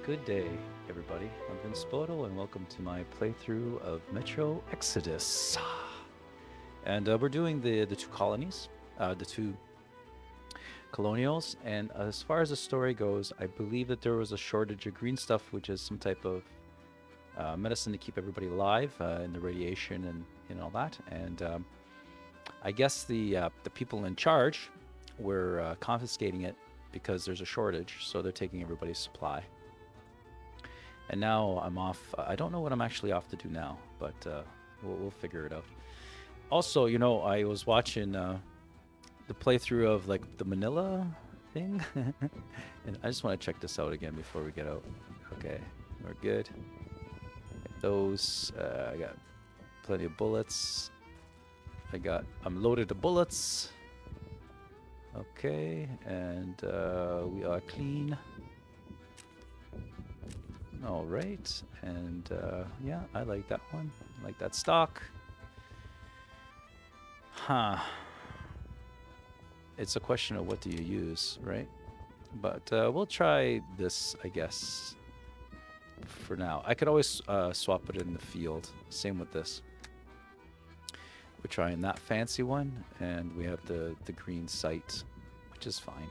Good day, everybody. I've been Spoto, and welcome to my playthrough of Metro Exodus. And we're doing the two colonies, the two colonials. And as far as the story goes, I believe that there was a shortage of green stuff, which is some type of medicine to keep everybody alive in the radiation and all that. And I guess the people in charge were confiscating it because there's a shortage, so they're taking everybody's supply. And now I'm off. I don't know what I'm actually off to do now, but we'll figure it out. Also, you know, I was watching the playthrough of like the Manila thing, and I just want to check this out again before we get out. Okay, we're good. Those I got plenty of bullets. I'm loaded to bullets. Okay, and we are clean. All right, and yeah, I like that one. I like that stock. Huh. It's a question of what do you use, right? But we'll try this, I guess, for now. I could always swap it in the field. Same with this. We're trying that fancy one, and we have the green sight, which is fine.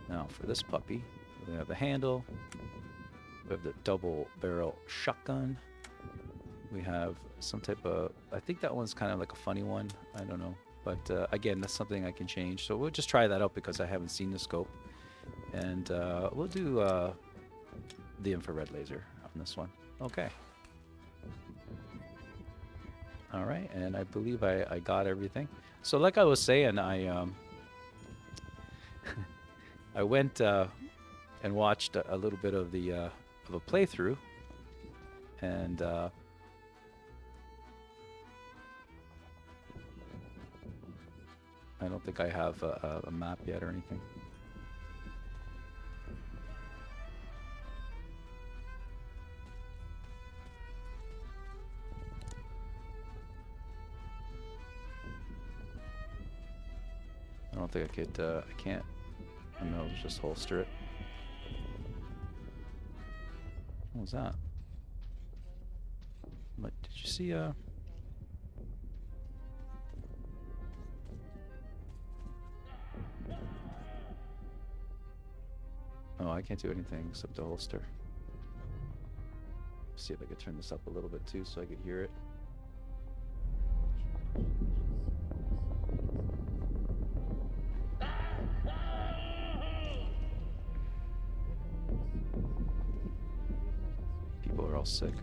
Now for this puppy, we have the handle. We have the double barrel shotgun. We have some type of, I think that one's kind of like a funny one. I don't know. But again, that's something I can change. So we'll just try that out because I haven't seen the scope. And we'll do the infrared laser on this one. Okay. All right, and I believe I got everything. So like I was saying, I I went and watched a little bit of the of a playthrough, and I don't think I have a map yet or anything. I don't think I could, I can't, I know, just holster it. What was that? What, did you see, Oh, I can't do anything except the holster. See if I could turn this up a little bit too so I could hear it. People are all sick.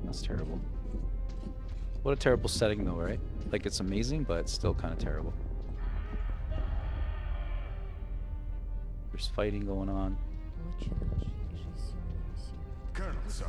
That's terrible. What a terrible setting though, right? Like it's amazing, but it's still kind of terrible. There's fighting going on. Colonel, sir.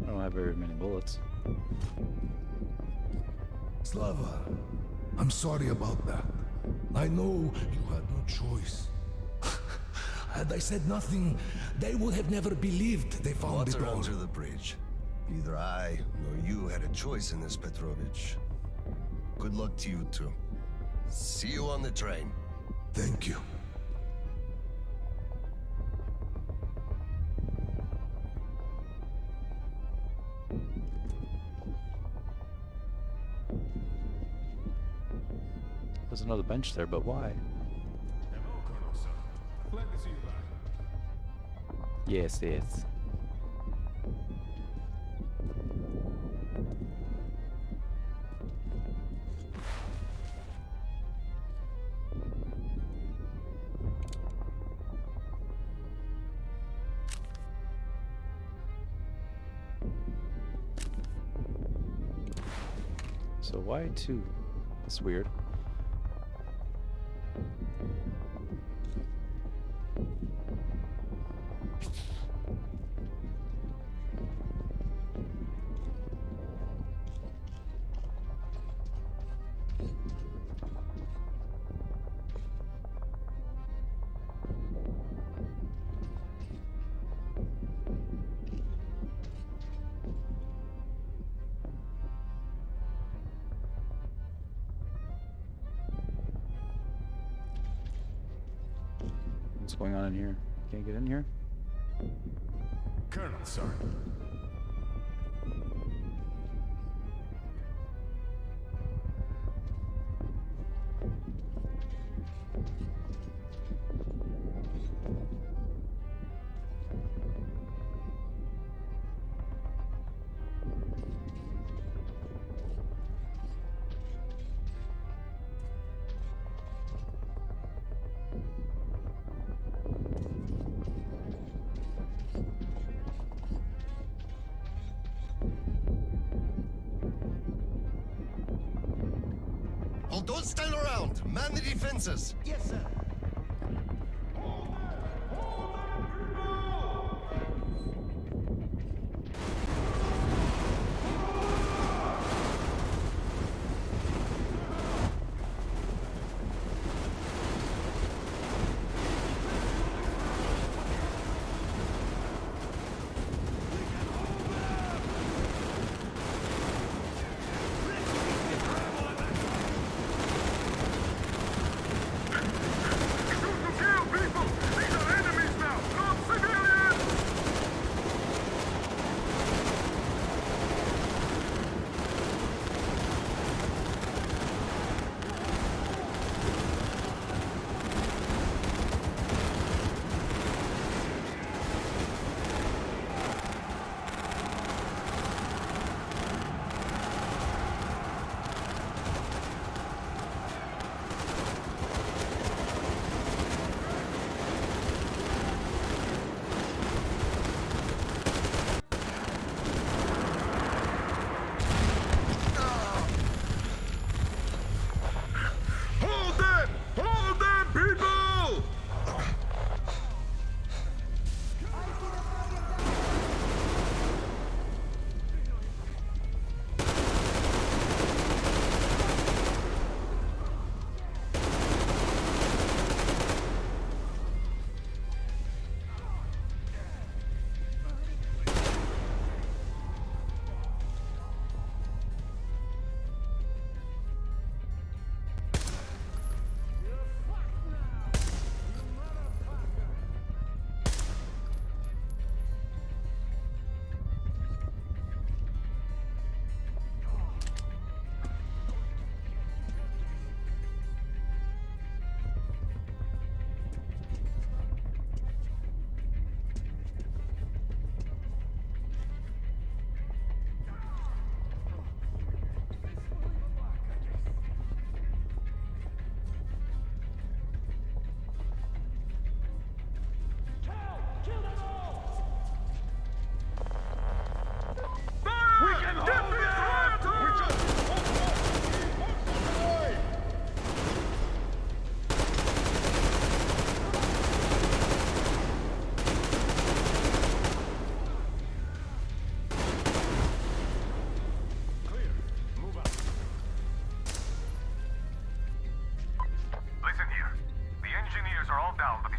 I don't have very many bullets. Slava, I'm sorry about that. I know you had no choice. Had I said nothing, they would have never believed they found Water it all. under the bridge. Neither I nor you had a choice in this, Petrovich. Good luck to you two. See you on the train. Thank you. There's another bench there, but why? Hello, Colonel, sir. Glad to see you back. Yes, yes. So why 2? That's weird. What's going on in here? Can't get in here? Colonel, sir. Well, don't stand around. Man the defenses. Yes, sir.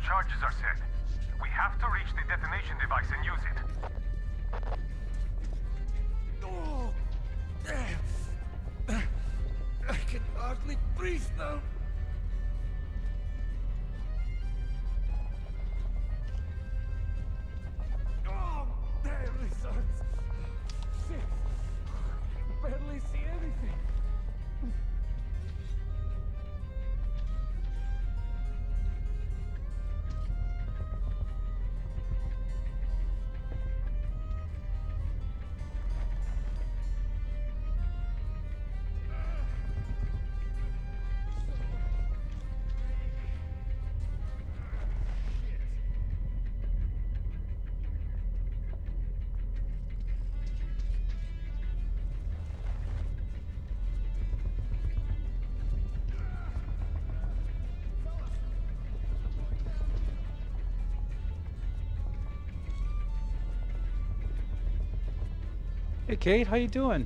charges are set. We have to reach the detonation device and use it. Oh, I can hardly breathe now. Oh, damn, this hurts. Shit. I can barely see anything. Hey Kate, how you doing?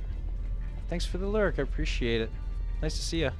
Thanks for the lurk, I appreciate it. Nice to see ya.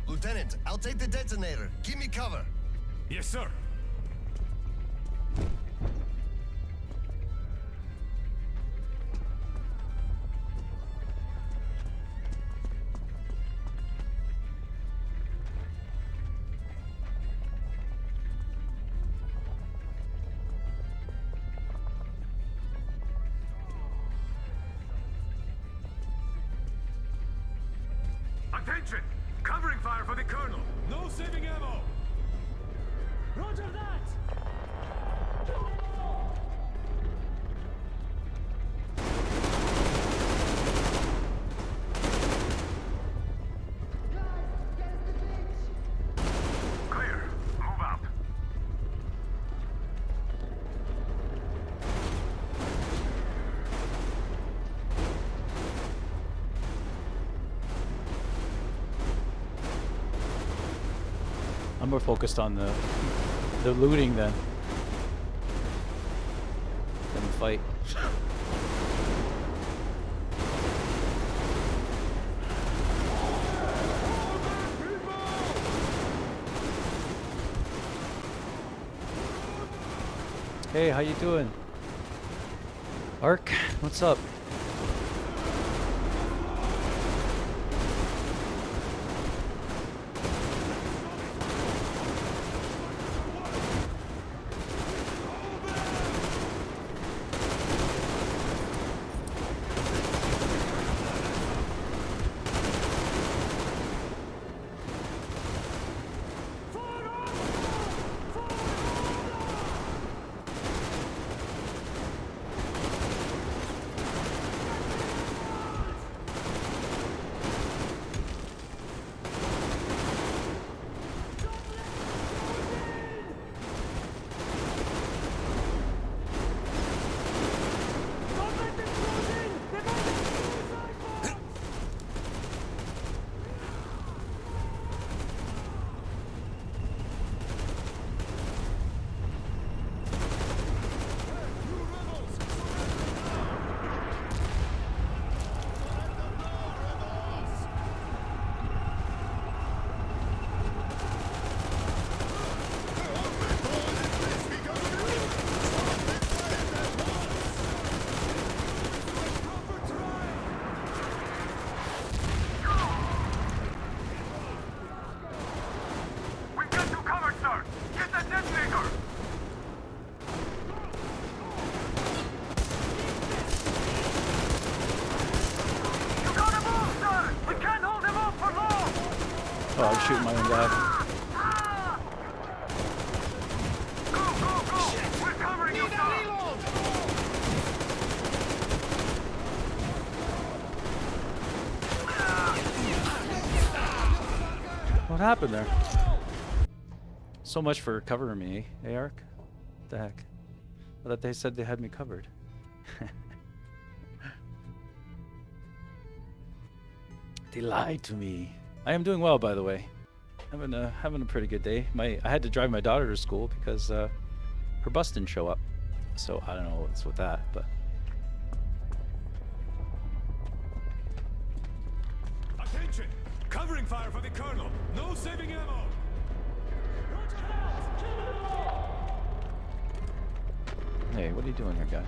Lieutenant, I'll take the detonator. Give me cover. Yes, sir. Attention! Covering fire for the colonel. No saving ammo. Roger that. Clear. Move out. I'm more focused on the looting than the fight. Hey, how you doing? Ark, what's up? Oh, I'm shooting my own guy. Go, go, go! We're covering you, sir! What happened there? So much for covering me, eh, Ark? What the heck? I thought they said they had me covered. They lied to me. I am doing well, by the way. Having a pretty good day. I had to drive my daughter to school because her bus didn't show up. So I don't know what's with that, but Attention! Covering fire for the colonel. No saving ammo. hey, what are you doing here, guy?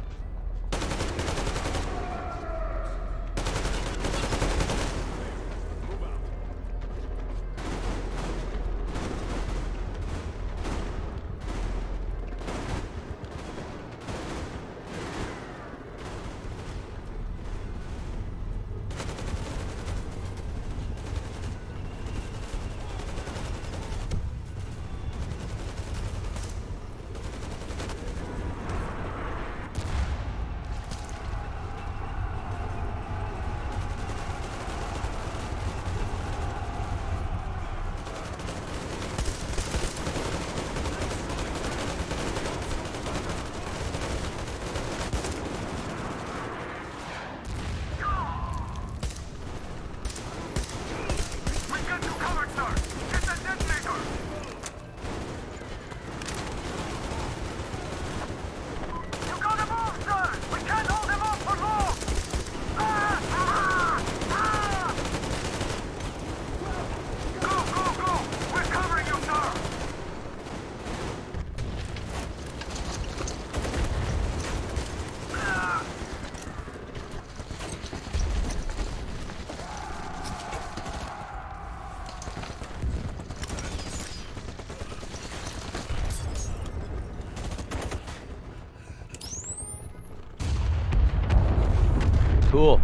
Cool.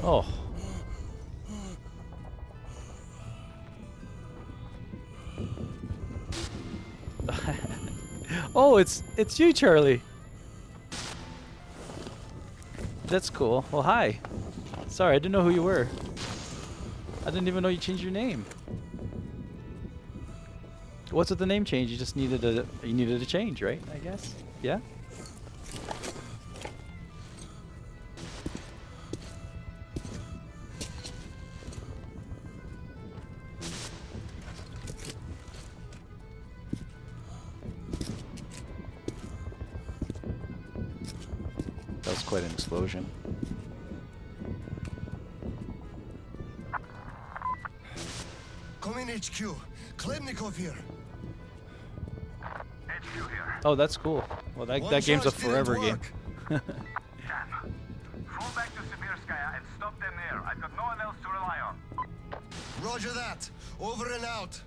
Oh. Oh, it's you, Charlie. That's cool. Well, hi. Sorry, I didn't know who you were. I didn't even know you changed your name. What's with the name change? You just needed a change, right? I guess. Yeah. That was quite an explosion. Come in, HQ. Khlebnikov here. HQ here. Oh, that's cool. Well, that game's a charge didn't forever game. Damn. Fall back to Sibirskaya and stop them there. I've got no one else to rely on. Roger that. Over and out.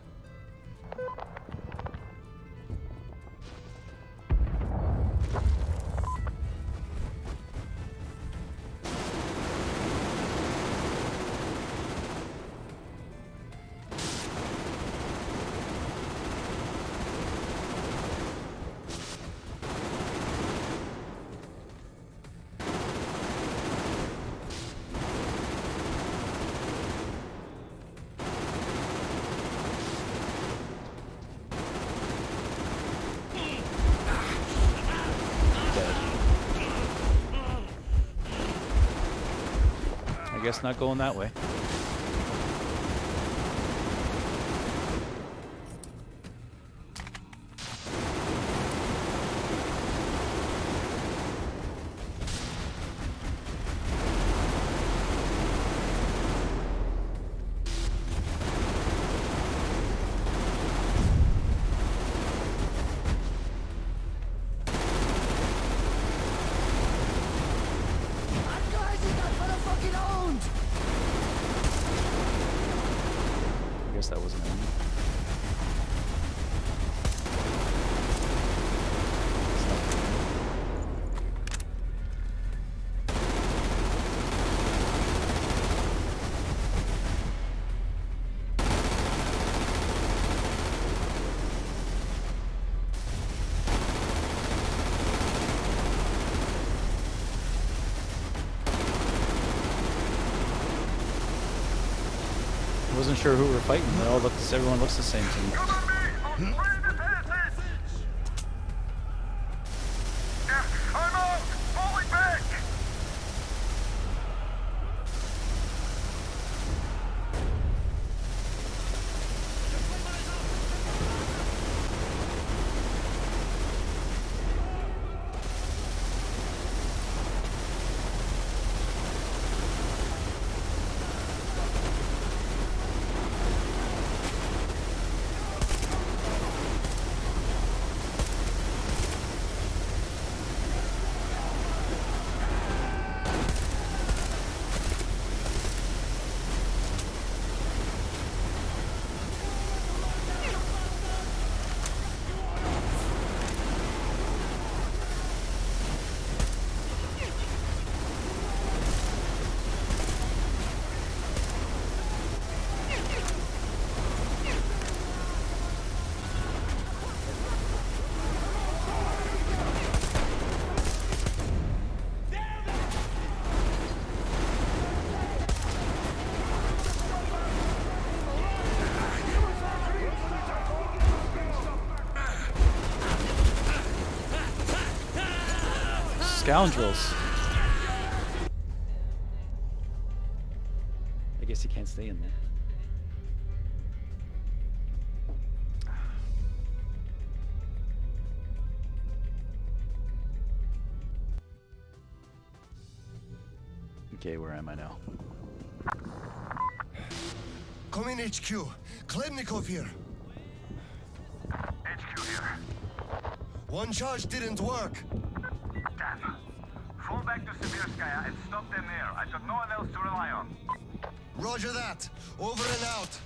I guess not going that way. I guess that wasn't enemy. It's not enemy. Wasn't sure who we're fighting. Everyone looks the same to me. Come on, me! I'll spray the passage! I'm out! Falling back! Scoundrels. I guess you can't stay in there. Okay, where am I now? Come in, HQ. Khlebnikov here. HQ here. One charge didn't work. Damn. Fall back to Sibirskaya and stop them there. I've got no one else to rely on. Roger that. Over and out.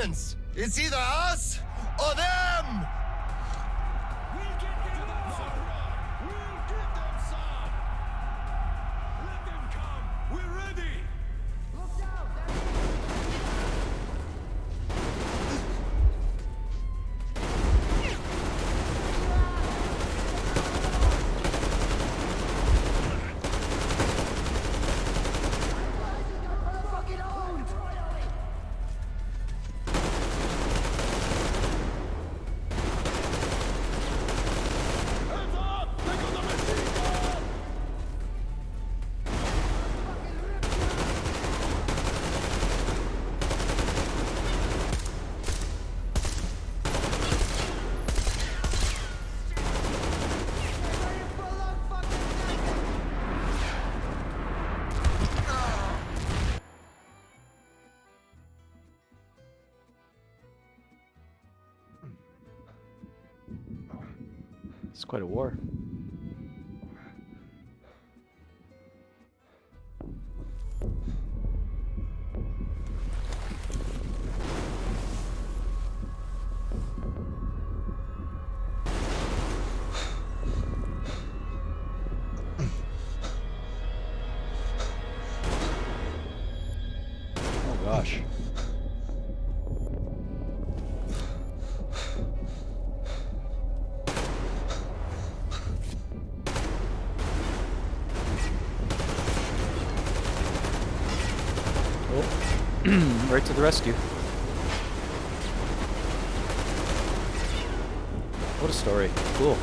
chance. It's either us or them. We'll get them some. We'll get them some. Let them come. We're ready. It's quite a war. Oh gosh. Right to the rescue. What a story. Cool.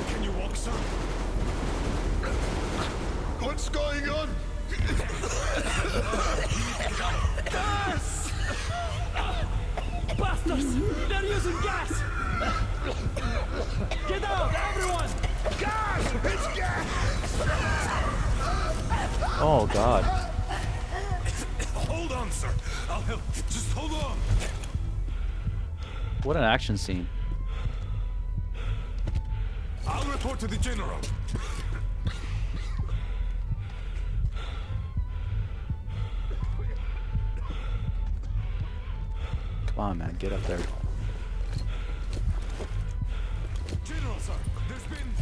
Can you walk, sir? What's going on? Gas! Bastards! They're using gas! Get out, everyone! Gas! It's gas! Oh god. Hold on, sir. I'll help. Just hold on. What an action scene. I'll report to the general. Come on, man. Get up there. General, sir, there's been...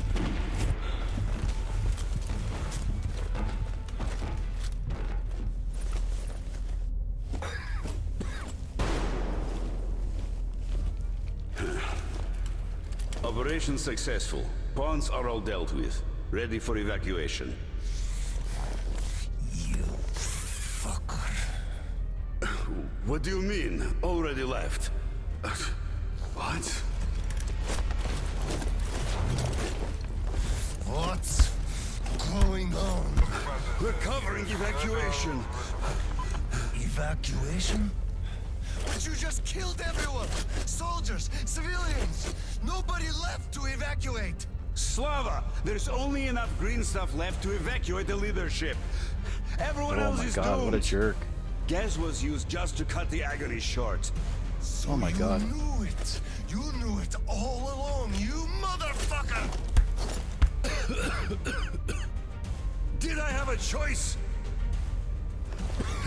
Operation successful. Pawns are all dealt with. Ready for evacuation. You fucker. What do you mean? Already left? What? What's going on? We're covering evacuation. Evacuation? But you just killed everyone! Soldiers, civilians! Nobody left to evacuate! Slava, there's only enough green stuff left to evacuate the leadership. Everyone Oh else my is god, doomed. what a jerk. Gas was used just to cut the agony short. So Oh my god. You knew it! You knew it all along, you motherfucker! Did I have a choice?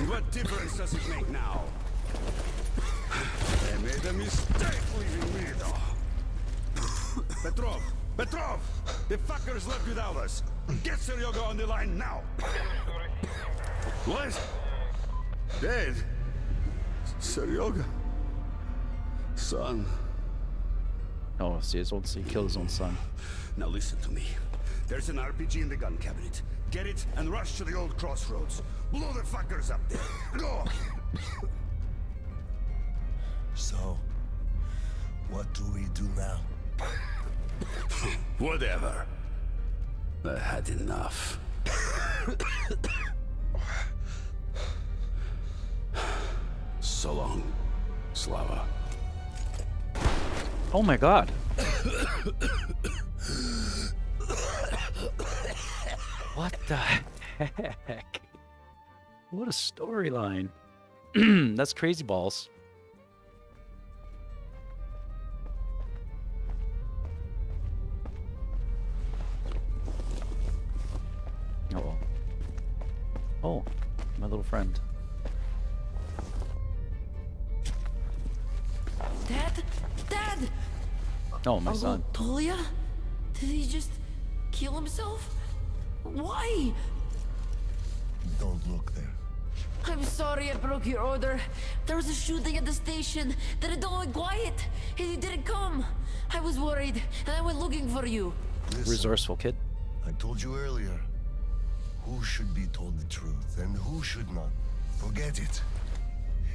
What difference does it make now? I made a mistake leaving me, though. Petrov! Petrov! The fuckers left without us! Get Seryoga on the line now! What? Dead? Seryoga? Son. Oh, see, he killed his own son. Now listen to me. There's an RPG in the gun cabinet. Get it and rush to the old crossroads. Blow the fuckers up there. Go! So, what do we do now? Whatever. I had enough. So long, Slava. Oh my god. What the heck? What a storyline. That's crazy balls. Oh. Oh. My little friend. Dad? Dad! Oh, my Uncle son. Tolia? Did he just kill himself? Why? Don't look there. I'm sorry I broke your order. There was a shooting at the station. Then it all went quiet. And you didn't come. I was worried, and I went looking for you. Listen, Resourceful kid. I told you earlier. Who should be told the truth and who should not? Forget it.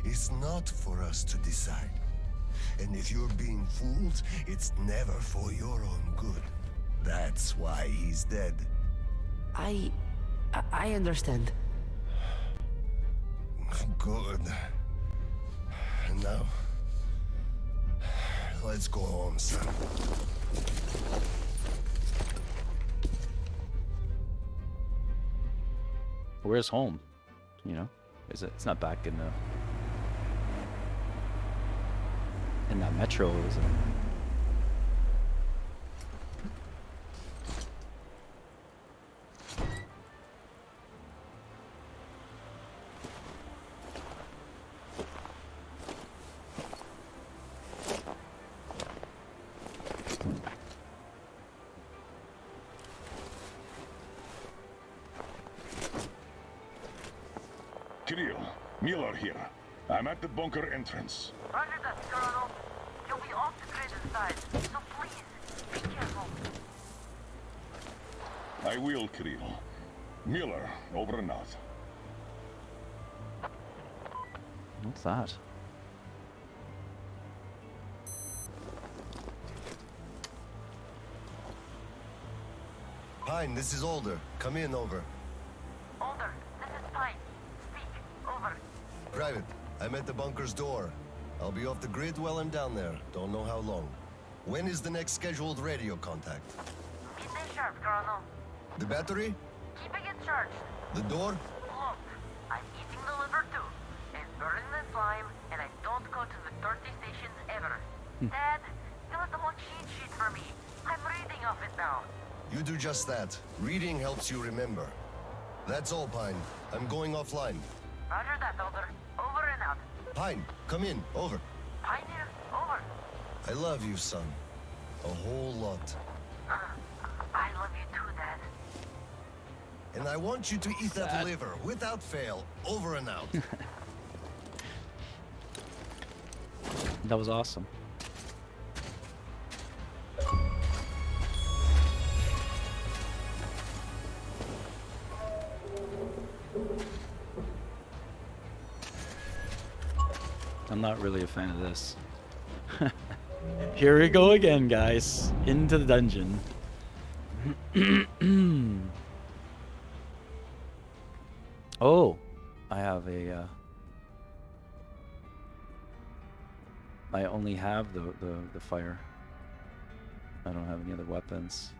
It's not for us to decide. And if you're being fooled, it's never for your own good. That's why he's dead. I understand. Good. And now, let's go home, son. Where's home? You know? Is it? It's not back in that metro, is it? Kirill, Miller here. I'm at the bunker entrance. Roger that, Colonel. You'll be off the grid inside, so please, be careful. I will, Kirill. Miller, over and out. What's that? Pine, this is Older. Come in, over. Older, this is Pine. Speak, over. Private, I'm at the bunker's door. I'll be off the grid while I'm down there. Don't know how long. When is the next scheduled radio contact? Midday sharp, Colonel. The battery? Keeping it charged. The door? Look, I'm eating the liver too. And burning the slime, and I don't go to the dirty stations ever. Dad, you left a whole cheat sheet for me. I'm reading off it now. You do just that. Reading helps you remember. That's all, Pine. I'm going offline. Roger that, Older. Over and out. Pine, come in. Over. Pioneer, over. I love you, son. A whole lot. I love you too, Dad. And I want you to eat that Sad. liver without fail. Over and out. That was awesome. I'm not really a fan of this. Here we go again, guys. Into the dungeon. Oh, I have a. I only have the fire. I don't have any other weapons.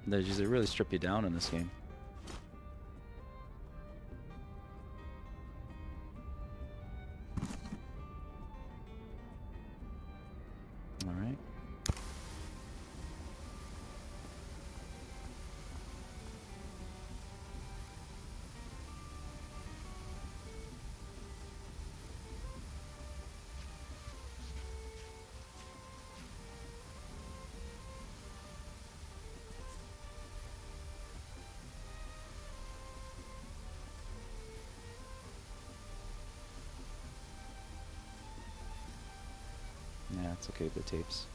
They really strip you down in this game. All right. Yeah, it's okay, the tapes.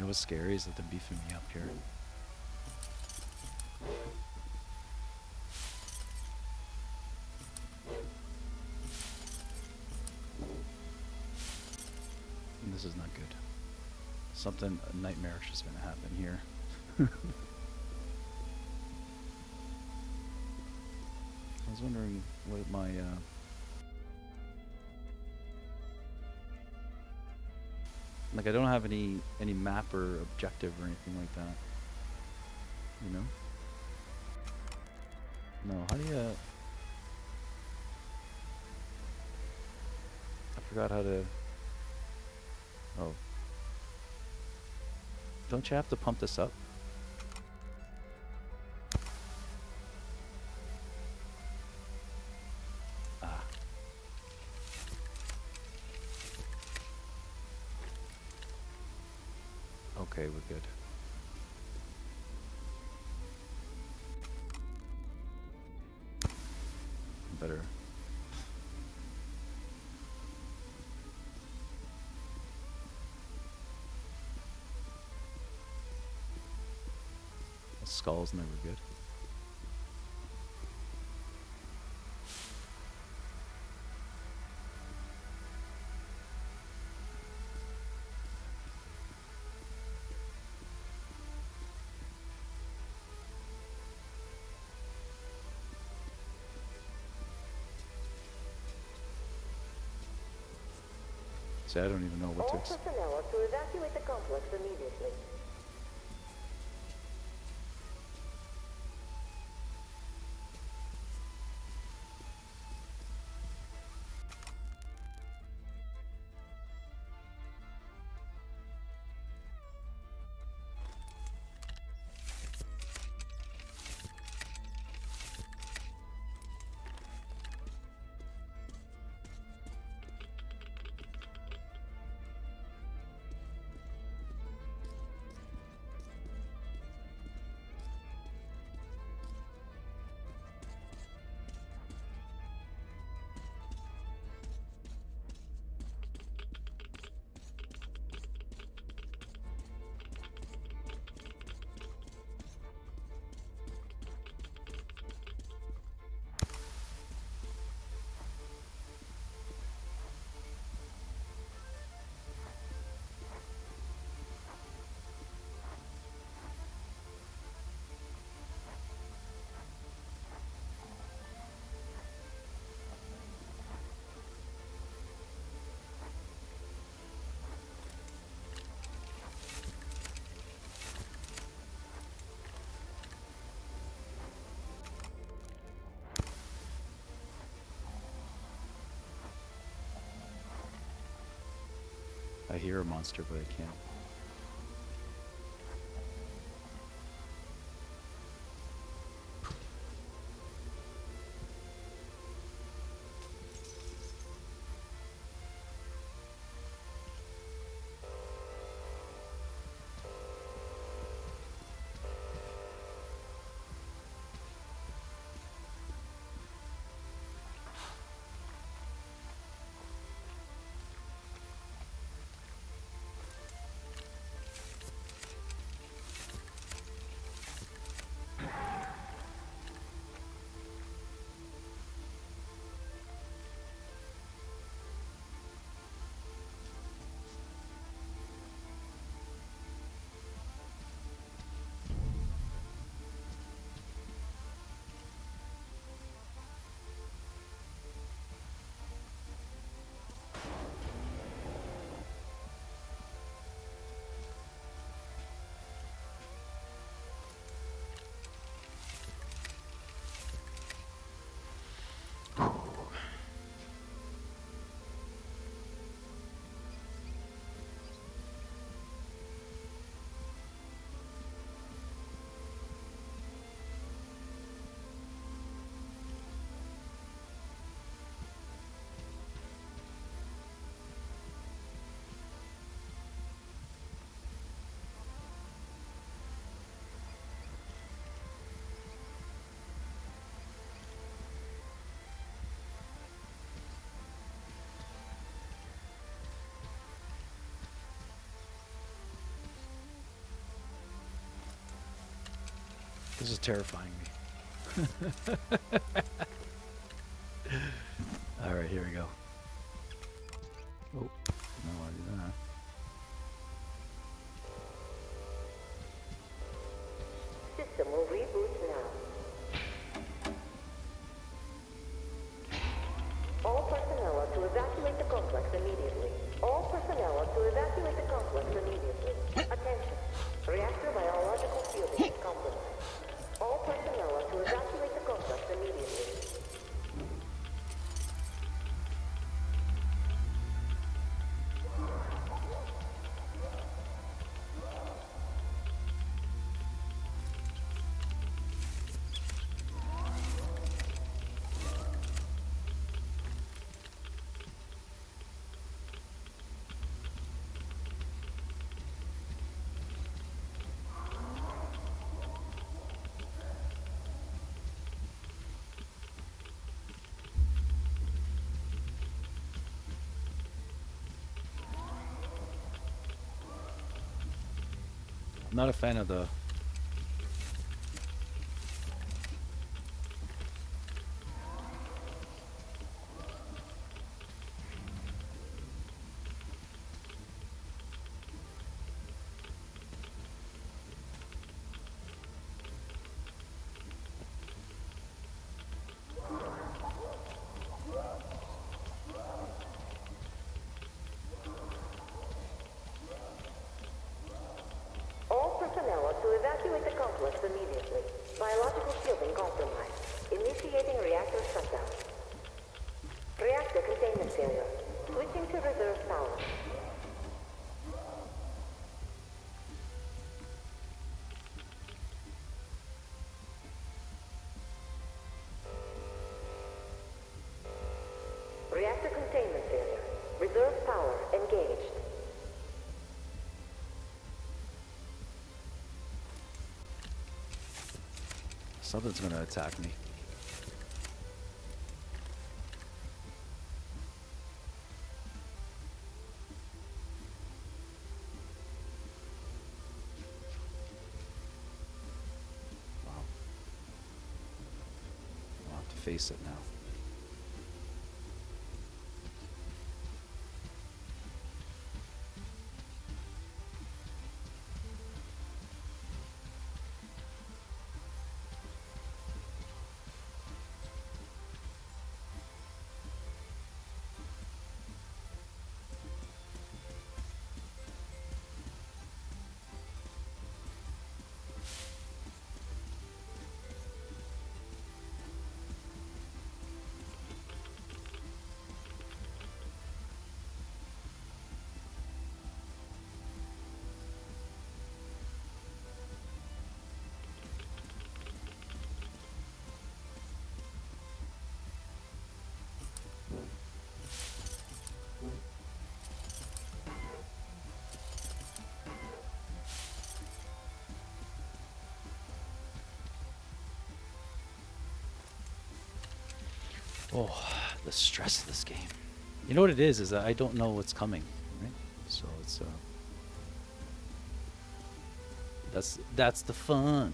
know what's scary is that they're beefing me up here. And this is not good. Something nightmarish is going to happen here. I was wondering what my like I don't have any map or objective or anything like that. You know? No, how do you I forgot how to Oh. Don't you have to pump this up? Ah. Okay, we're good. Better. A skull's never good. See, I don't even know what to All personnel are to evacuate the complex immediately. I hear a monster, but I can't. This is terrifying me. All right, here we go. Oh, no, I do that. System will reboot now. All personnel are to evacuate the complex immediately. All personnel are to evacuate the complex immediately. Attention. Reactor biological shielding is compromised. All personnel are to evacuate the complex immediately. I'm not a fan of the All personnel are to evacuate the complex immediately. Biological shielding compromised. Initiating reactor shutdown. Reactor containment failure. Switching to reserve power. Reactor containment failure. Reserve power engaged. something's gonna attack me. Wow. I'll have to face it now. Oh, the stress of this game. You know what it is that I don't know what's coming, right? So it's that's the fun.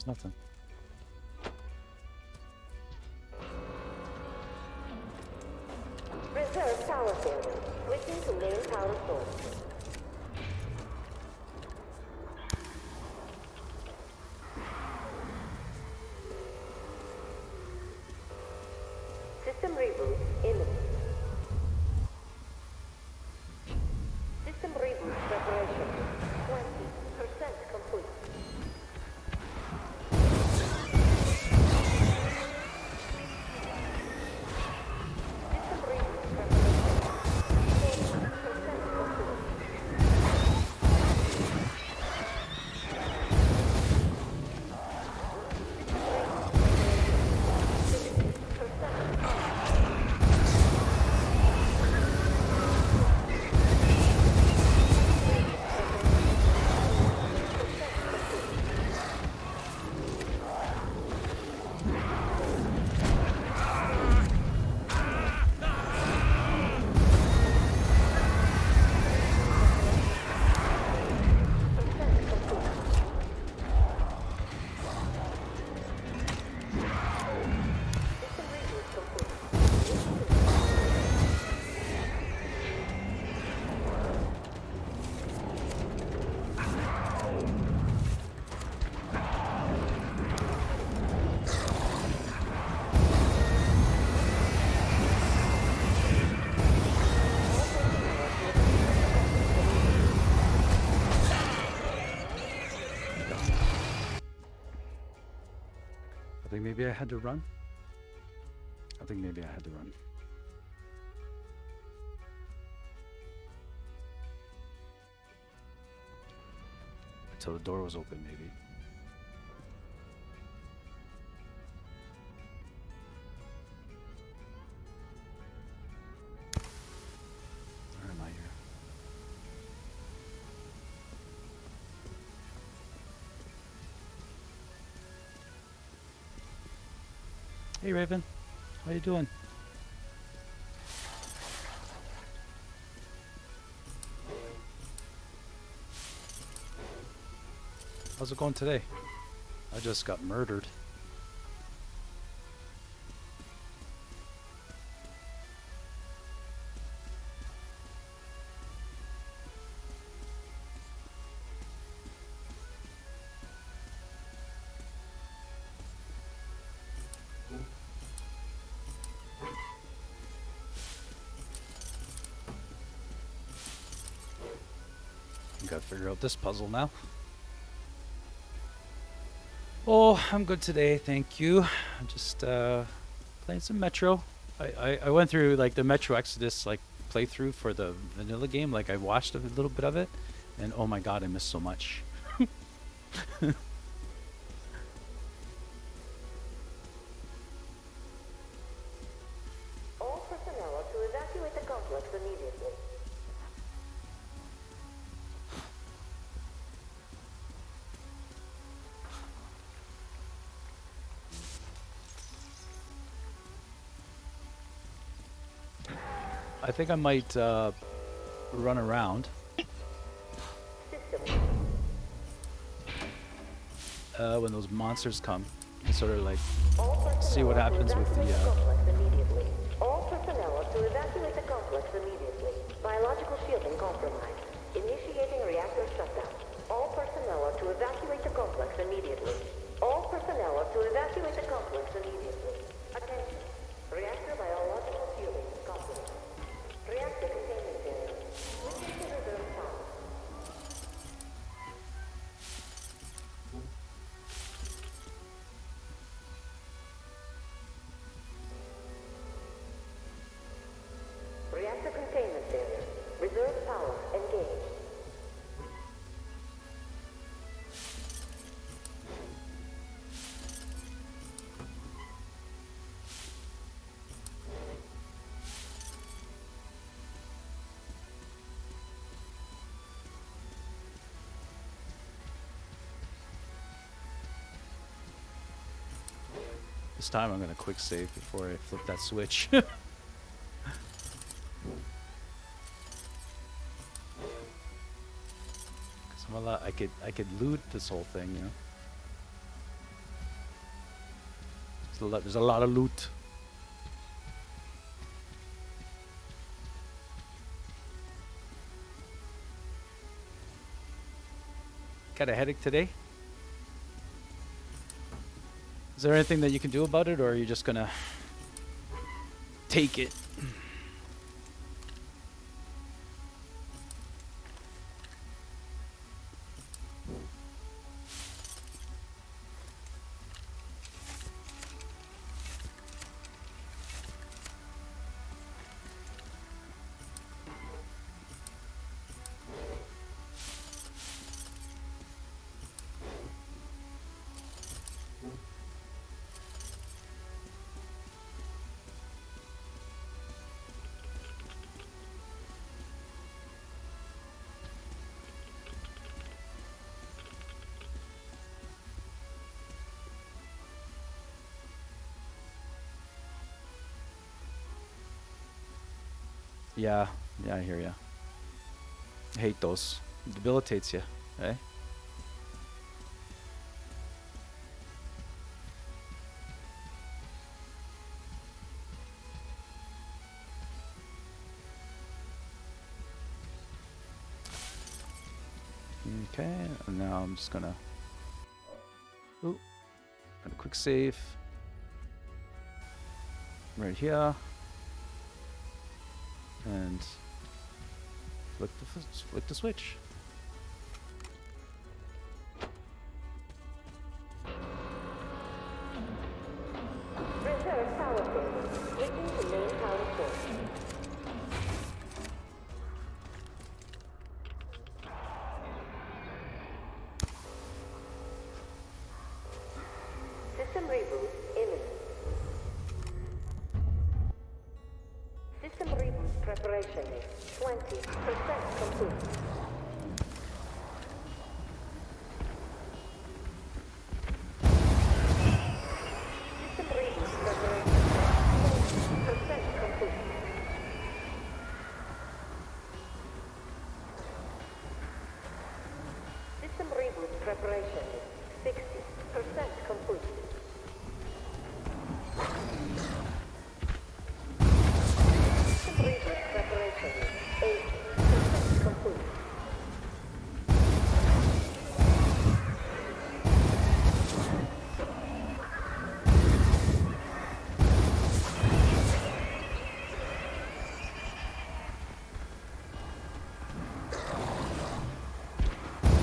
nothing. Reserve power failure. Switching to main power source. System reboot imminent. System reboot preparation. 20% complete. System reboot preparation. 40% complete. I think maybe I had to run. I think maybe I had to run. Until the door was open, maybe. Where am I here? Hey Raven, how you doing? How's it going today? I just got murdered. Gotta figure out this puzzle now. Oh, I'm good today, thank you. I'm just playing some Metro. I went through like the Metro Exodus like playthrough for the vanilla game. Like I watched a little bit of it, and oh my god, I missed so much. All personnel are to evacuate the complex immediately. I think I might run around System. when those monsters come and sort of like All personnel see what are to happens with the evacuate complex immediately. All personnel are to evacuate the complex immediately. Biological shielding compromised. Initiating reactor shutdown. All personnel are to evacuate the complex immediately. All personnel are to evacuate the complex immediately. Attention. Reactor biological shielding compromised. Reactor containment failure. Switching to reserve power. Reactor containment failure. Reserve power engaged. this time I'm gonna quick save before I flip that switch. I could loot this whole thing, you know. There's a lot of loot. Got a headache today? Is there anything that you can do about it, or are you just gonna take it? Yeah, I hear ya. Hate those. Debilitates you, eh? Okay, and now I'm just gonna... Ooh, got a quick save. Right here. And flick the switch. Reserve power cable. Switching to main power source. System reboot imminent. System reboot preparation is 20% complete. System reboot preparation is 20% complete. System reboot preparation is 60% complete. System reboot preparation is 80% complete.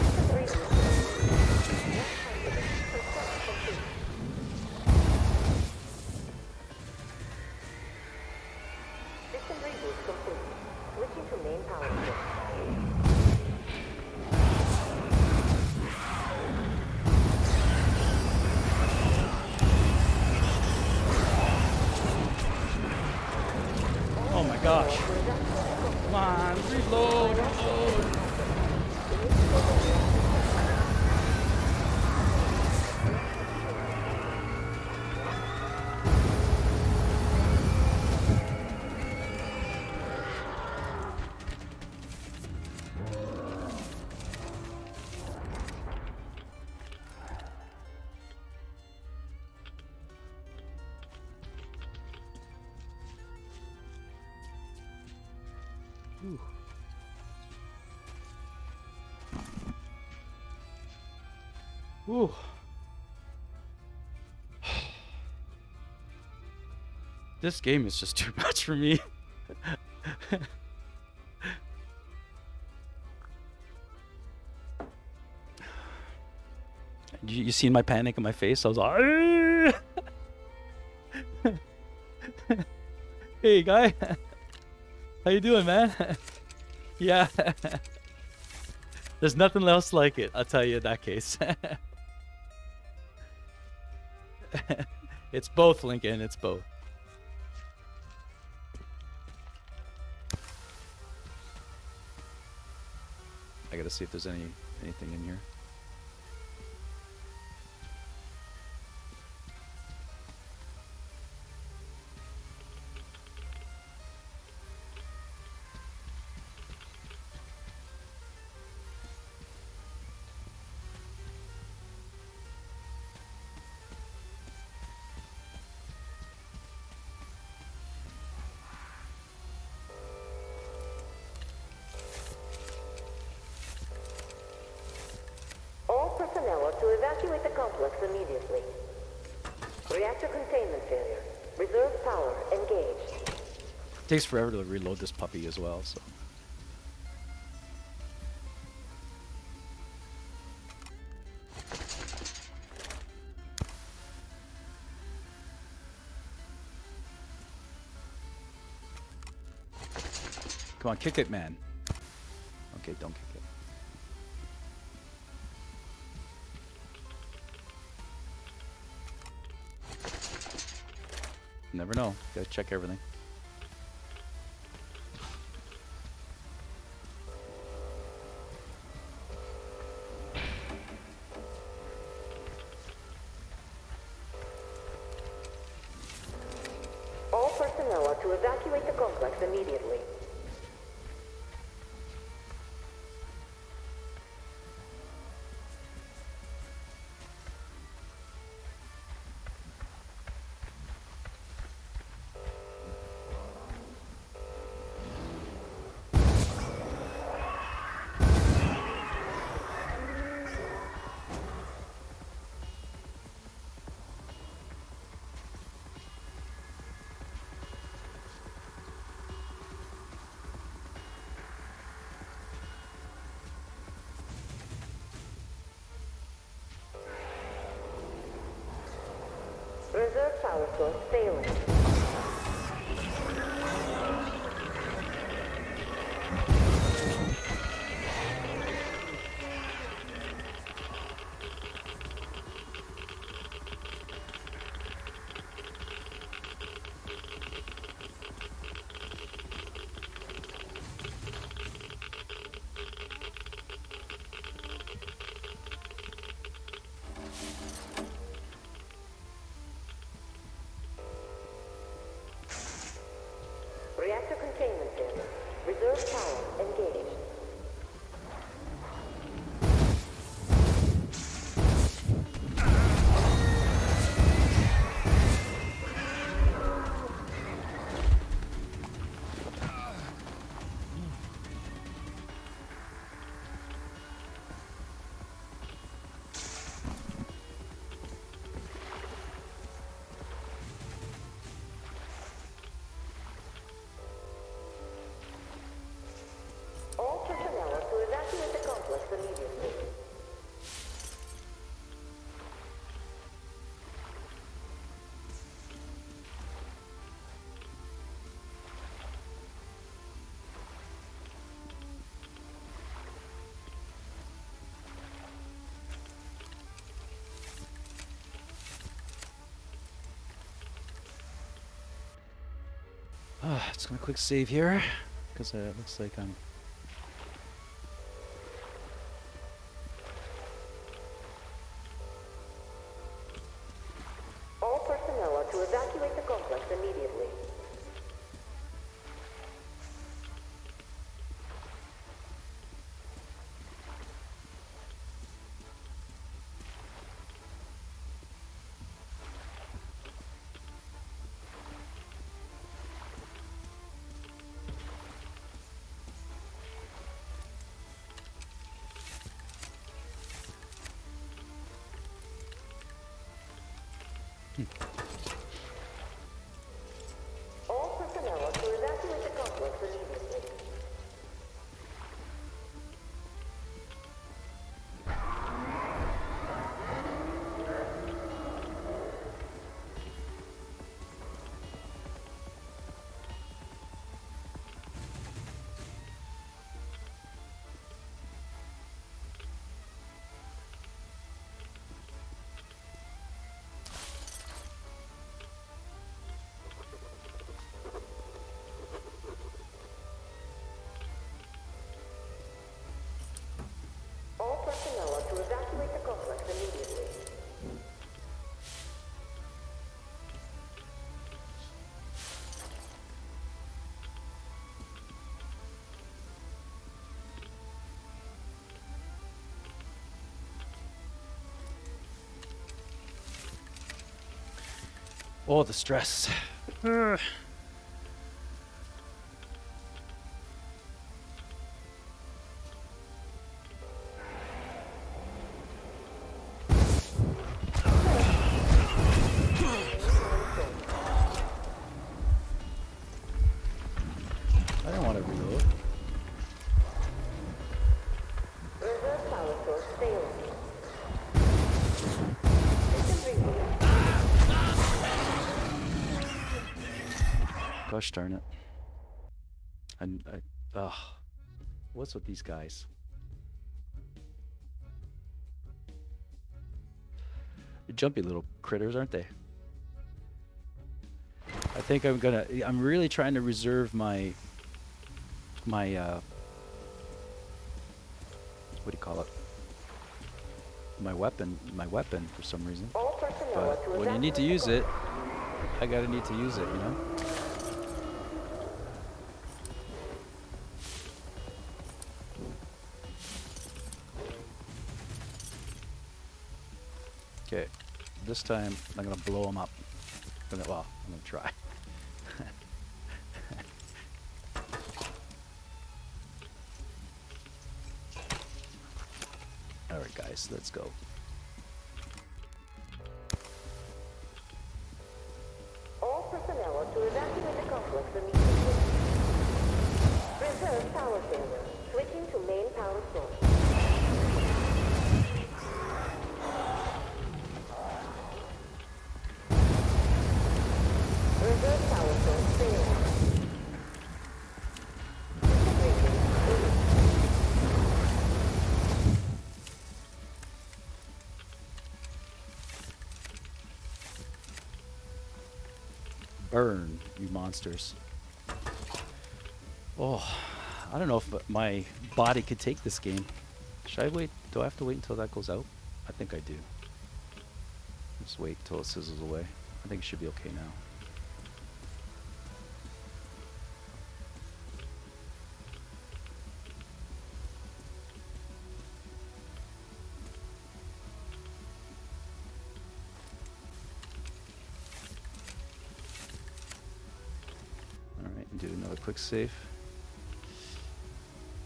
System reboot 100% complete. System reboot complete. Switching to main power source. Oh my gosh. Come on, reload, reload. Ooh. Ooh. This game is just too much for me. You seen my panic in my face? I was like, "Hey, guy, how you doing, man?" Yeah. There's nothing else like it, I'll tell you in that case. It's both, Lincoln. It's both. I gotta see if there's anything in here. personnel are to evacuate the complex immediately. Reactor containment failure. Reserve power engaged. Takes forever to reload this puppy as well, so. Come on, kick it, man. Okay, don't kick it. Never know. Gotta check everything. All personnel are to evacuate the complex immediately. Reserve power source failing. Reactor containment failure. Reserve power engaged. All personnel are to evacuate the complex immediately. It's gonna quick save here because it looks like I'm. All personnel are to evacuate the complex immediately. All personnel are to evacuate the complex immediately. All personnel are to evacuate the complex immediately. Oh, the stress. Ugh. Gosh darn it. Ugh. What's with these guys? They're jumpy little critters, aren't they? I think I'm really trying to reserve my what do you call it? My weapon for some reason. All personnel are to But when you need to evacuate use the it, I gotta need to use it, you know? Okay, this time I'm gonna blow them up. I'm gonna try. All right, guys, let's go. All personnel are to evacuate the complex immediately. Reserve power failure. Switching to main power source. Reserve power source failure. Integrating release. Burn, you monsters. Oh, I don't know if my body could take this game. Should I wait? Do I have to wait until that goes out? I think I do. Just wait till it sizzles away. I think it should be okay now. Alright, do another quick save.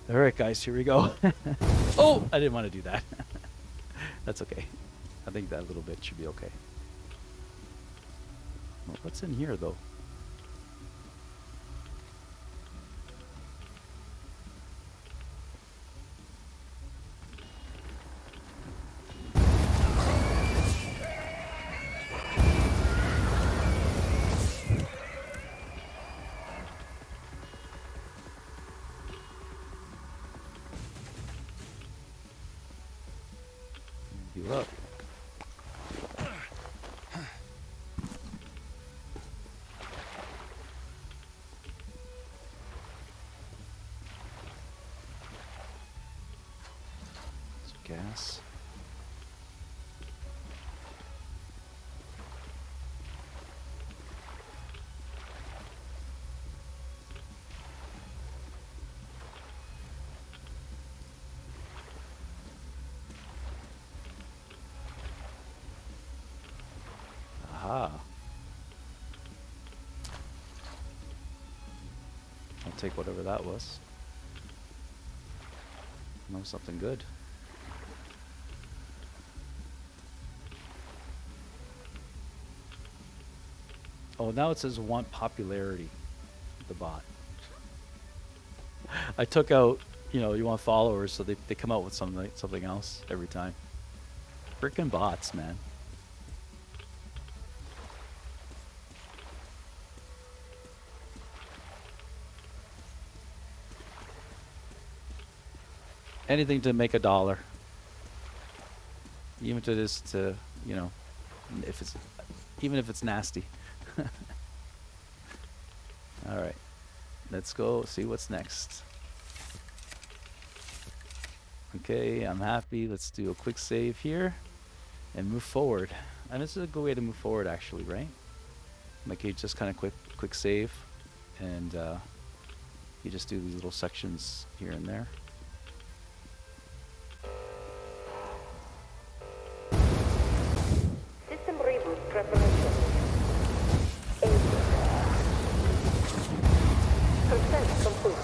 Alright guys, here we go. Oh! I didn't want to do that. That's okay. I think that little bit should be okay. Well, what's in here though? You up. Some gas. Aha. I'll take whatever that was. Know something good. Oh, now it says want popularity. The bot. I took out, you know, you want followers, so they come out with something else every time. Frickin' bots, man. Anything to make $1. Even if it is to, you know, even if it's nasty. All right, let's go see what's next. Okay, I'm happy. Let's do a quick save here and move forward. And this is a good way to move forward, actually, right? Like you just kind of quick save, and you just do these little sections here and there. System reboot preparation. 80% complete.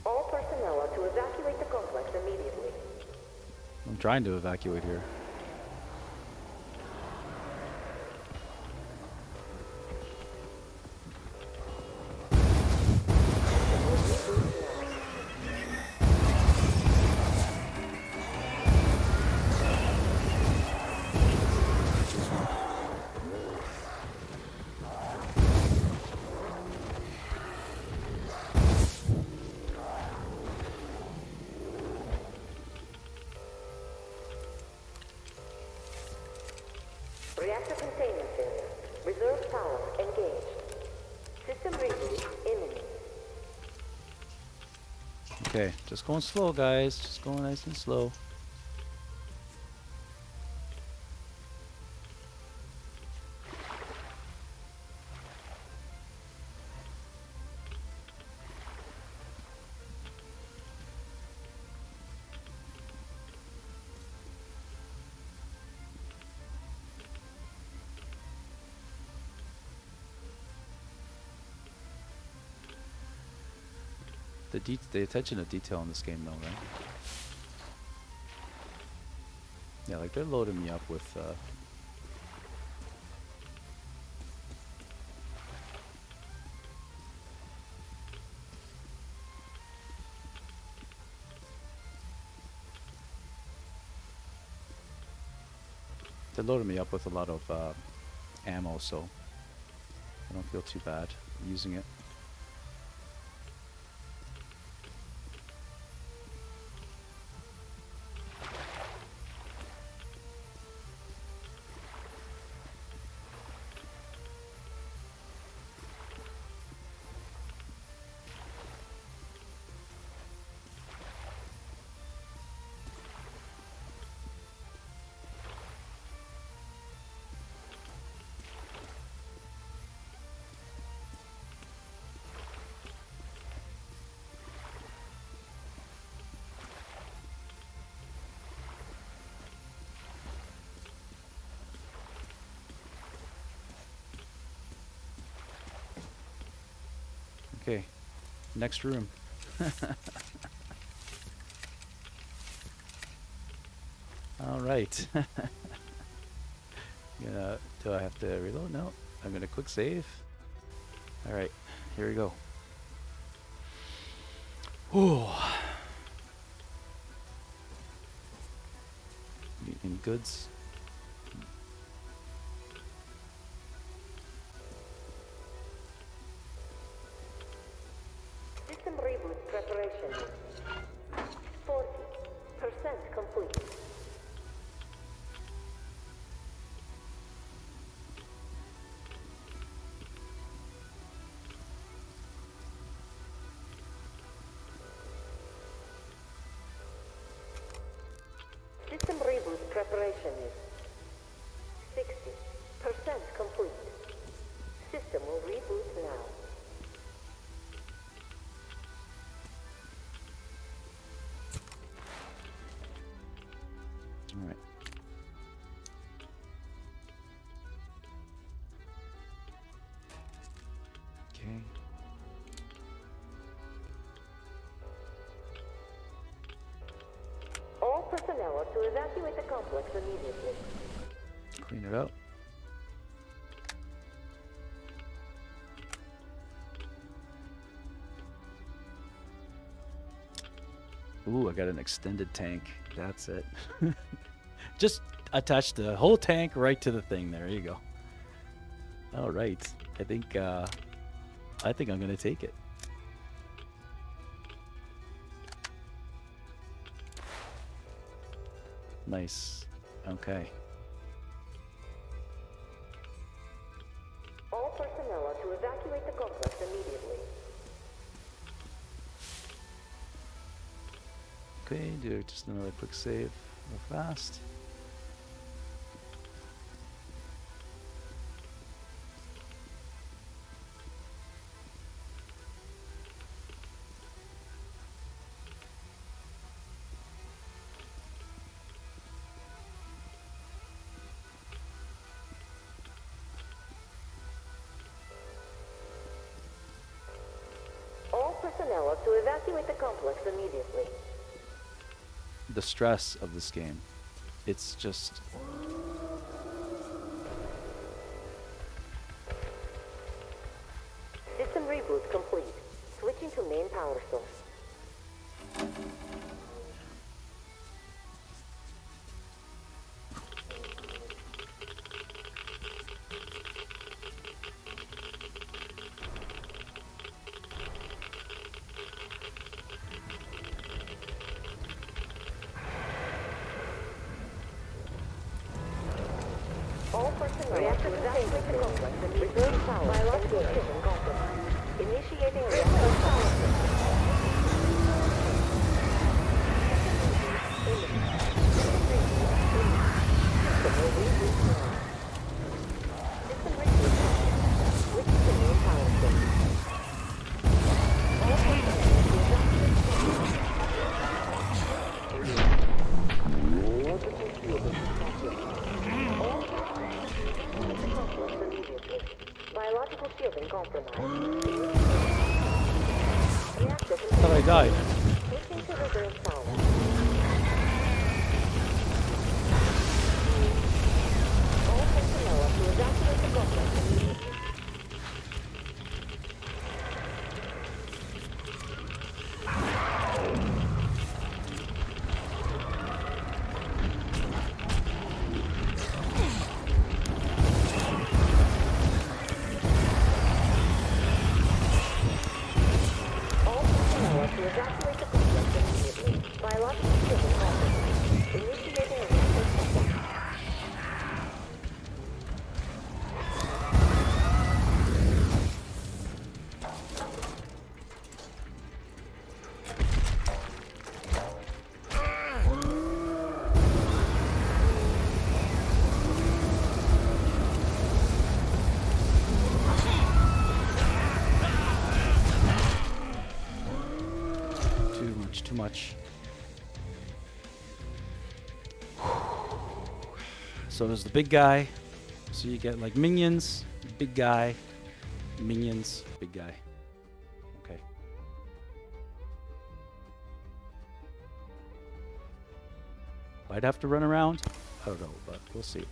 All personnel personnel are to evacuate the complex immediately. I'm trying to evacuate here. Reactor containment failure. Reserve power engaged. System reboot imminent. Okay, just going slow, guys. Just going nice and slow. The attention to detail in this game, though, right? Yeah, like they're loading me up with. They're loading me up with a lot of ammo, so I don't feel too bad using it. Okay, next room. All right. Do I have to reload? No, I'm gonna quick save. All right, here we go. Ooh. In goods. System reboot preparation. 40% complete. System reboot preparation is 60% complete. System will reboot now. All right. Okay. All personnel are to evacuate the complex immediately. Clean it up. Ooh, I got an extended tank. That's it. Just attach the whole tank right to the thing. There you go. All right. I think I'm gonna take it. Nice. Okay. All personnel are to evacuate the complex immediately. Okay, do just another quick save real fast. All personnel personnel are to evacuate the complex immediately. The stress of this game. It's just... System reboot complete. Switching to main power source. All personnel reactor to evacuate the complex and reserve power. Biological system compromised. Initiating reactor power system. System reboot. Switching to main power source. All personnel to evacuate the complex immediately. Biological shielding compromised. Reactor I thought I died. switching to reserve power. All personnel are to evacuate the complex immediately. All personnel are to evacuate the complex immediately. Biological shielding compromised. Initiating a reactor shutdown. Too much. So there's the big guy. So you get like minions, big guy, minions, big guy. Okay. Might have to run around. I don't know, but we'll see.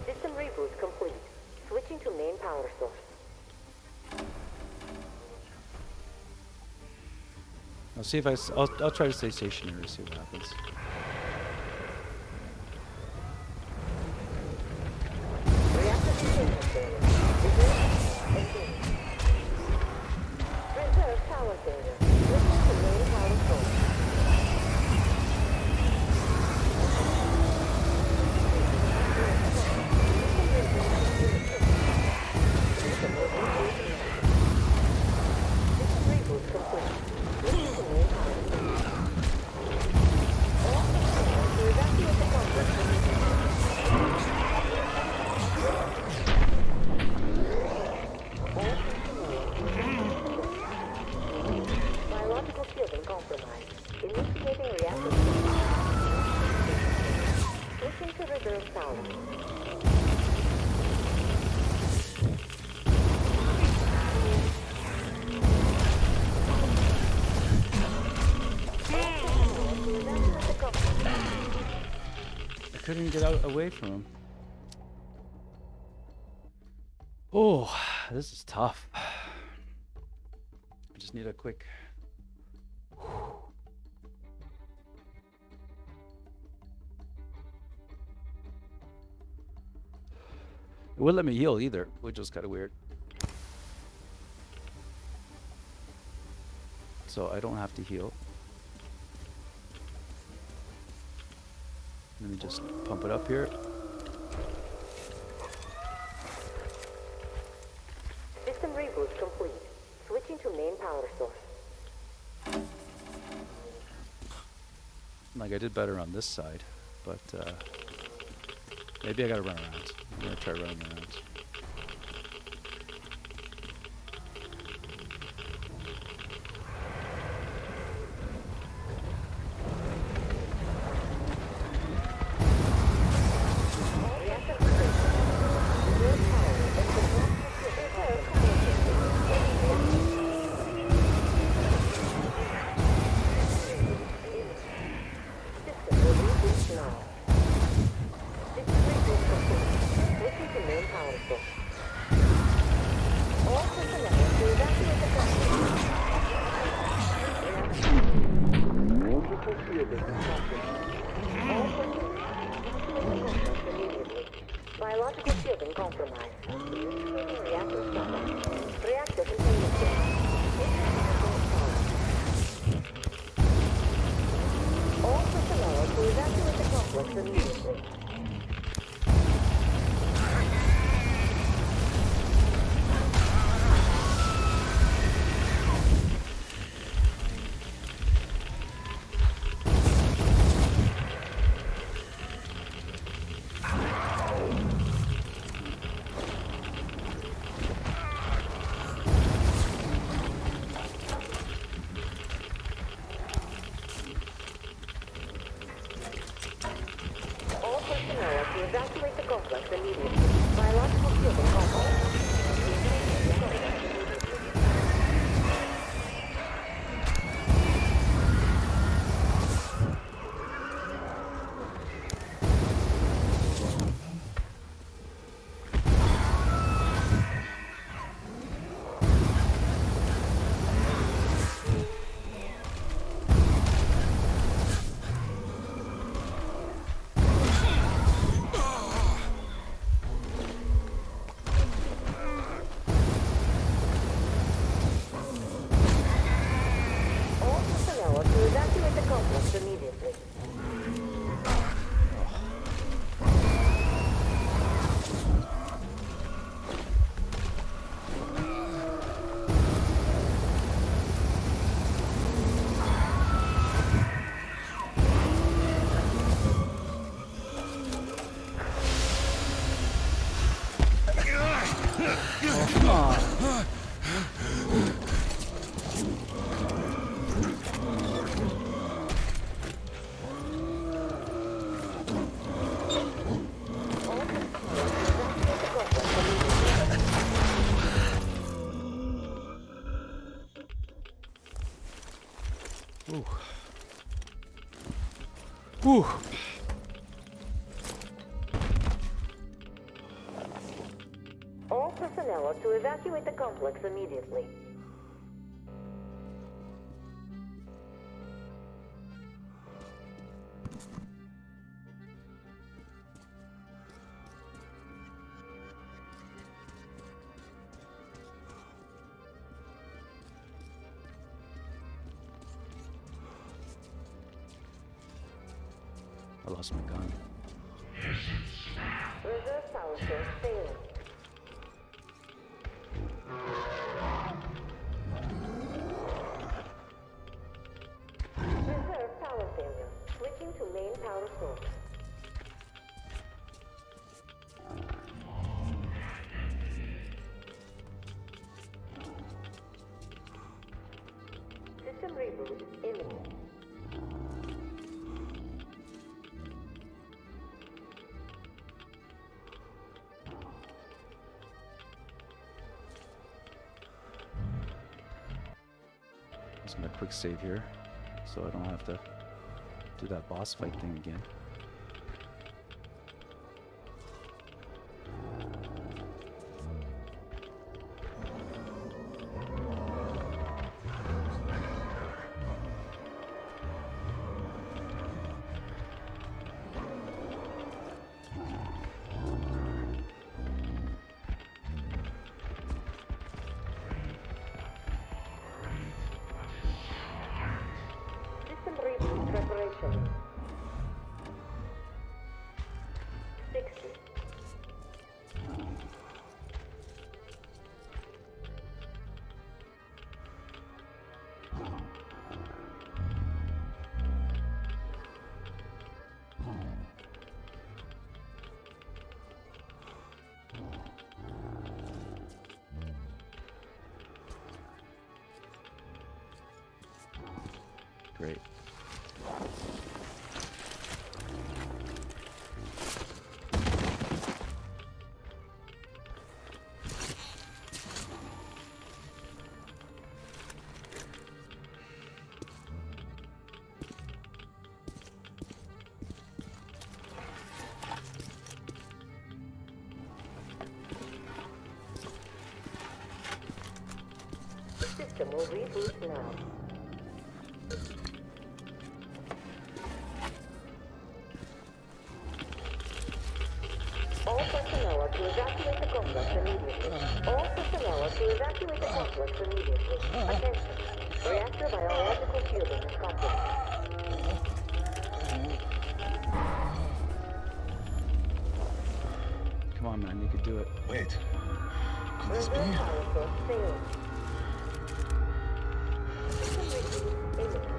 System reboot complete. Switching to main power source. I'll see if I'll try to stay stationary, see what happens. Reactor containment failure. Reserve power failure. Switching to main power source. System reboot complete. Switching to main power source. All personnel to evacuate the complex immediately. Biological shielding compromised. Initiating reactor shutdown. Switching to reserve power. I couldn't get out away from him. Oh, this is tough. I just need a quick... It wouldn't let me heal either, which was kind of weird. So I don't have to heal. Let me just pump it up here. System reboot complete. Switching to main power source. Like I did better on this side, but Maybe I gotta run around. I'm gonna try running around. Biological shielding compromised. Reactor stop. Reactor containment system. All personnel to evacuate the complex immediately. All personnel to evacuate the complex immediately. Biological shielding compromised. All personnel to evacuate the complex immediately. Whew. All personnel to evacuate the complex immediately. I lost my gun. Reserve power source failing. Reserve power failure. Switching to main power source. System reboot imminent. Just gonna quick save here, so I don't have to do that boss fight thing again. System reboot preparation. 60. great. System will reboot now. All personnel are to evacuate the complex immediately. All personnel are to evacuate the complex immediately. Attention. Reactor biological shielding is compromised. Come on, man, you can do it. Wait. Could this be? Reserve power source failing. System reboot imminent.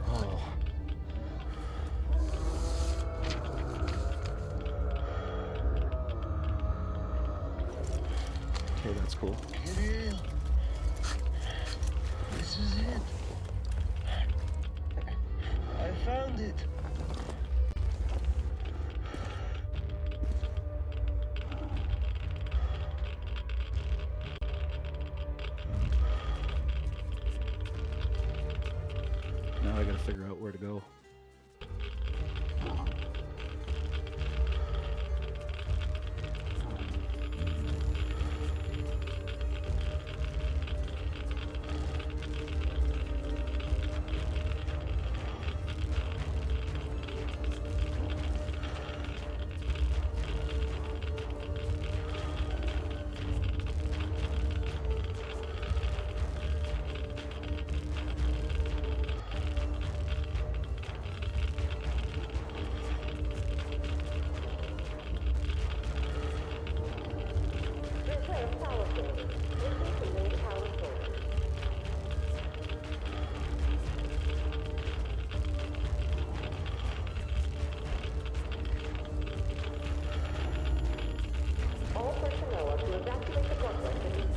Oh. Okay, that's cool. Kirill. This is it. I found it. Now I gotta figure out where to go. Reserve power failure. Switching to main power source. All personnel are to evacuate the complex immediately.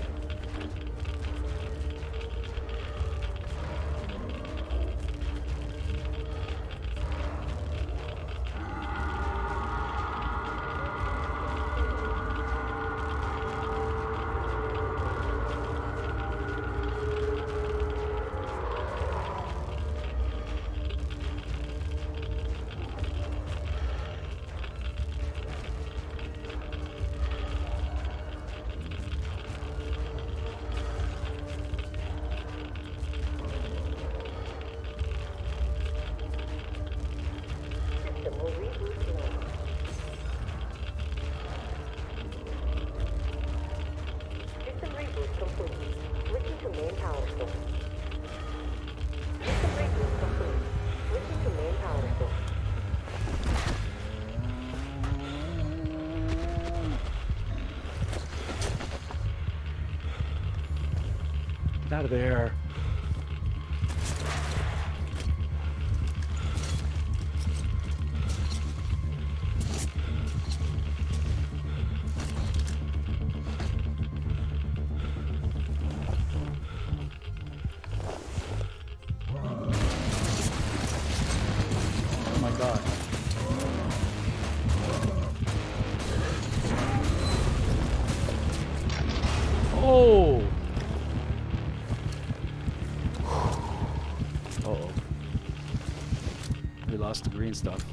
System will reboot now. System reboot complete. Switching to main power source. System reboot complete. Switching to main power source. Get out of there. Oh my god. Oh! Uh-oh. We lost the green stuff.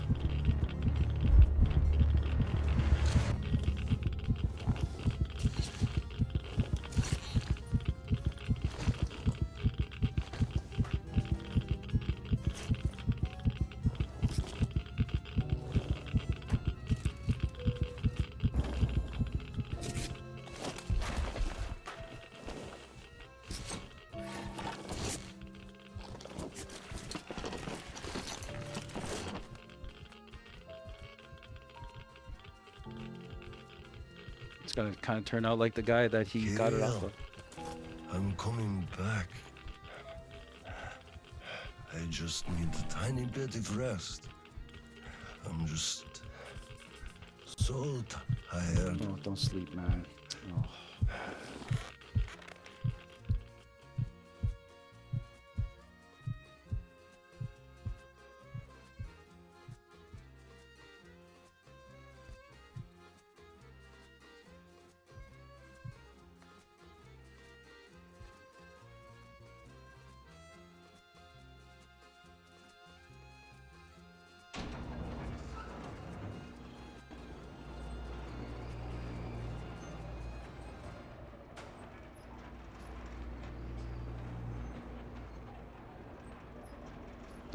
It's gonna kind of turn out like the guy that he got it off of. I'm coming back. I just need a tiny bit of rest. I'm just so tired. Oh, don't sleep, man. Oh.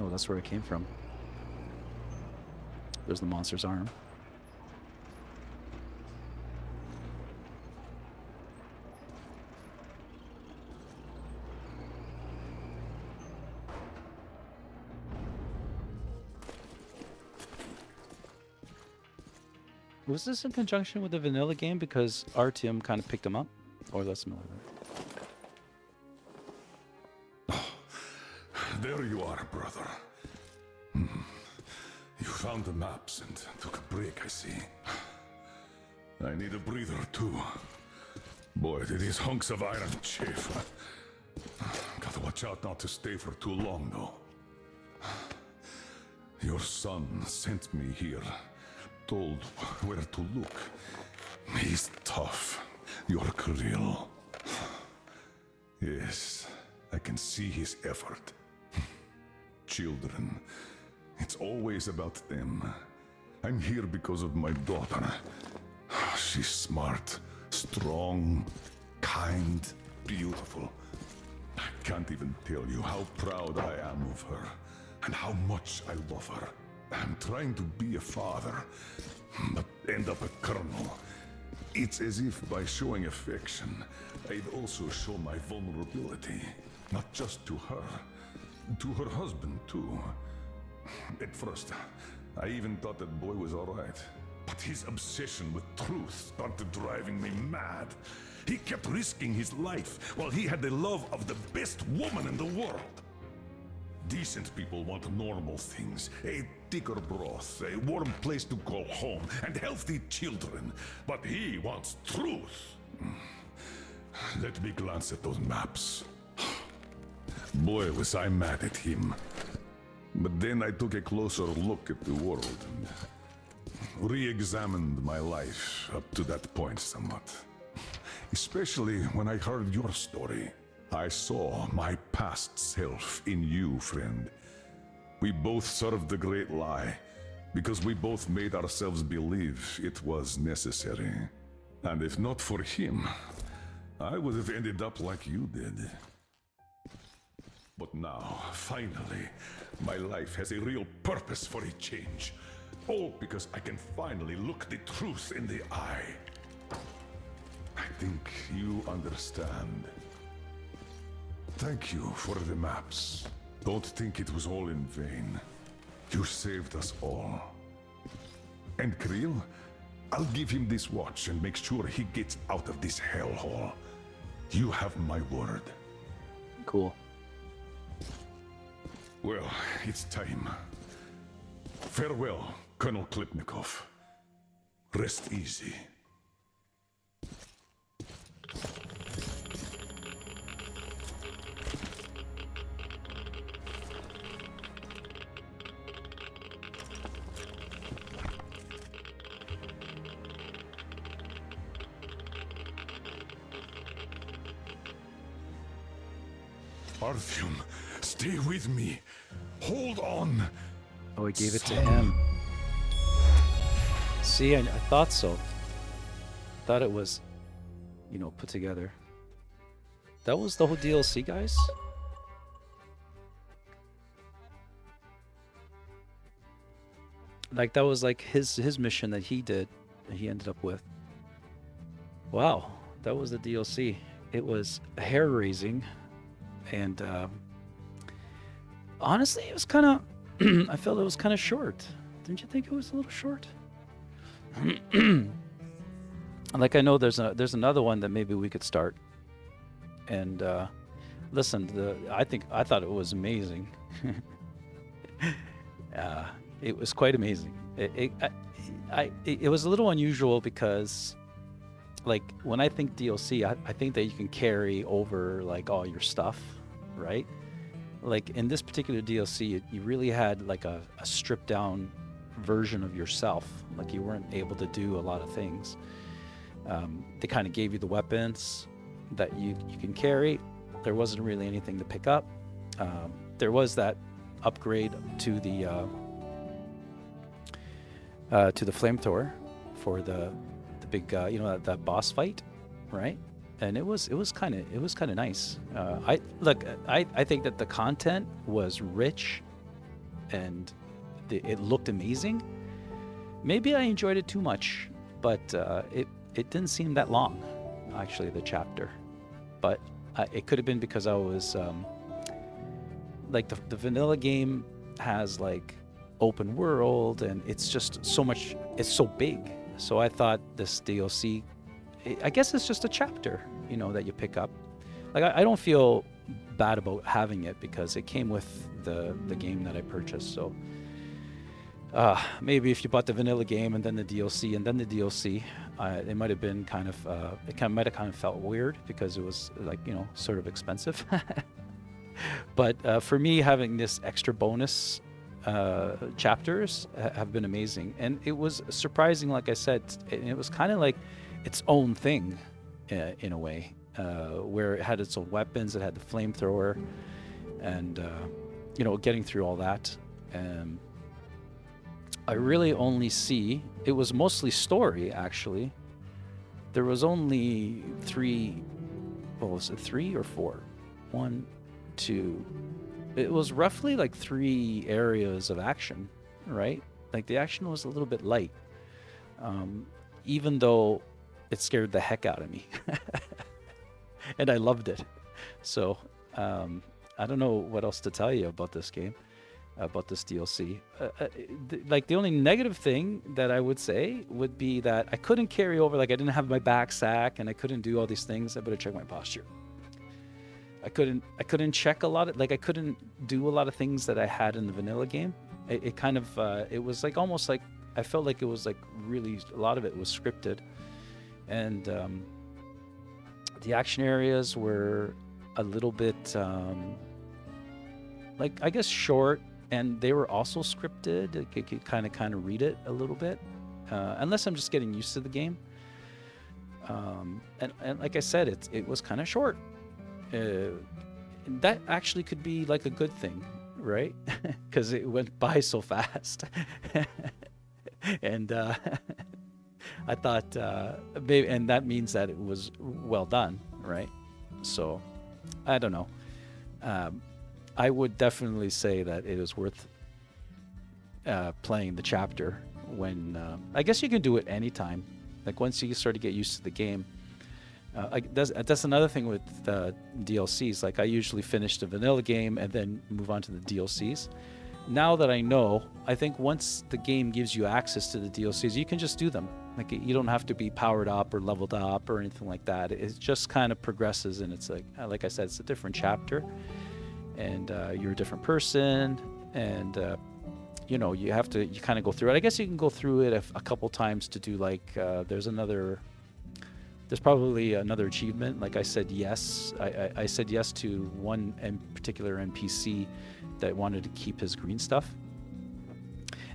Oh, that's where it came from. There's the monster's arm. Was this in conjunction with the vanilla game because Artyom kind of picked him up? Or let's know. There you are, brother. You found the maps and took a break, I see. I need a breather, too. Boy, do these hunks of iron chafe. Gotta watch out not to stay for too long, though. Your son sent me here, told where to look. He's tough, your Kirill. Yes, I can see his effort. Children, it's always about them. I'm here because of my daughter. She's smart, strong, kind, beautiful. I can't even tell you how proud I am of her and how much I love her. I'm trying to be a father, but end up a colonel. It's as if by showing affection, I'd also show my vulnerability, not just to her, to her husband too. At first, I even thought that boy was all right. But his obsession with truth started driving me mad. He kept risking his life while he had the love of the best woman in the world. Decent people want normal things. A thicker broth, a warm place to call home, and healthy children. But he wants truth. Let me glance at those maps. Boy, was I mad at him. But then I took a closer look at the world and re-examined my life up to that point somewhat. Especially when I heard your story. I saw my past self in you, friend. We both served the great lie, because we both made ourselves believe it was necessary. And if not for him, I would have ended up like you did. But now, finally, my life has a real purpose for a change. All because I can finally look the truth in the eye. I think you understand. Thank you for the maps. Don't think it was all in vain. You saved us all. And Krill, I'll give him this watch and make sure he gets out of this hellhole. You have my word. Cool. Well, it's time. Farewell, Colonel Klipnikov. Rest easy. Artyom, stay with me. Hold on. Oh, he gave it to him. See, I thought so. Thought it was, you know, put together. That was the whole DLC, guys? Like, that was like his mission that he did, that he ended up with. Wow, that was the DLC. It was hair-raising. And honestly, it was kind of, I felt it was kind of short. Didn't you think it was a little short? Like, I know there's another one that maybe we could start. And listen, I thought it was amazing. It was quite amazing. it was a little unusual because, like, when I think DLC, I think that you can carry over like all your stuff, right? Like in this particular DLC, you really had like a stripped down version of yourself. Like you weren't able to do a lot of things. They kind of gave you the weapons that you can carry. There wasn't really anything to pick up. There was that upgrade to the flamethrower for the big that boss fight, right? And it was kind of nice. I think that the content was rich, and it looked amazing. Maybe I enjoyed it too much, but it didn't seem that long, actually, the chapter. But it could have been because I was like the vanilla game has like open world, and it's just so much. It's so big. So I thought this DLC, I guess it's just a chapter, that you pick up. Like I don't feel bad about having it because it came with the game that I purchased. So maybe if you bought the vanilla game and then the DLC and then the DLC, it might have been kind of felt weird because it was like sort of expensive. But for me, having this extra bonus chapters have been amazing, and it was surprising. Like I said, it was kind of like its own thing in a way, where it had its own weapons. It had the flamethrower, and getting through all that. I really only see it was mostly story. Actually, there was only three. What was it? 3 or 4? 1, 2. It was roughly like 3 areas of action, right? Like the action was a little bit light, even though it scared the heck out of me. And I loved it. So I don't know what else to tell you about this game, about this DLC. Like the only negative thing that I would say would be that I couldn't carry over, like I didn't have my backpack and I couldn't do all these things. I better check my posture. I couldn't check a lot of, like I couldn't do a lot of things that I had in the vanilla game. It kind of it was like almost like I felt like it was like really a lot of it was scripted, and the action areas were a little bit like I guess short, and they were also scripted. You could kind of read it a little bit, unless I'm just getting used to the game. And like I said, it was kind of short. That actually could be like a good thing, right? Because it went by so fast. And I thought maybe, and that means that it was well done, right? So I don't know. I would definitely say that it is worth playing the chapter when I guess you can do it anytime. Like once you sort of get used to the game. That's another thing with DLCs. Like I usually finish the vanilla game and then move on to the DLCs. Now that I know, I think once the game gives you access to the DLCs, you can just do them. Like you don't have to be powered up or leveled up or anything like that. It just kind of progresses, and it's like I said, it's a different chapter, and you're a different person, and you kind of go through it. I guess you can go through it a couple times to do like there's probably another achievement. Like I said yes. I said yes to one particular NPC that wanted to keep his green stuff.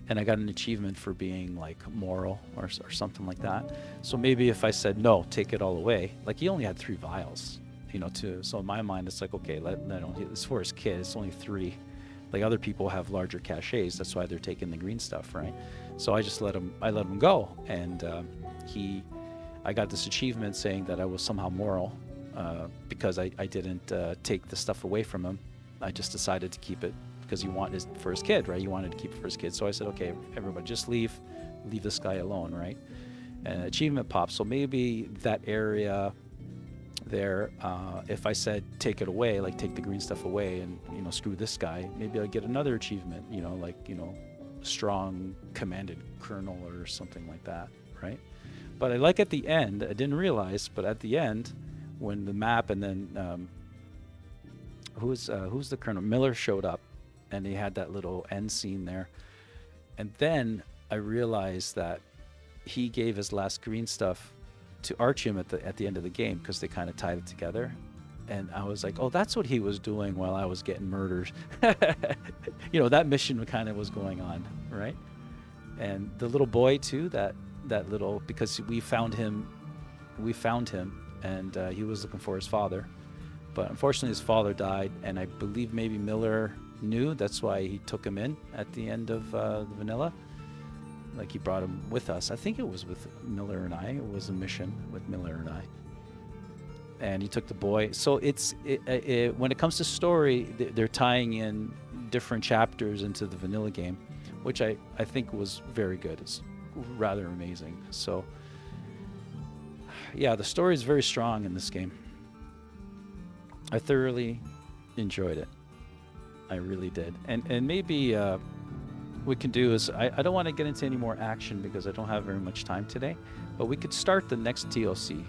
And I got an achievement for being like moral or something like that. So maybe if I said, no, take it all away. Like he only had 3 vials, so in my mind, it's like, okay, it's for his kid. It's only 3. Like other people have larger caches. That's why they're taking the green stuff, right? So I just let him go. And I got this achievement saying that I was somehow moral because I didn't take the stuff away from him. I just decided to keep it because he wanted it for his kid, right? He wanted to keep it for his kid. So I said, okay, everybody just leave this guy alone, right? And achievement popped. So maybe that area there, if I said take it away, like take the green stuff away and, screw this guy, maybe I'd get another achievement, strong commanded colonel or something like that, right? But I like at the end, I didn't realize, but at the end, when the map and then who's the colonel? Miller showed up, and he had that little end scene there. And then I realized that he gave his last green stuff to Artyom at the end of the game because they kind of tied it together. And I was like, oh, that's what he was doing while I was getting murdered. You know, that mission kind of was going on, right? And the little boy too, that little, because we found him, and he was looking for his father. But unfortunately, his father died, and I believe maybe Miller knew. That's why he took him in at the end of the vanilla. Like, he brought him with us. I think it was with Miller and I. It was a mission with Miller and I. And he took the boy. So when it comes to story, they're tying in different chapters into the vanilla game, which I think was very good. It's rather amazing. So, yeah, the story is very strong in this game. I thoroughly enjoyed it. I really did. And maybe we can do is, I don't want to get into any more action because I don't have very much time today, but we could start the next DLC,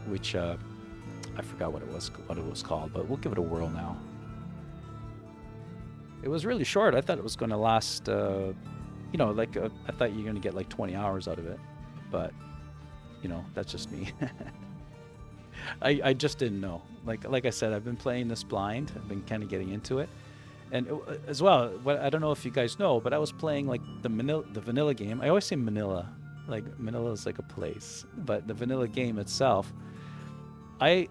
which I forgot what it was called, but we'll give it a whirl now. It was really short. I thought it was going to last, I thought you were going to get like 20 hours out of it, but that's just me. I just didn't know. Like I said, I've been playing this blind. I've been kind of getting into it. And as well, I don't know if you guys know, but I was playing like the vanilla game. I always say Manila, like Manila is like a place, but the vanilla game itself, I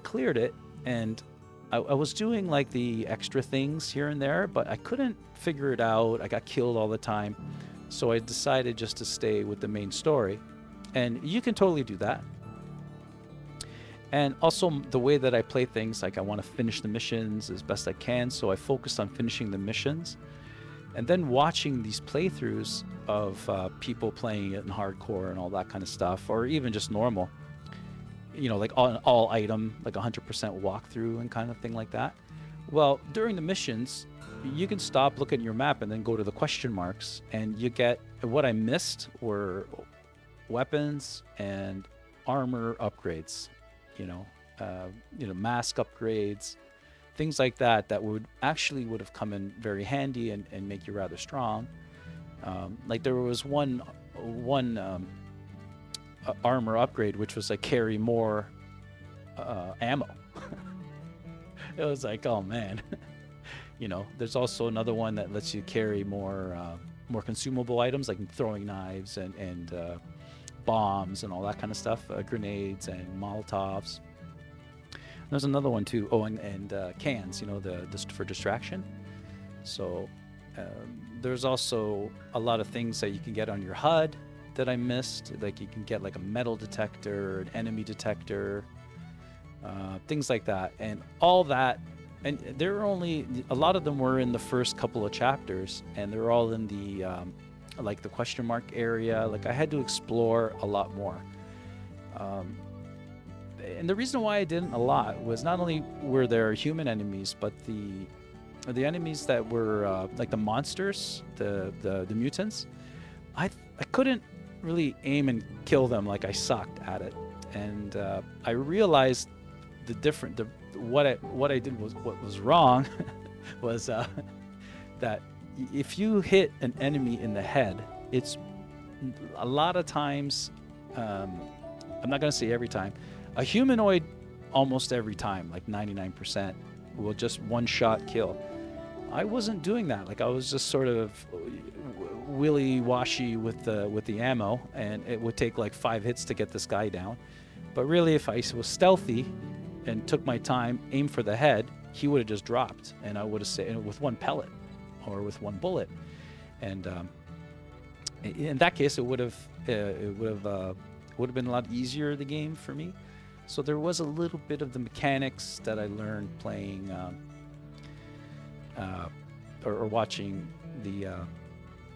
cleared it, and I was doing like the extra things here and there, but I couldn't figure it out. I got killed all the time, so I decided just to stay with the main story. And you can totally do that. And also the way that I play things, like I want to finish the missions as best I can, so I focused on finishing the missions, and then watching these playthroughs of people playing it in hardcore and all that kind of stuff, or even just normal, like all item, like 100% walkthrough and kind of thing like that. Well, during the missions, you can stop, look at your map, and then go to the question marks, and you get what I missed were weapons and armor upgrades. Mask upgrades, things like that would have come in very handy and make you rather strong. Like there was one armor upgrade, which was like carry more ammo. It was like, oh man. There's also another one that lets you carry more consumable items, like throwing knives and bombs and all that kind of stuff, grenades and Molotovs. There's another one too. Oh, and cans, for distraction. So there's also a lot of things that you can get on your HUD that I missed. Like you can get like a metal detector, an enemy detector, things like that, and all that. And there were only a lot of them were in the first couple of chapters, and they're all in the like the question mark area. Like I had to explore a lot more. And the reason why I didn't a lot was not only were there human enemies, but the enemies that were like the monsters, the mutants. I couldn't really aim and kill them. Like I sucked at it, and I realized what I did was what was wrong was that if you hit an enemy in the head, it's a lot of times, I'm not going to say every time, a humanoid almost every time, like 99%, will just one-shot kill. I wasn't doing that. Like I was just sort of willy-washy with the ammo, and it would take like 5 hits to get this guy down. But really, if I was stealthy and took my time, aimed for the head, he would have just dropped, and I would have saved with one pellet or with one bullet. And in that case, it would have been a lot easier, the game for me. So there was a little bit of the mechanics that I learned playing or watching the.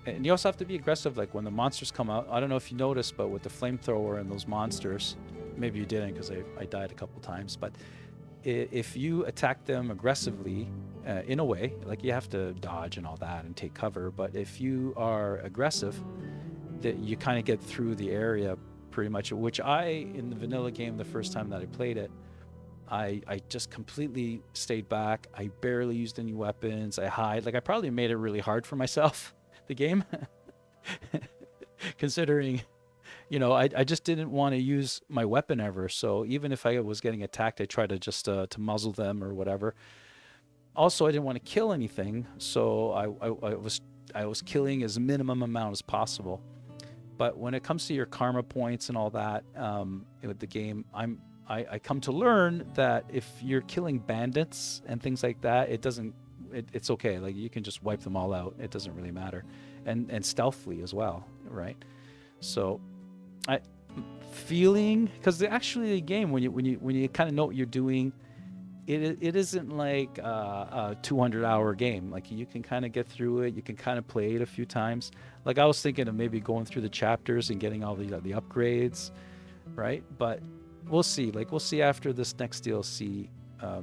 And you also have to be aggressive, like when the monsters come out. I don't know if you noticed, but with the flamethrower and those monsters, maybe you didn't because I died a couple times. But if you attack them aggressively, in a way, like you have to dodge and all that and take cover. But if you are aggressive, that you kind of get through the area pretty much. Which in the vanilla game, the first time that I played it, I just completely stayed back. I barely used any weapons. I hide. Like I probably made it really hard for myself, the game, considering I just didn't want to use my weapon ever. So even if I was getting attacked, I tried to just to muzzle them or whatever. Also, I didn't want to kill anything, so I was killing as minimum amount as possible. But when it comes to your karma points and all that, with the game, I come to learn that if you're killing bandits and things like that, it's okay. Like, you can just wipe them all out. It doesn't really matter, and stealthily as well, right? So, because actually the game, when you kind of know what you're doing, it isn't like a 200-hour game. Like, you can kind of get through it. You can kind of play it a few times. Like, I was thinking of maybe going through the chapters and getting all the upgrades, right? But we'll see. Like, we'll see after this next DLC,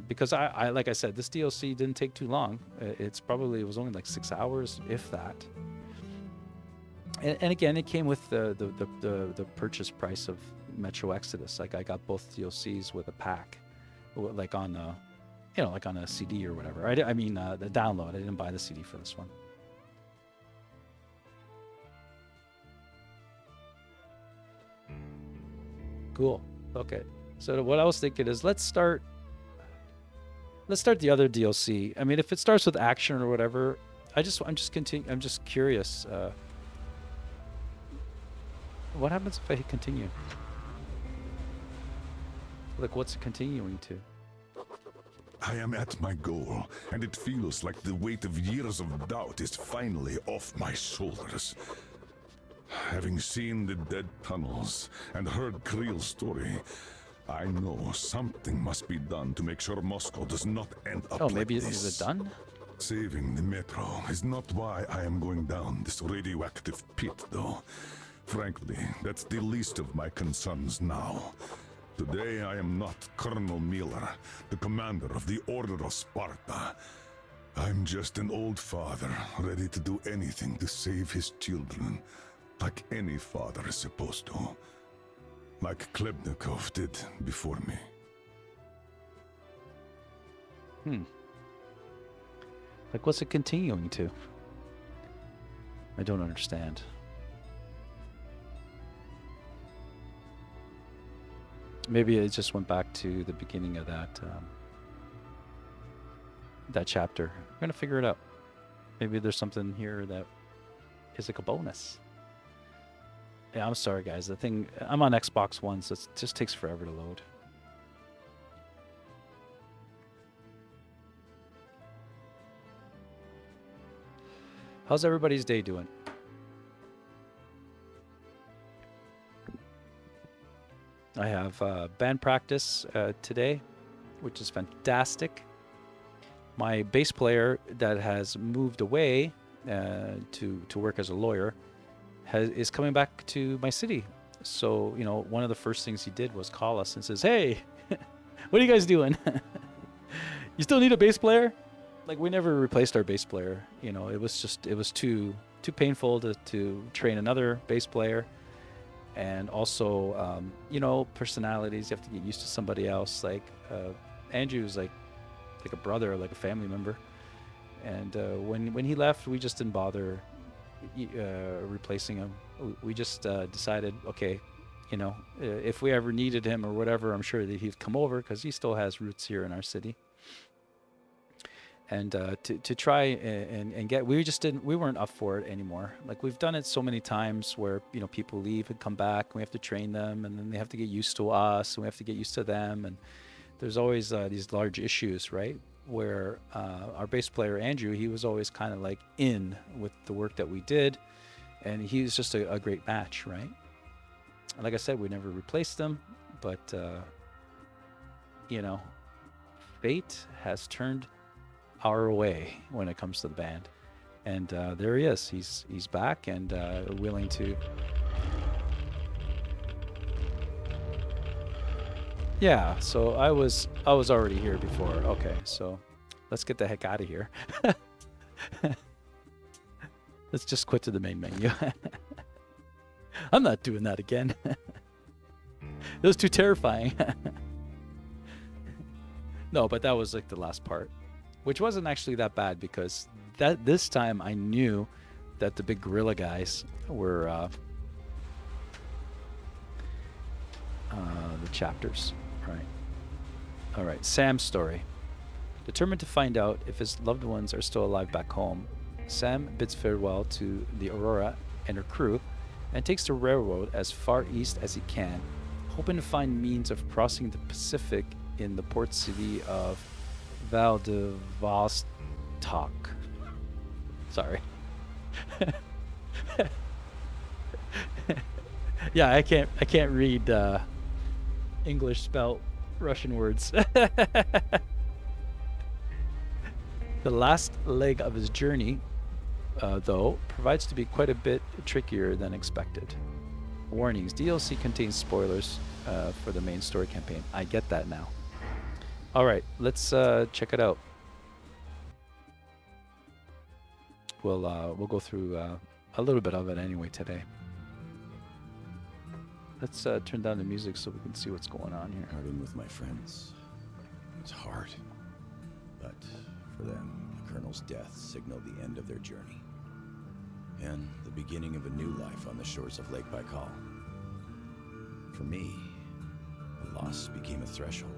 because I like I said, this DLC didn't take too long. It was only like 6 hours, if that. And again, it came with the purchase price of Metro Exodus. Like, I got both DLCs with a pack, like on like on a CD or whatever. I mean, the download. I didn't buy the CD for this one. Cool. Okay. So what I was thinking is, let's start the other DLC. I mean, if it starts with action or whatever, I'm just curious. What happens if I hit continue? Like, what's it continuing to? I am at my goal, and it feels like the weight of years of doubt is finally off my shoulders. Having seen the dead tunnels and heard Kreel's story, I know something must be done to make sure Moscow does not end up Oh, maybe like this. is it done? Saving the metro is not why I am going down this radioactive pit, though. Frankly, that's the least of my concerns now. Today I am not Colonel Miller, the commander of the Order of Sparta. I'm just an old father, ready to do anything to save his children, like any father is supposed to. Like Klebnikov did before me. Like, what's it continuing to? I don't understand. Maybe it just went back to the beginning of that chapter. I'm gonna figure it out. Maybe there's something here that is like a bonus. Yeah, I'm sorry, guys. I'm on Xbox One, so it just takes forever to load. How's everybody's day doing? I have band practice today, which is fantastic. My bass player that has moved away to work as a lawyer is coming back to my city. So, one of the first things he did was call us and says, "Hey, what are you guys doing? You still need a bass player?" Like, we never replaced our bass player. It was too painful to train another bass player. And also, personalities, you have to get used to somebody else. Like, Andrew's like a brother, like a family member. And when he left, we just didn't bother replacing him. We just decided, okay, if we ever needed him or whatever, I'm sure that he'd come over, because he still has roots here in our city. And to try and get, we weren't up for it anymore. Like, we've done it so many times where, people leave and come back, and we have to train them, and then they have to get used to us, and we have to get used to them. And there's always these large issues, right? Where our bass player, Andrew, he was always kind of like in with the work that we did. And he was just a great match, right? And like I said, we never replaced him, but, fate has turned our way when it comes to the band. And there he is. He's back and willing to. Yeah, so I was already here before. Okay, so let's get the heck out of here. Let's just quit to the main menu. I'm not doing that again. It was too terrifying. No, but that was like the last part, which wasn't actually that bad, because this time I knew that the big gorilla guys were the chapters. Right. All right. Sam's story. Determined to find out if his loved ones are still alive back home, Sam bids farewell to the Aurora and her crew and takes the railroad as far east as he can, hoping to find means of crossing the Pacific in the port city of Valdivostok. Sorry. Yeah, I can't read English spelt Russian words. The last leg of his journey, though, provides to be quite a bit trickier than expected. Warnings: DLC contains spoilers for the main story campaign. I get that now. All right, let's check it out. We'll go through a little bit of it anyway today. Let's turn down the music so we can see what's going on here. Parting with my friends. It's hard. But for them, the Colonel's death signaled the end of their journey. And the beginning of a new life on the shores of Lake Baikal. For me, the loss became a threshold.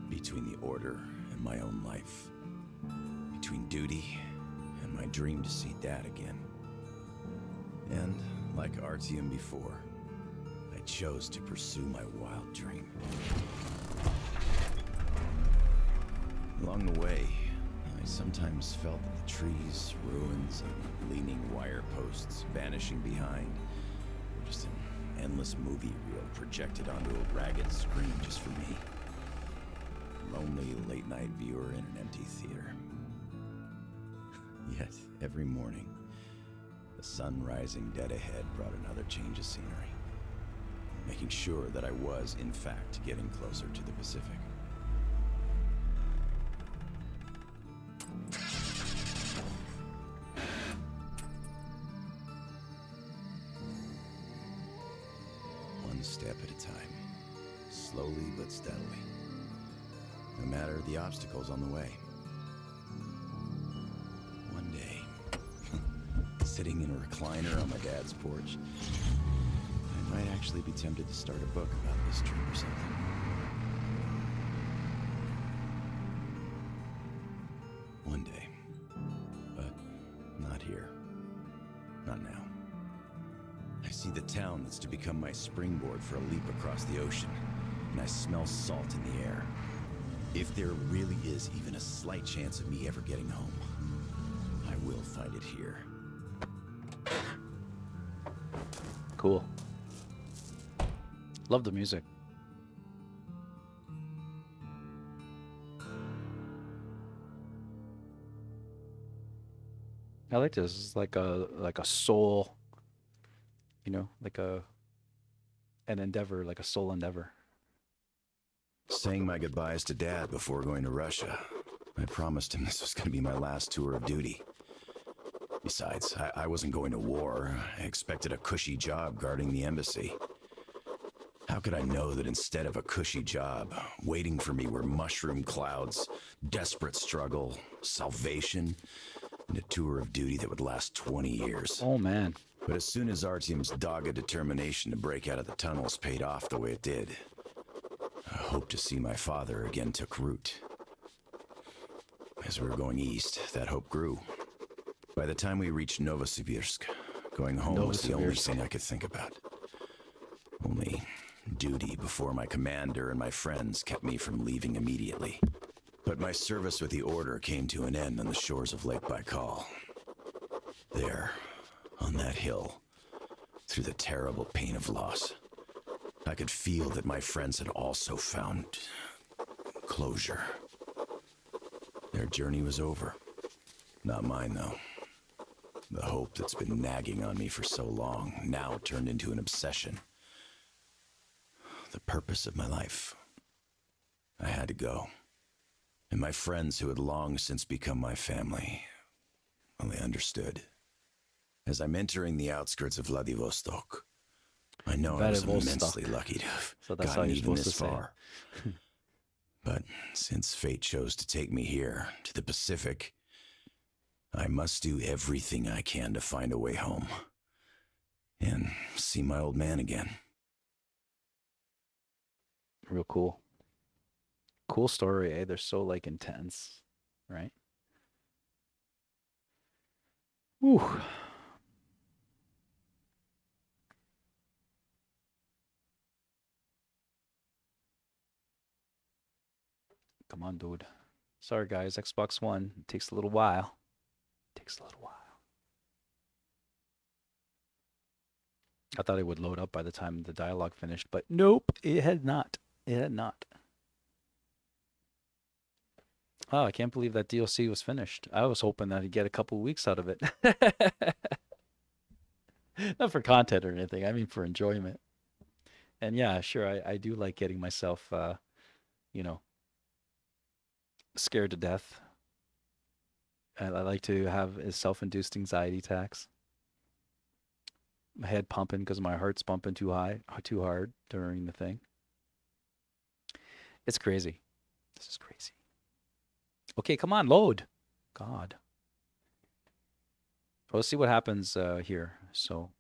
Between the Order and my own life. Between duty and my dream to see Dad again. And, like Artyom before, I chose to pursue my wild dream. Along the way, I sometimes felt that the trees, ruins, and leaning wire posts vanishing behind were just an endless movie reel projected onto a ragged screen just for me. A lonely late-night viewer in an empty theater. Yet, every morning, the sun rising dead ahead brought another change of scenery, making sure that I was, in fact, getting closer to the Pacific. One step at a time, slowly but steadily, no matter the obstacles on the way. One day, sitting in a recliner on my dad's porch, I might actually be tempted to start a book about this trip or something. One day. But not here. Not now. I see the town that's to become my springboard for a leap across the ocean, and I smell salt in the air. If there really is even a slight chance of me ever getting home, I will find it here. Cool. Love the music. I like this. It's like a soul, you know, like an endeavor, like a soul endeavor. Saying my goodbyes to Dad before going to Russia. I promised him this was going to be my last tour of duty. Besides, I wasn't going to war. I expected a cushy job guarding the embassy. How could I know that instead of a cushy job, waiting for me were mushroom clouds, desperate struggle, salvation, and a tour of duty that would last 20 years? Oh, man. But as soon as Artyom's dogged determination to break out of the tunnels paid off the way it did, a hope to see my father again took root. As we were going east, that hope grew. By the time we reached Novosibirsk, going home was the only thing I could think about. Only duty before my commander and my friends kept me from leaving immediately. But my service with the Order came to an end on the shores of Lake Baikal. There, on that hill, through the terrible pain of loss, I could feel that my friends had also found closure. Their journey was over. Not mine, though. The hope that's been nagging on me for so long now turned into an obsession. The purpose of my life. I had to go. And my friends who had long since become my family, well, they understood. As I'm entering the outskirts of Vladivostok, I know I was immensely lucky to have gotten even this far. But since fate chose to take me here, to the Pacific, I must do everything I can to find a way home. And see my old man again. Real cool. Cool story, eh? They're so like intense, right? Whew. Come on, dude. Sorry, guys. Xbox One. It takes a little while. Takes a little while. I thought it would load up by the time the dialogue finished, but nope, it had not. It had not. Oh, I can't believe that DLC was finished. I was hoping that I'd get a couple weeks out of it. Not for content or anything. I mean for enjoyment. And yeah, sure, I do like getting myself, you know, scared to death. I like to have a self-induced anxiety attacks. My head pumping because my heart's pumping too high, too hard during the thing. It's crazy. This is crazy. Okay, come on, load. God. Well, let's see what happens here. So,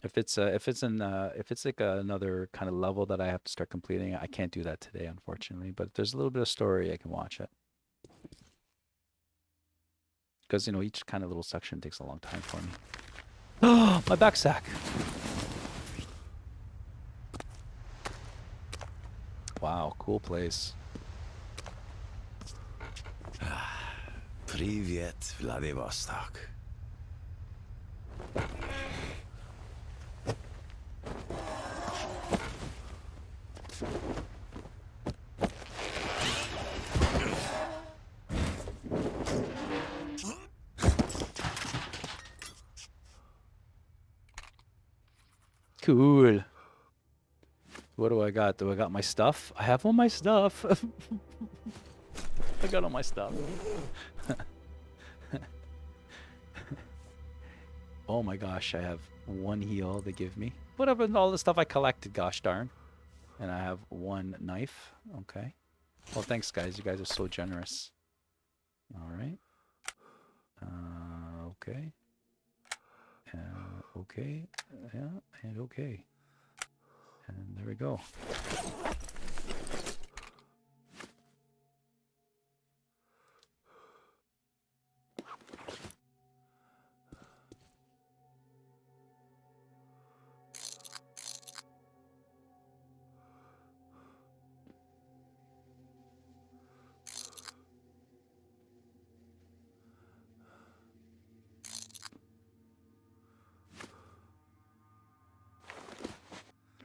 if it's like another kind of level that I have to start completing, I can't do that today, unfortunately. But if there's a little bit of story, I can watch it. Because you know each kind of little section takes a long time for me. Oh, my back sack. Wow, cool place. Привет, Vladivostok. Cool. What do I got? Do I got my stuff? I have all my stuff. I got all my stuff. Oh my gosh, I have one heal they give me. What about all the stuff I collected, gosh darn. And I have one knife. Okay. Well, thanks guys. You guys are so generous. Alright. Okay. Okay. Yeah, and okay. And there we go.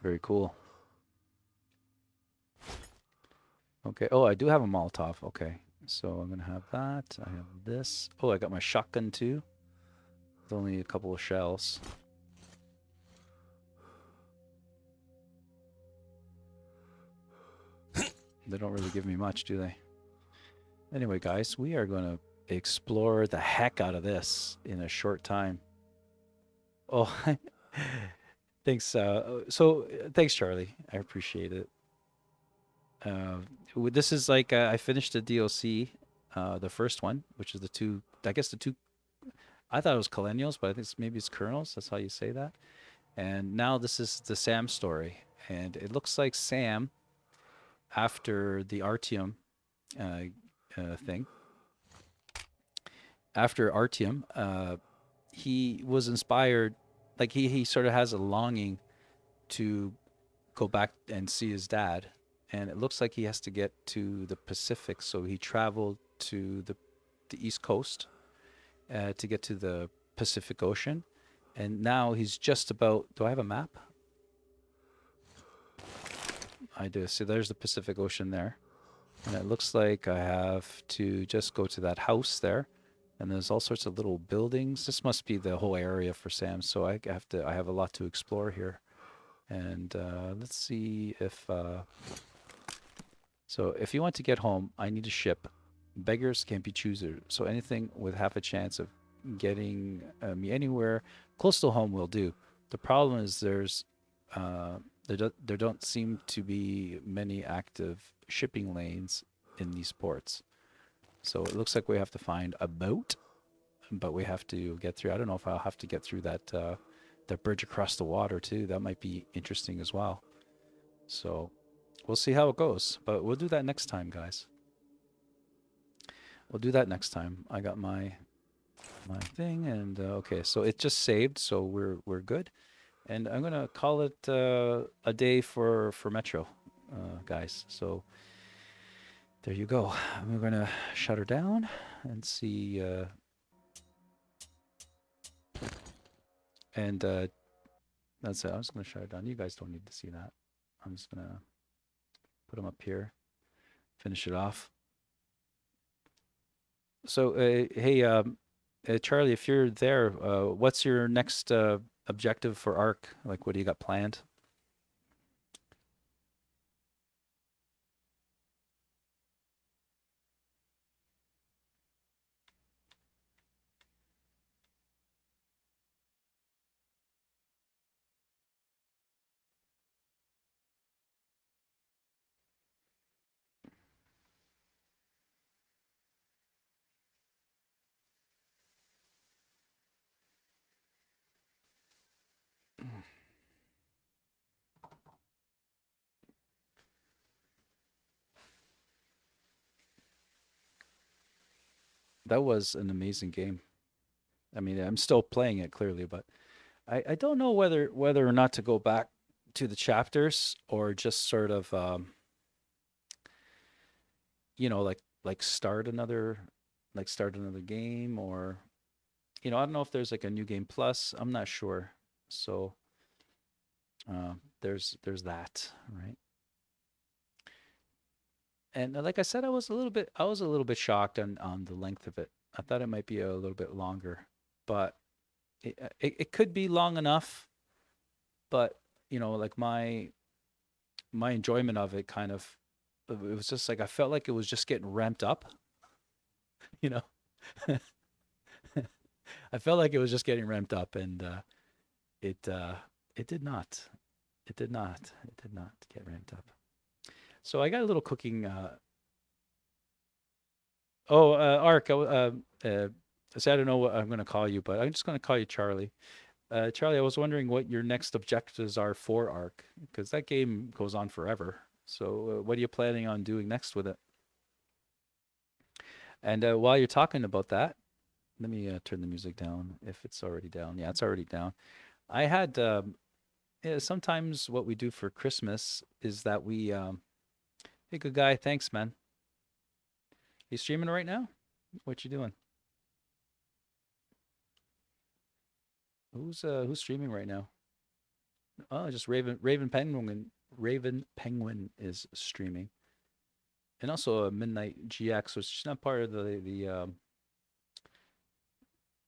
Very cool. Okay. Oh, I do have a Molotov. Okay. So I'm going to have that. I have this. Oh, I got my shotgun too. With only a couple of shells. They don't really give me much, do they? Anyway, guys, we are going to explore the heck out of this in a short time. Oh, thanks. Thanks, Charlie. I appreciate it. This is like I finished the DLC, the first one, which is the two. I guess the two. I thought it was colonials, but I think maybe it's kernels. That's how you say that. And now this is the Sam story, and it looks like Sam, after the Artyom thing. After Artyom, he was inspired. Like he sort of has a longing to go back and see his dad. And it looks like he has to get to the Pacific. So he traveled to the East Coast to get to the Pacific Ocean. And now he's just about... Do I have a map? I do. So there's the Pacific Ocean there. And it looks like I have to just go to that house there. And there's all sorts of little buildings. This must be the whole area for Sam. So I have a lot to explore here. And let's see if... So if you want to get home, I need a ship. Beggars can't be choosers. So anything with half a chance of getting me anywhere close to home will do. The problem is there don't seem to be many active shipping lanes in these ports. So it looks like we have to find a boat, but we have to get through. I don't know if I'll have to get through that bridge across the water too. That might be interesting as well. So we'll see how it goes, but we'll do that next time, guys. We'll do that next time. I got my thing, and okay, so it just saved, so we're good. And I'm gonna call it a day for Metro, guys. So there you go. We're gonna shut her down and see. And that's it. I was gonna shut it down. You guys don't need to see that. I'm just gonna put them up here. Finish it off. So hey, Charlie, if you're there, what's your next objective for ARC? Like, what do you got planned? That was an amazing game. I mean, I'm still playing it clearly, but I don't know whether or not to go back to the chapters or just sort of like start another game, or I don't know if there's like a new game plus. I'm not sure. So there's that, right? And like I said, I was a little bit shocked on the length of it. I thought it might be a little bit longer, but it could be long enough. But like my enjoyment of it kind of, it was just like I felt like it was just getting ramped up. You know, I felt like it was just getting ramped up, and it it did not. It did not. It did not get ramped up. So I got a little cooking. Ark. So I don't know what I'm going to call you, but I'm just going to call you Charlie. Charlie, I was wondering what your next objectives are for Ark, because that game goes on forever. So what are you planning on doing next with it? And while you're talking about that, let me turn the music down if it's already down. Yeah, it's already down. I had sometimes what we do for Christmas is that we hey, good guy, thanks, man. You streaming right now? What you doing? Who's streaming right now? Oh, just Raven Penguin is streaming. And also a Midnight GX, which is not part of the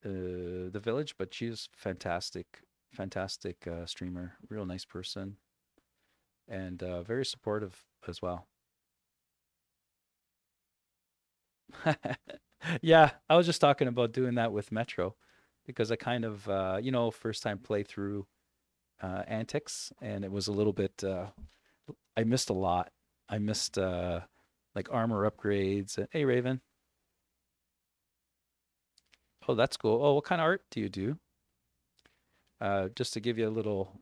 village, but she's fantastic streamer, real nice person, and very supportive as well. Yeah, I was just talking about doing that with Metro because I kind of first time playthrough antics, and it was a little bit I missed a lot. I missed like armor upgrades. Hey Raven. Oh, that's cool. Oh, what kind of art do you do? Just to give you a little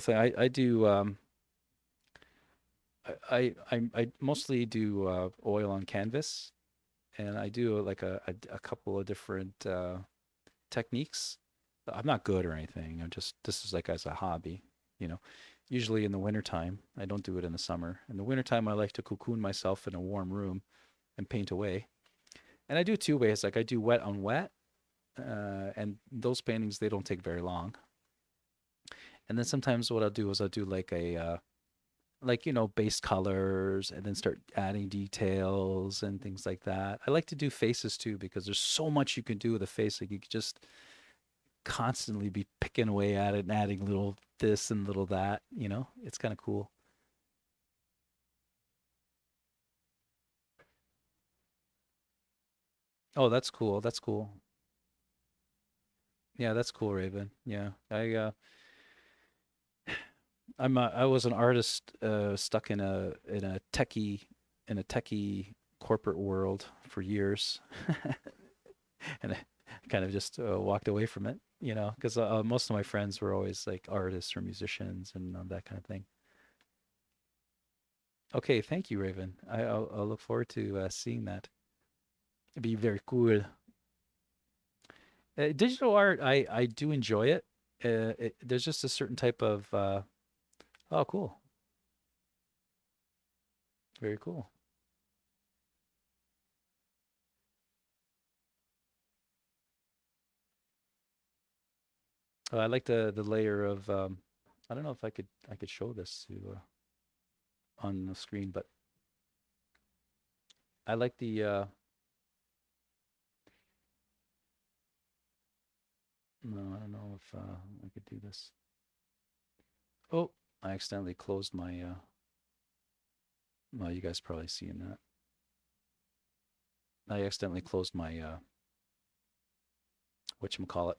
thing. I do I mostly do oil on canvas, and I do like a couple of different techniques. I'm not good or anything. This is like as a hobby, you know. Usually in the wintertime. I don't do it in the summer. In the wintertime, I like to cocoon myself in a warm room and paint away. And I do two ways. Like I do wet on wet, and those paintings, they don't take very long. And then sometimes what I'll do is I'll do like a base colors, and then start adding details and things like that. I like to do faces too because there's so much you can do with a face. Like you could just constantly be picking away at it and adding little this and little that, It's kind of cool. Oh, that's cool. That's cool. Yeah, that's cool, Raven. Yeah. I was an artist stuck in a techie corporate world for years. And I kind of just walked away from it, because most of my friends were always like artists or musicians and that kind of thing. Okay, thank you, Raven. I'll look forward to seeing that. It'd be very cool. Digital art, I do enjoy it. There's just a certain type of oh, cool, very cool. I like the layer of I don't know if I could show this to on the screen, but I like the no, I don't know if I could do this. Oh, I accidentally closed my well, you guys probably seeing that. I accidentally closed my whatchamacallit.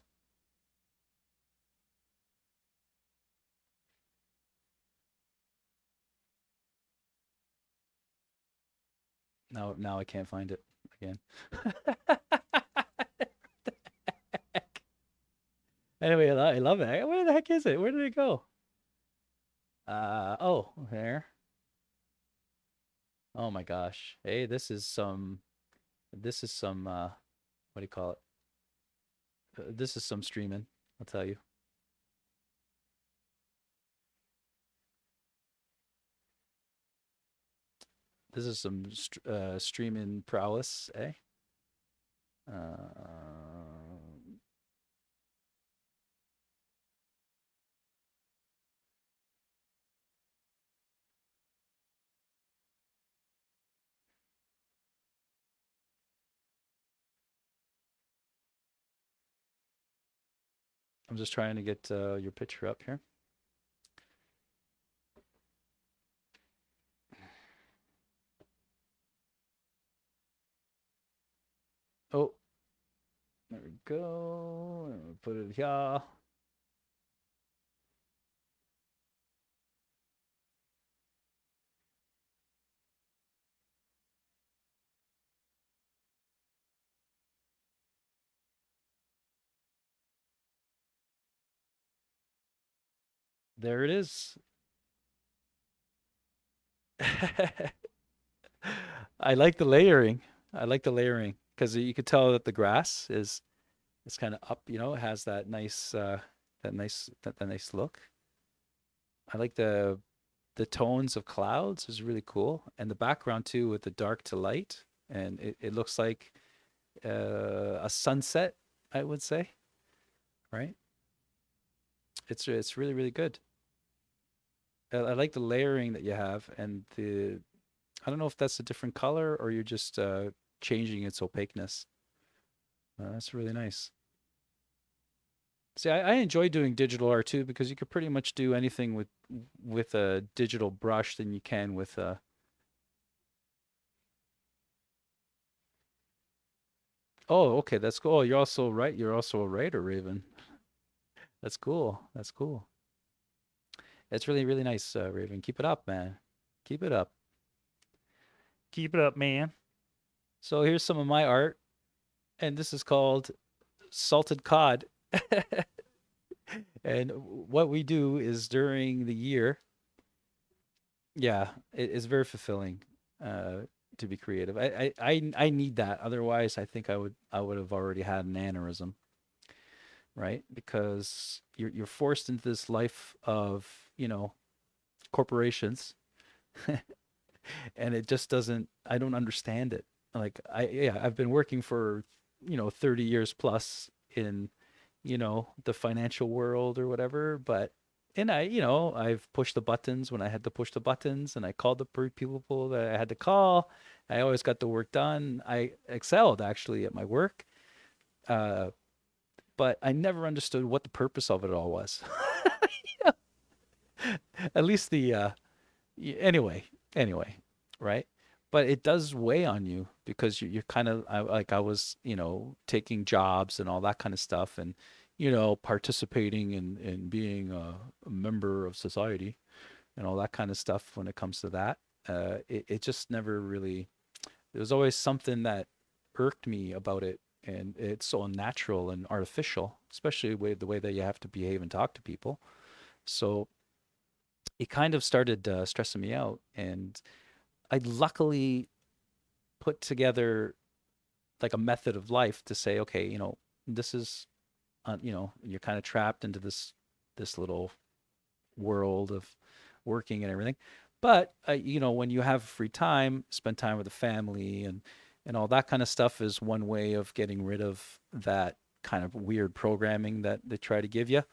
Now I can't find it again. Anyway, I love it. Where the heck is it? Where did it go? Oh, there. Oh my gosh. Hey, this is some what do you call it? This is some streaming, I'll tell you. This is some streaming prowess, eh? Uh, I'm just trying to get your picture up here. Oh, there we go. And we'll put it here. There it is. I like the layering. I like the layering because you could tell that the grass is it's kind of up, it has that nice that nice look. I like the tones of clouds is really cool and the background too with the dark to light and it looks like a sunset, I would say, right? It's really really good. I like the layering that you have and the I don't know if that's a different color or you're just changing its opaqueness. That's really nice. See, I enjoy doing digital art too because you could pretty much do anything with a digital brush than you can with a. Oh, okay, that's cool. Oh, you're also right. You're also a writer, Raven. That's cool. That's cool. It's really really nice, Raven. Keep it up, man. Keep it up. Keep it up, man. So here's some of my art, and this is called salted cod. And what we do is during the year, yeah, it is very fulfilling uh, to be creative. I need that. Otherwise, I think I would have already had an aneurysm, right? Because you're forced into this life of, corporations, and it just doesn't. I don't understand it. Like yeah, I've been working for 30 years plus in the financial world or whatever, but and I've pushed the buttons when I had to push the buttons and I called the people that I had to call. I always got the work done. I excelled actually at my work. Uh, but I never understood what the purpose of it all was. At least anyway, anyway, right? But it does weigh on you because you're kind of like I was, taking jobs and all that kind of stuff, and participating in being a member of society and all that kind of stuff. When it comes to that, it just never really. There was always something that irked me about it, and it's so unnatural and artificial, especially with the way that you have to behave and talk to people. So it kind of started stressing me out. And I luckily put together like a method of life to say, okay, this is, you're kind of trapped into this little world of working and everything. But when you have free time, spend time with the family and all that kind of stuff is one way of getting rid of that kind of weird programming that they try to give you.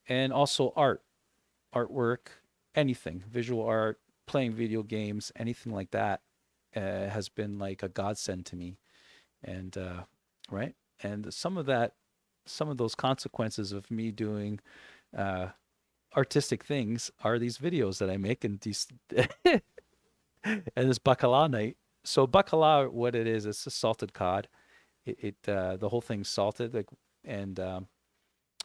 And also artwork, anything, visual art, playing video games, anything like that has been like a godsend to me. And right. And some of those consequences of me doing artistic things are these videos that I make and these and this bacala night. So bacala, what it is, it's a salted cod. The whole thing's salted, like, and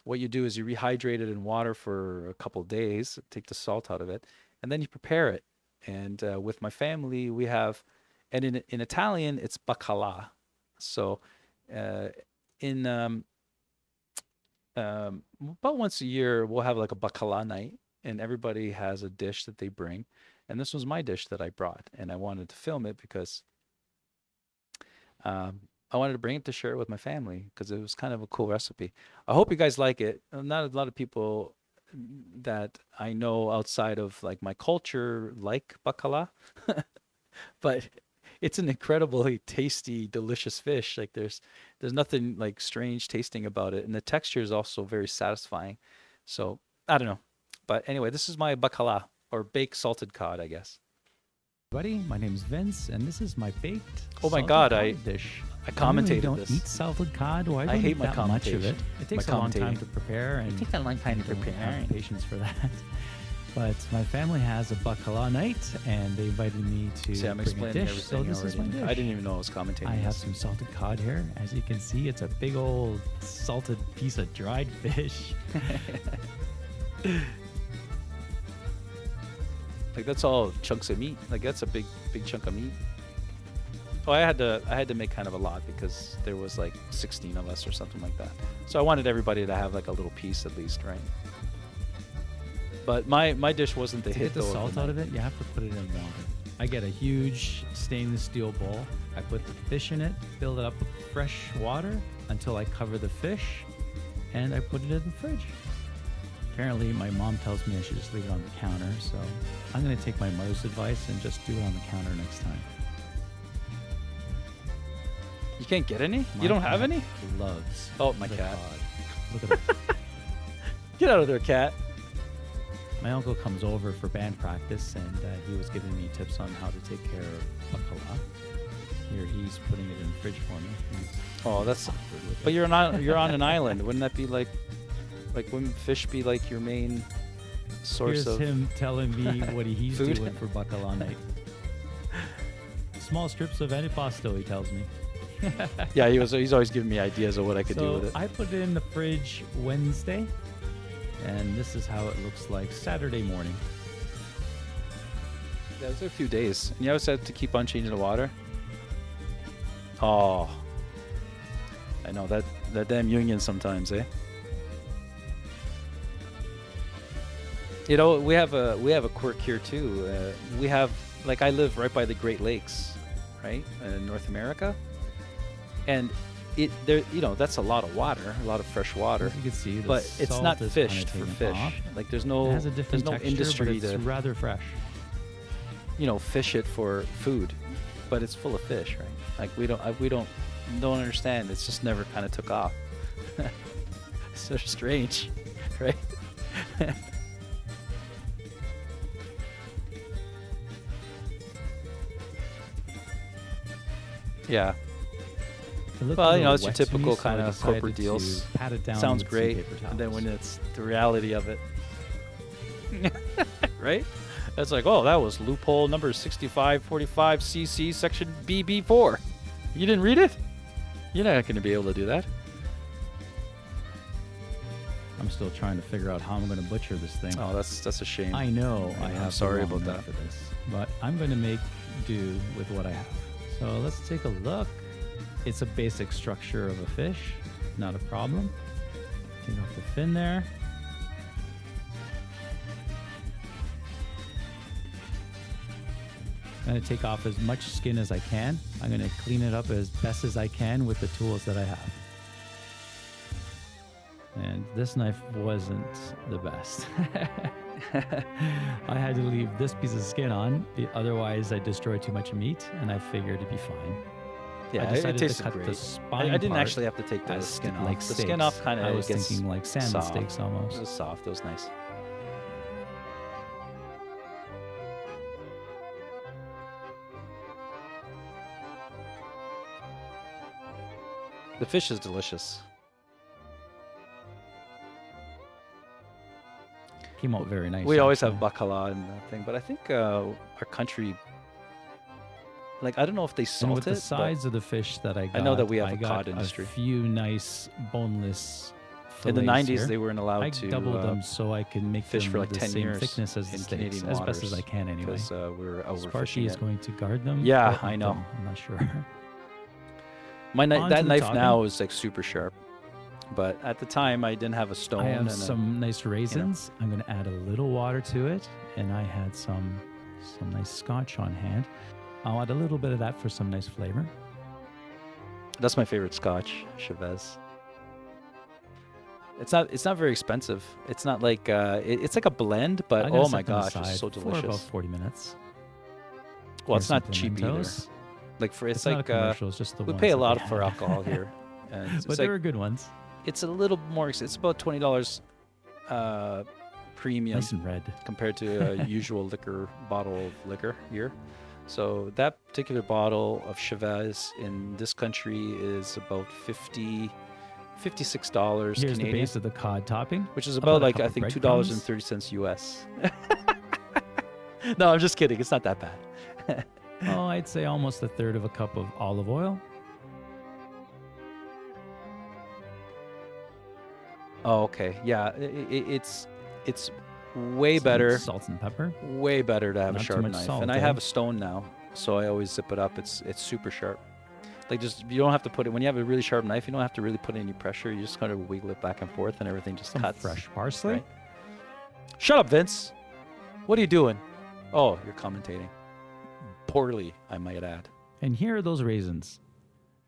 what you do is you rehydrate it in water for a couple of days, take the salt out of it, and then you prepare it. And with my family, we have, and in Italian, it's bacala. So about once a year, we'll have like a bacala night, and everybody has a dish that they bring. And this was my dish that I brought, and I wanted to film it because I wanted to bring it to share it with my family because it was kind of a cool recipe. I hope you guys like it. Not a lot of people that I know outside of like my culture like bacala, but it's an incredibly tasty, delicious fish. Like there's nothing like strange tasting about it, and the texture is also very satisfying. So I don't know, but anyway, this is my bacala or baked salted cod, I guess. Buddy, my name's Vince, and this is my baked. Oh my salted God, cod dish. I commentated don't this. eat salted cod. Well, I don't hate eat my that much of it. commentation. It takes My a long time commentating. to prepare, and It takes a long time to I don't prepare. have patience for that. But my family has a bacala night, and they invited me to See, I'm bring a explaining dish. So everything this is my already. dish. I didn't even know I was commentating. I have this. some salted cod here. As you can see, it's a big old salted piece of dried fish. Like that's all chunks of meat. Like that's a big chunk of meat. Oh, I had to make kind of a lot because there was like 16 of us or something like that. So I wanted everybody to have like a little piece at least, right? But my dish wasn't the To hit get the though. salt out of it, you have to put it in water. I get a huge stainless steel bowl. I put the fish in it, fill it up with fresh water until I cover the fish, and I put it in the fridge. Apparently, my mom tells me I should just leave it on the counter, so I'm going to take my mother's advice and just do it on the counter next time. You can't get any? My You don't have cat any? Loves. Oh, my the cat. cod. Look at it. Get out of there, cat. My uncle comes over for band practice, and he was giving me tips on how to take care of bacala. Here, he's putting it in the fridge for me. Oh, that's. But you're on an island. Wouldn't that be like wouldn't fish be like your main source Here's of? him telling me what he's food? doing for bacala night. Small strips of antipasto, he tells me. Yeah, he's always giving me ideas of what I could do So with it. I put it in the fridge Wednesday, and this is how it looks like Saturday morning. Yeah, it's a few days. And you always have to keep on changing the water. Oh, I know that damn union sometimes, eh? You know, we have a quirk here too. We have, like, I live right by the Great Lakes, right, in North America, and that's a lot of water, a lot of fresh water. As you can see, the But it's salt not is fished kinda for taken fish. off. Like there's It no has a different there's no texture, industry but it's to rather fresh. fish it for food, but it's full of fish, right? Like we don't understand. It's just never kind of took off. It's so strange, right? Yeah. It looked Well, a you know, little it's your wet to me, typical so kind I of corporate decided deals. to pat it down Sounds with some great, paper and then when towels. it's the reality of it, right? It's like, oh, that was loophole number 6545 CC section BB4. You didn't read it? You're not going to be able to do that. I'm still trying to figure out how I'm going to butcher this thing. Oh, that's a shame. I know I I'm have sorry the wrong about knife that. for this, but I'm going to make do with what I have. So let's take a look. It's a basic structure of a fish, not a problem. Take off the fin there. I'm going to take off as much skin as I can. I'm going to clean it up as best as I can with the tools that I have. And this knife wasn't the best. I had to leave this piece of skin on, otherwise I destroyed too much meat, and I figured it'd be fine. Yeah, I decided it tasted to cut great. the spine I didn't part actually have to take the as skin off. like The skin steaks. off kind of I was gets thinking like salmon soft. steaks almost. It was soft. It was nice. The fish is delicious. Came out very nice. We always have actually. bacala and that thing, but I think our country, like, I don't know if they And salt with it. the size of the fish that I got, I know that we have I a got cod industry. A few nice boneless In the fillets 90s, here. they weren't allowed I to doubled them so I can make fish them for like the 10 same years thickness as the in steaks, Canadian as best as I waters can anyway. because we're overfishing Sparky is it. going to guard them. Yeah, or hunt I know. them, I'm not sure. My On that to the knife topping. now is like super sharp, but at the time I didn't have a stone. I have and some nice raisins. I'm going to add a little water to it, and I had some nice scotch on hand. I'll add a little bit of that for some nice flavor. That's my favorite Scotch, Chavez. It's not very expensive. It's not like it's like a blend, but I'm gonna oh my set them gosh, it's aside so for delicious. about 40 minutes. Well, for it's some not cheap either. pimentos. Like for it's Not a like commercial, it's just the we ones pay a that lot they for had. alcohol here, and it's But like they were good ones. it's a little more. It's about $20 premium Nice and red. compared to a usual liquor bottle of liquor here. So that particular bottle of Chavez in this country is about $56 Here's Canadian, the base of the cod topping. which is about about a like cup I of think breadcrumbs. $2.30 US. No, I'm just kidding. It's not that bad. Oh, I'd say almost a third of a cup of olive oil. Oh, okay. Yeah, it's way Some better. Salt and pepper. Way better to have Not a too sharp much knife. salt, And I eh? have a stone now, so I always zip it up. It's super sharp. Like just you don't have to put it when you have a really sharp knife. You don't have to really put any pressure. You just kind of wiggle it back and forth, and everything just Some cuts. fresh parsley. right? Shut up, Vince. What are you doing? Oh, you're commentating. Poorly, I might add. And here are those raisins.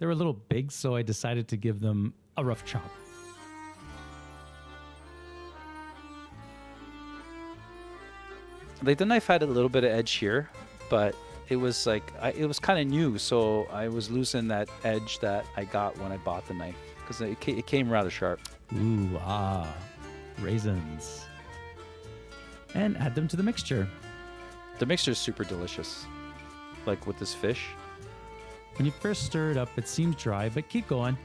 They were a little big, so I decided to give them a rough chop. Like the knife had a little bit of edge here, but it was like it was kind of new, so I was losing that edge that I got when I bought the knife because it came rather sharp. Ooh, raisins. And add them to the mixture. The mixture is super delicious, like with this fish. When you first stir it up, it seems dry, but keep going.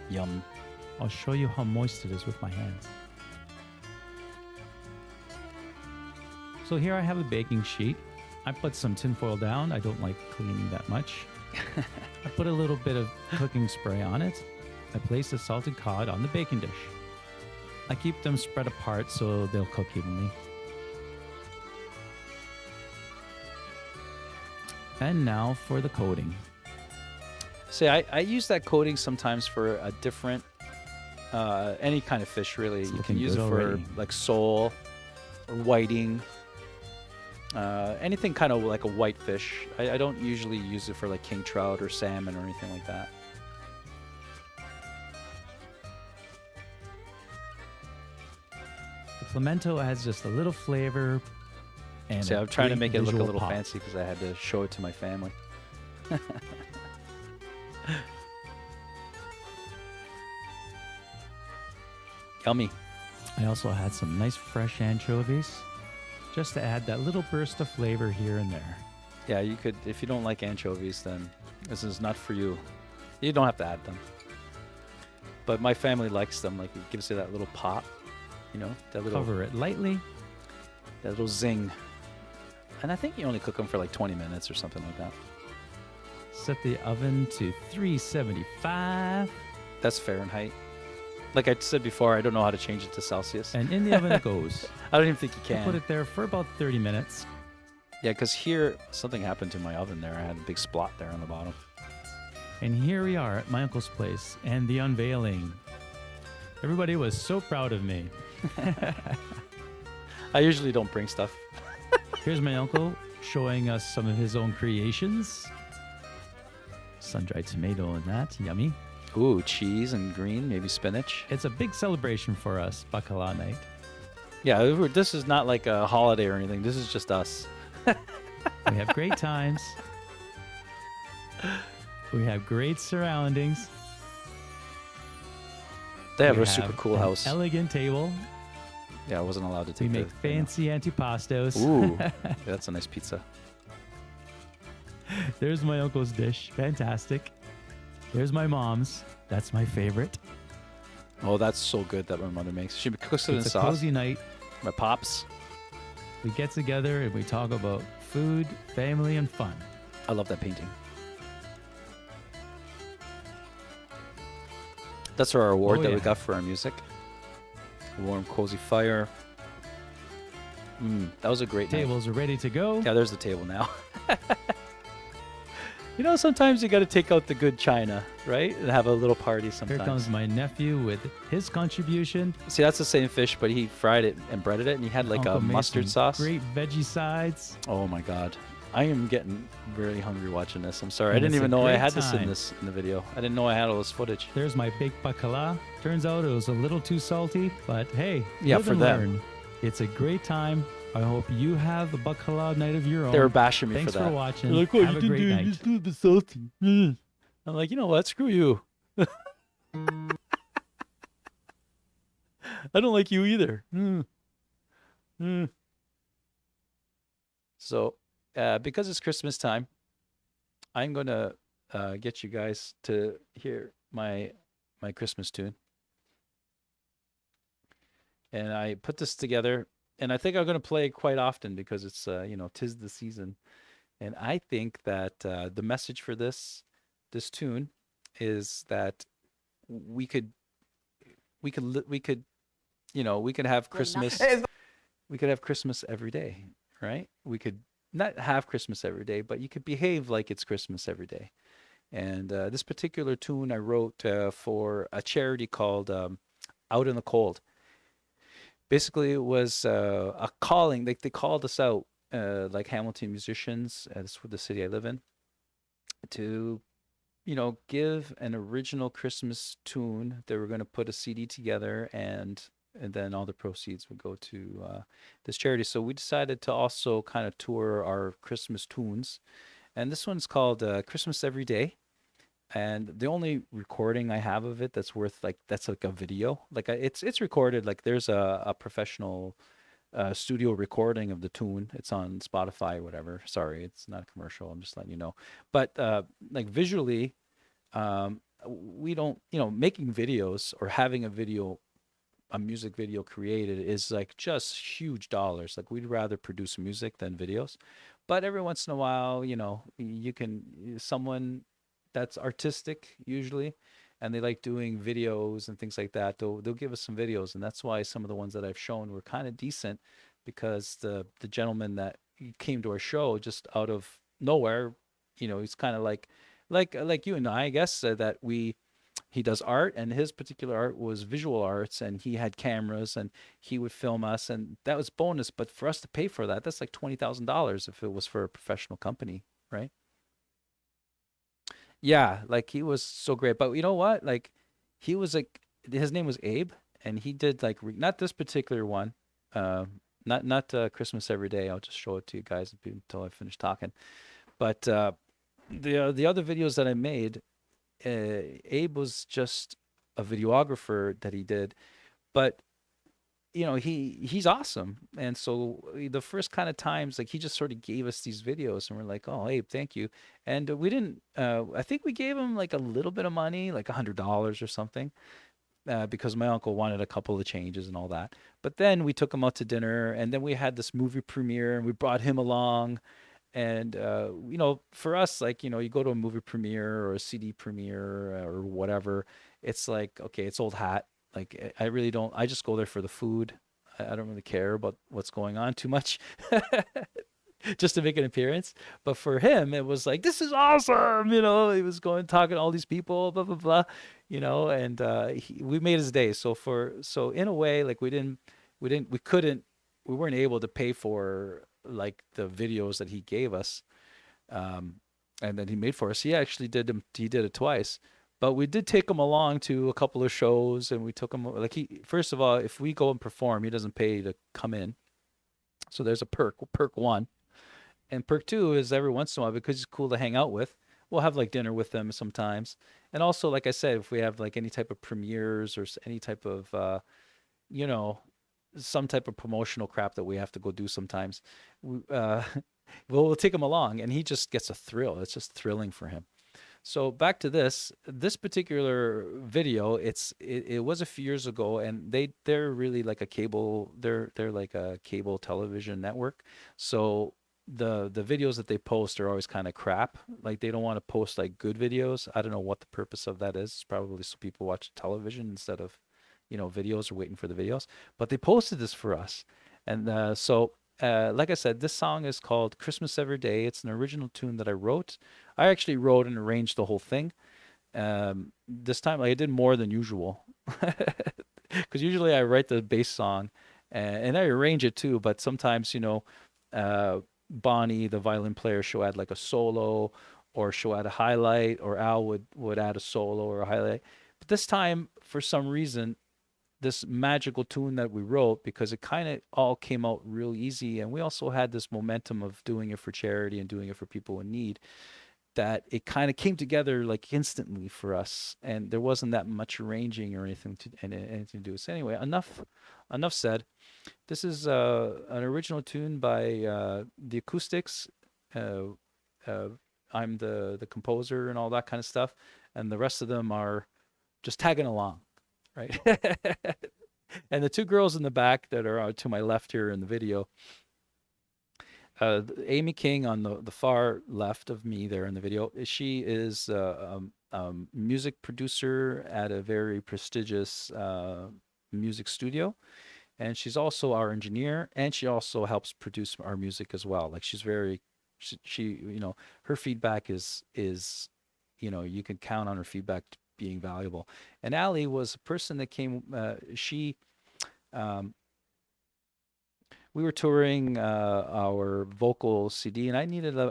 Yum. I'll show you how moist it is with my hands. So here I have a baking sheet. I put some tinfoil down. I don't like cleaning that much. I put a little bit of cooking spray on it. I place the salted cod on the baking dish. I keep them spread apart so they'll cook evenly. And now for the coating. See, I use that coating sometimes for a different, any kind of fish really. It's You looking can use it good for already. like sole or whiting, anything kind of like a white fish. I don't usually use it for like king trout or salmon or anything like that. The pimento adds just a little flavor. And See, a I'm trying to great make it look a visual little pop. fancy because I had to show it to my family. Yummy. I also had some nice fresh anchovies just to add that little burst of flavor here and there. Yeah, you could, if you don't like anchovies, then this is not for you. You don't have to add them. But my family likes them. Like, it gives you that little pop, you know, that little, Cover it lightly. that little zing. And I think you only cook them for like 20 minutes or something like that. Set the oven to 375. That's Fahrenheit. Like I said before, I don't know how to change it to Celsius. And in the oven it goes. I don't even think you I can. put it there for about 30 minutes. Yeah, because here, something happened to my oven there. I had a big splot there on the bottom. And here we are at my uncle's place and the unveiling. Everybody was so proud of me. I usually don't bring stuff. Here's my uncle showing us some of his own creations. Sun-dried tomato and that, yummy. Ooh, cheese and green, maybe spinach. It's a big celebration for us, Bacala night. Yeah, this is not like a holiday or anything. This is just us. We have great times. We have great surroundings. They have We a super cool an house. Elegant table. Yeah, I wasn't allowed to We take make the thing fancy antipastos. off. Ooh, yeah, that's a nice pizza. There's my uncle's dish. Fantastic. There's my mom's. That's my favorite. Oh, that's so good that my mother makes. She cooks it in It's a sauce. cozy night. My pops. We get together and we talk about food, family, and fun. I love that painting. That's our award Oh, that we yeah. got for our music. Warm, cozy fire. That was a great night. Tables are ready to go. Yeah, there's the table now. You know, sometimes you got to take out the good china, right? And have a little party sometimes. Here comes my nephew with his contribution. See, that's the same fish, but he fried it and breaded it, and he had like Uncle a made mustard some sauce. Great veggie sides. Oh my god. I am getting really hungry watching this. I'm sorry. I And didn't it's a even know I great had this in time. this in the video. I didn't know I had all this footage. There's my baked bacala. Turns out it was a little too salty, but hey, Yeah, live for and them. learn. It's a great time. I hope you have a bacala night of your own. They were bashing me Thanks for that. watching. They're like, "Oh, have you a didn't great do it. night. It's a little bit salty." I'm like, you know what? Screw you. I don't like you either. So, because it's Christmas time, I'm going to get you guys to hear my Christmas tune. And I put this together, and I think I'm going to play it quite often because it's, 'tis the season. And I think that the message for this tune is that we could have Christmas. We could have Christmas every day, right? We could not have Christmas every day, but you could behave like it's Christmas every day. And this particular tune I wrote for a charity called Out in the Cold. Basically, it was a calling. They called us out, like Hamilton musicians. That's the city I live in, to give an original Christmas tune. They were going to put a CD together, and then all the proceeds would go to this charity. So we decided to also kind of tour our Christmas tunes, and this one's called Christmas Every Day. And the only recording I have of it that's like a video, like it's recorded. Like there's a professional studio recording of the tune. It's on Spotify or whatever. Sorry, it's not a commercial. I'm just letting you know. But like visually, we don't, making videos or having a music video created is like just huge dollars. Like we'd rather produce music than videos. But every once in a while, you can, someone that's artistic usually, and they like doing videos and things like that. They'll give us some videos, and that's why some of the ones that I've shown were kind of decent, because the gentleman that came to our show just out of nowhere, he's kind of like you and I guess, that he does art, and his particular art was visual arts, and he had cameras and he would film us, and that was bonus. But for us to pay for that's like $20,000 if it was for a professional company, right? Yeah, like he was so great. But you know what? Like he was like, his name was Abe, and he did like not this particular one, not Christmas Every Day. I'll just show it to you guys until I finish talking. But the other videos that I made, Abe was just a videographer that he did, but he's awesome. And so the first kind of times, like he just sort of gave us these videos, and we're like, oh, Abe, thank you. And we didn't, I think we gave him like a little bit of money, like $100 or something, because my uncle wanted a couple of changes and all that. But then we took him out to dinner, and then we had this movie premiere, and we brought him along. And, for us, like, you go to a movie premiere or a CD premiere or whatever, it's like, okay, it's old hat. Like, I really don't, I just go there for the food. I don't really care about what's going on too much. just to make an appearance. But for him, it was like, this is awesome. You know, he was going, talking to all these people, blah, blah, blah, you know, and we made his day. So in a way, like we weren't able to pay for like the videos that he gave us, and that he made for us. He actually did it twice. But we did take him along to a couple of shows, and we took him, like, first of all, if we go and perform, he doesn't pay to come in. So there's a perk 1. And perk 2 is every once in a while, because he's cool to hang out with, we'll have like dinner with them sometimes. And also, like I said, if we have like any type of premieres or any type of, you know, some type of promotional crap that we have to go do sometimes, we'll take him along, and he just gets a thrill. It's just thrilling for him. So back to this particular video, it was a few years ago, and they're really like a cable, they're like a cable television network. So the videos that they post are always kind of crap. Like, they don't want to post like good videos. I don't know what the purpose of that is. It's probably so people watch television instead of, you know, videos, or waiting for the videos. But they posted this for us. And like I said, this song is called Christmas Every Day. It's an original tune that I wrote. I actually wrote and arranged the whole thing. This time, like, I did more than usual. Because usually I write the bass song and I arrange it too. But sometimes, you know, Bonnie, the violin player, she'll add like a solo, or she'll add a highlight, or Al would add a solo or a highlight. But this time, for some reason, this magical tune that we wrote, because it kind of all came out real easy, and we also had this momentum of doing it for charity and doing it for people in need, that it kind of came together like instantly for us, and there wasn't that much arranging or anything to do. So anyway, enough said. This is an original tune by the Acoustics. I'm the composer and all that kind of stuff, and the rest of them are just tagging along, right? And the two girls in the back that are to my left here in the video, Amy King on the far left of me there in the video, she is a music producer at a very prestigious music studio, and she's also our engineer, and she also helps produce our music as well. Like, she's very, she you know, her feedback is you know, you can count on her feedback being valuable. And Allie was a person that came, we were touring our vocal CD, and I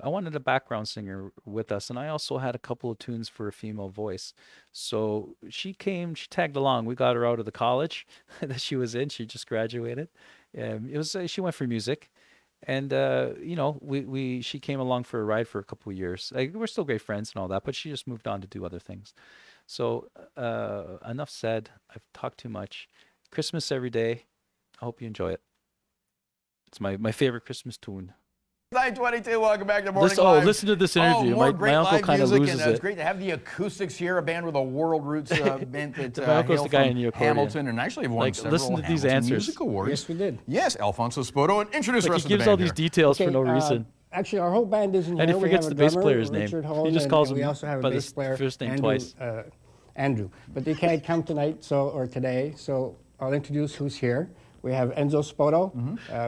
wanted a background singer with us, and I also had a couple of tunes for a female voice. So she tagged along. We got her out of the college that she was in. She just graduated. She went for music, and you know, she came along for a ride for a couple of years. Like, we're still great friends and all that, but she just moved on to do other things. So enough said. I've talked too much. Christmas Every Day. I hope you enjoy it. It's my favorite Christmas tune. 922, welcome back to Morning Live. Listen to this interview. My uncle kind of loses it. It's great to have the Acoustics here, a band with a world roots band that My uncle's the guy in the accordion. Hamilton, and actually have won several listen to these Hamilton answers. Music Awards. Yes, we did. Yes, Alfonso Spoto, and introduce the Like, rest he of the gives band all these details for no reason. Actually, our whole band isn't And here. he forgets we the have a bass drummer, player's name. Richard He Holland, just and calls him we also have a by bass his player, first name Andrew, twice. Andrew. But they can't come tonight, or today, so I'll introduce who's here. We have Enzo Spoto,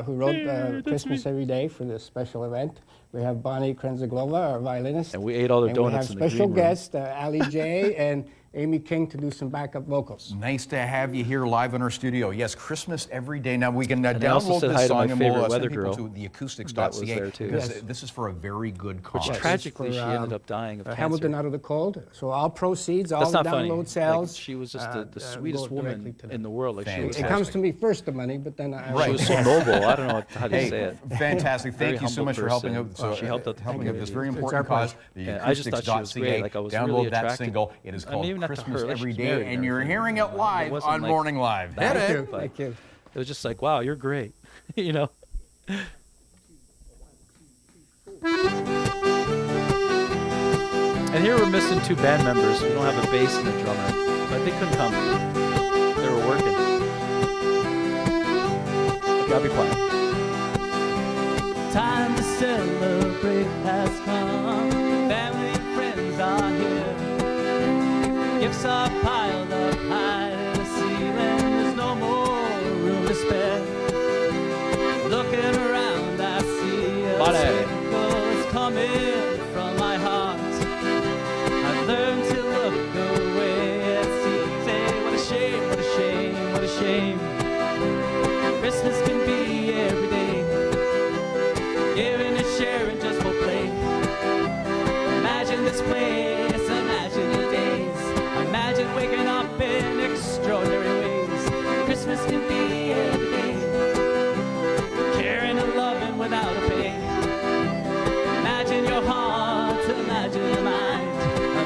who wrote Christmas Every Day for this special event. We have Bonnie Krenzaglova, our violinist. And we ate all their donuts in the green room. We have special guest, Ali J, and Amy King to do some backup vocals. Nice to have you here live in our studio. Yes, Christmas Every Day. Now, we can I also download said hi this to my song and we'll favorite weather send people girl. to theacoustics.ca. That was there, too. Because Yes. this is for a very good cause. Which tragically, she ended up dying of Hamilton cancer. Out of the Cold. So all proceeds, all That's the not funny. download Like, sales. she was just the go sweetest woman directly to them. in the world. Like, she was, It comes to me first, the money, but then I... she was so noble. I don't know how to say it. Fantastic. Very Thank you so humble much for helping person. out. She helped out the helping out this very community. important cause. Yeah, I just thought she was great. Like, I was Download really that attracted. single. It is I called mean, even not to Christmas her, like, Every she's Day, married and you're hearing it live wasn't on like Morning Live. Hit Thank it. you. But Thank you. it was just like, wow, you're great. You know? And here we're missing two band members. We don't have a bass and a drummer. But they couldn't come. They were working. Gotta be quiet. Time to celebrate has come. Family and friends are here. Gifts are piled up high to the ceiling. There's no more room to spare. Looking around, I see a it. Sprinkles coming from my heart. I've learned to look away and see. Say, what a shame, what a shame, what a shame. Christmas can be every day. Giving and sharing just for play. Imagine this place, imagine your days. Imagine waking up in extraordinary ways. Christmas can be every day. Caring and loving without a pay. Imagine your heart, imagine your mind.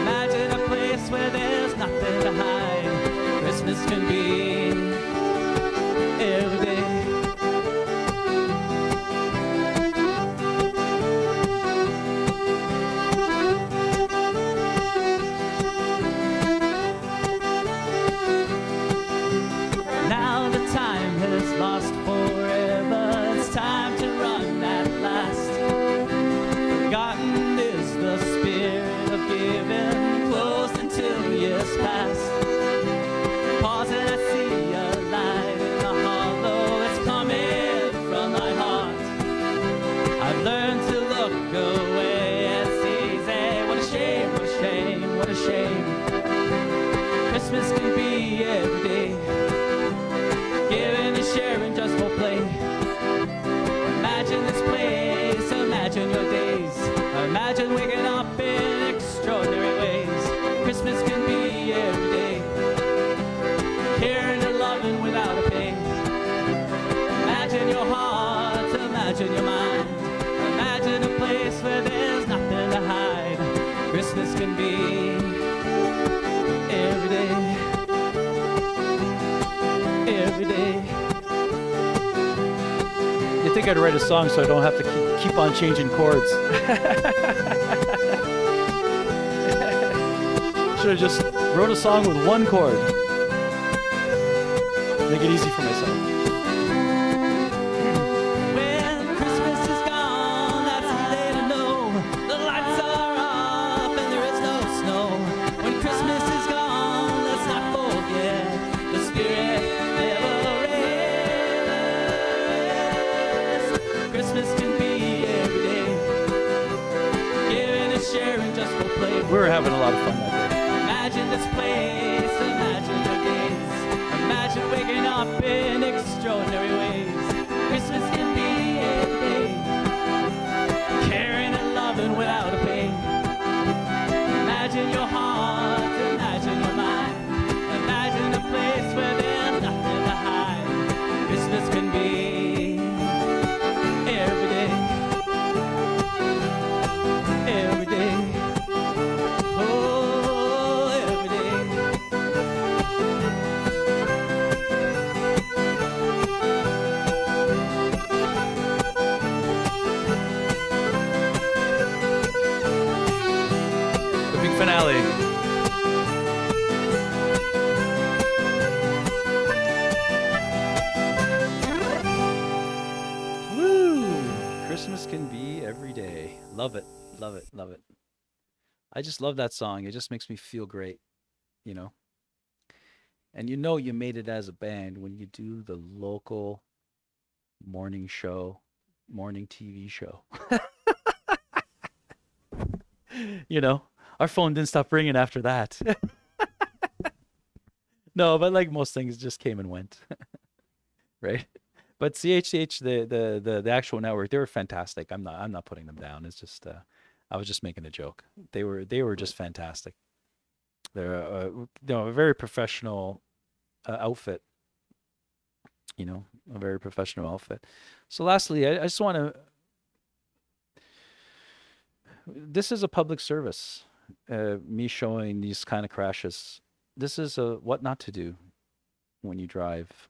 Imagine a place where there's nothing to hide. Christmas can be every day. Now the time has lost forever. It's time to run at last. Forgotten is the spirit of giving, closed until years past. Pause and I see a light in the hollow. It's coming from my heart. I've learned to look away and see. Say, what a shame, what a shame, what a shame. Christmas can be every day. Giving and sharing just for play. Imagine this place, imagine your days. Imagine waking up in extraordinary ways. Christmas can be every day. Caring and loving without a pay. Imagine your heart, imagine your mind. Imagine a place where there's nothing to hide. Christmas can be every day. Every day. You think I'd write a song so I don't have to keep on changing chords? Should have just wrote a song with one chord. Make it easy for myself. When Christmas is gone, that's the day to know. The lights are off and there is no snow. When Christmas is gone, let's not forget the spirit never rests. Christmas can be every day. Giving and sharing just for play. We were having a lot of fun that day. Imagine this place, imagine your days. Imagine waking up in extraordinary ways. Christmas can be every day. Caring and loving without a pay. Imagine your heart, imagine your mind. Imagine a place where there's nothing to hide. Christmas can be every day. Every day. Oh, every day. The big finale. Woo! Christmas can be every day. Love it. Love it. Love it. I just love that song. It just makes me feel great, you know? And you know you made it as a band when you do the local morning show, morning TV show. You know, our phone didn't stop ringing after that. No, but like most things, it just came and went. Right? But CHCH, the actual network, they were fantastic. I'm not putting them down. It's just I was just making a joke. They were just fantastic. They're a very professional outfit. You know, a very professional outfit. So lastly, I just want to. This is a public service. Me showing these kind of crashes. This is a what not to do when you drive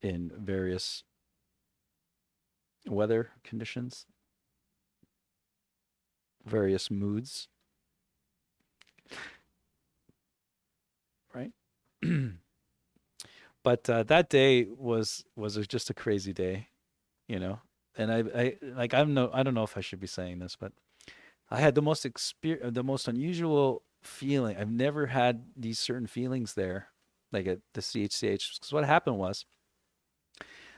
in various weather conditions, various moods, right? But that day was just a crazy day, you know. And I don't know if I should be saying this, but I had the most unusual feeling. I've never had these certain feelings there, like at the CHCH. Because what happened was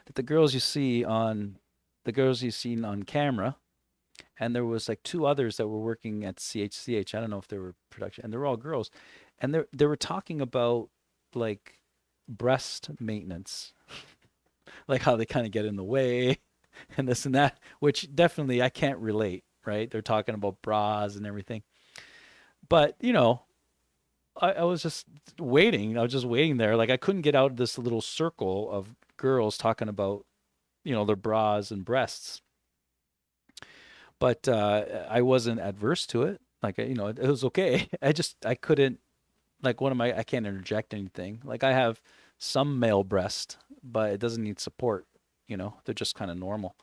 that the girls you seen on camera, and there was like two others that were working at CHCH. I don't know if they were production, and they were all girls, and they were talking about like breast maintenance, like how they kind of get in the way, and this and that, which definitely I can't relate. Right? They're talking about bras and everything, but I was just waiting. I was just waiting there. Like I couldn't get out of this little circle of girls talking about, their bras and breasts. But I wasn't adverse to it. Like, it was okay. I couldn't, like I can't interject anything. Like I have some male breast, but it doesn't need support. They're just kind of normal.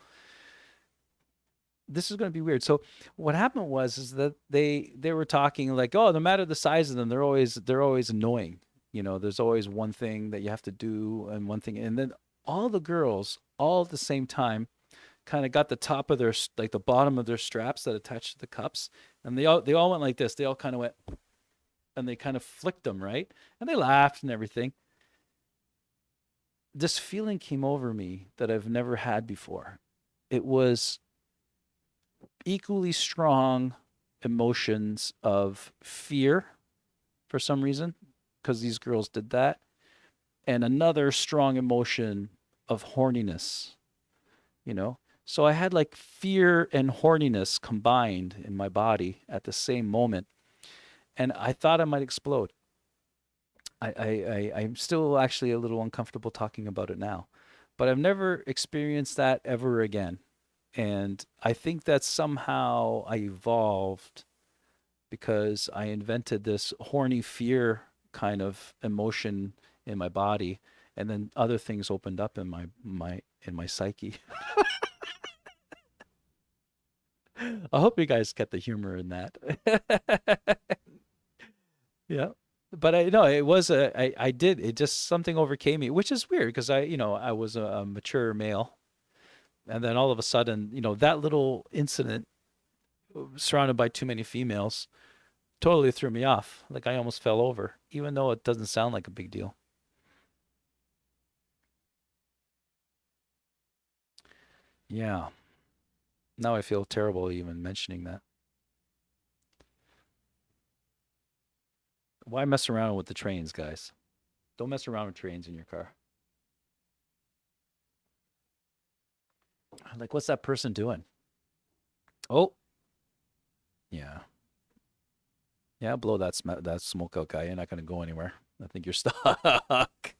This is going to be weird. So what happened is that they were talking like, oh, no matter the size of them, they're always annoying. There's always one thing that you have to do and one thing. And then all the girls all at the same time kind of got the top of the bottom of their straps that attach to the cups. And they all went like this. They all kind of went, and they kind of flicked them, right? And they laughed and everything. This feeling came over me that I've never had before. It was equally strong emotions of fear for some reason, because these girls did that, and another strong emotion of horniness, So I had like fear and horniness combined in my body at the same moment, and I thought I might explode. I'm still actually a little uncomfortable talking about it now, but I've never experienced that ever again. And I think that somehow I evolved because I invented this horny fear kind of emotion in my body, and then other things opened up in my psyche. I hope you guys get the humor in that. Yeah. But it just something overcame me, which is weird because I was a mature male. And then all of a sudden, that little incident surrounded by too many females totally threw me off. Like I almost fell over, even though it doesn't sound like a big deal. Yeah. Now I feel terrible even mentioning that. Why mess around with the trains, guys? Don't mess around with trains in your car. Like, what's that person doing? Oh, yeah. Yeah, blow that smoke out, guy. You're not going to go anywhere. I think you're stuck.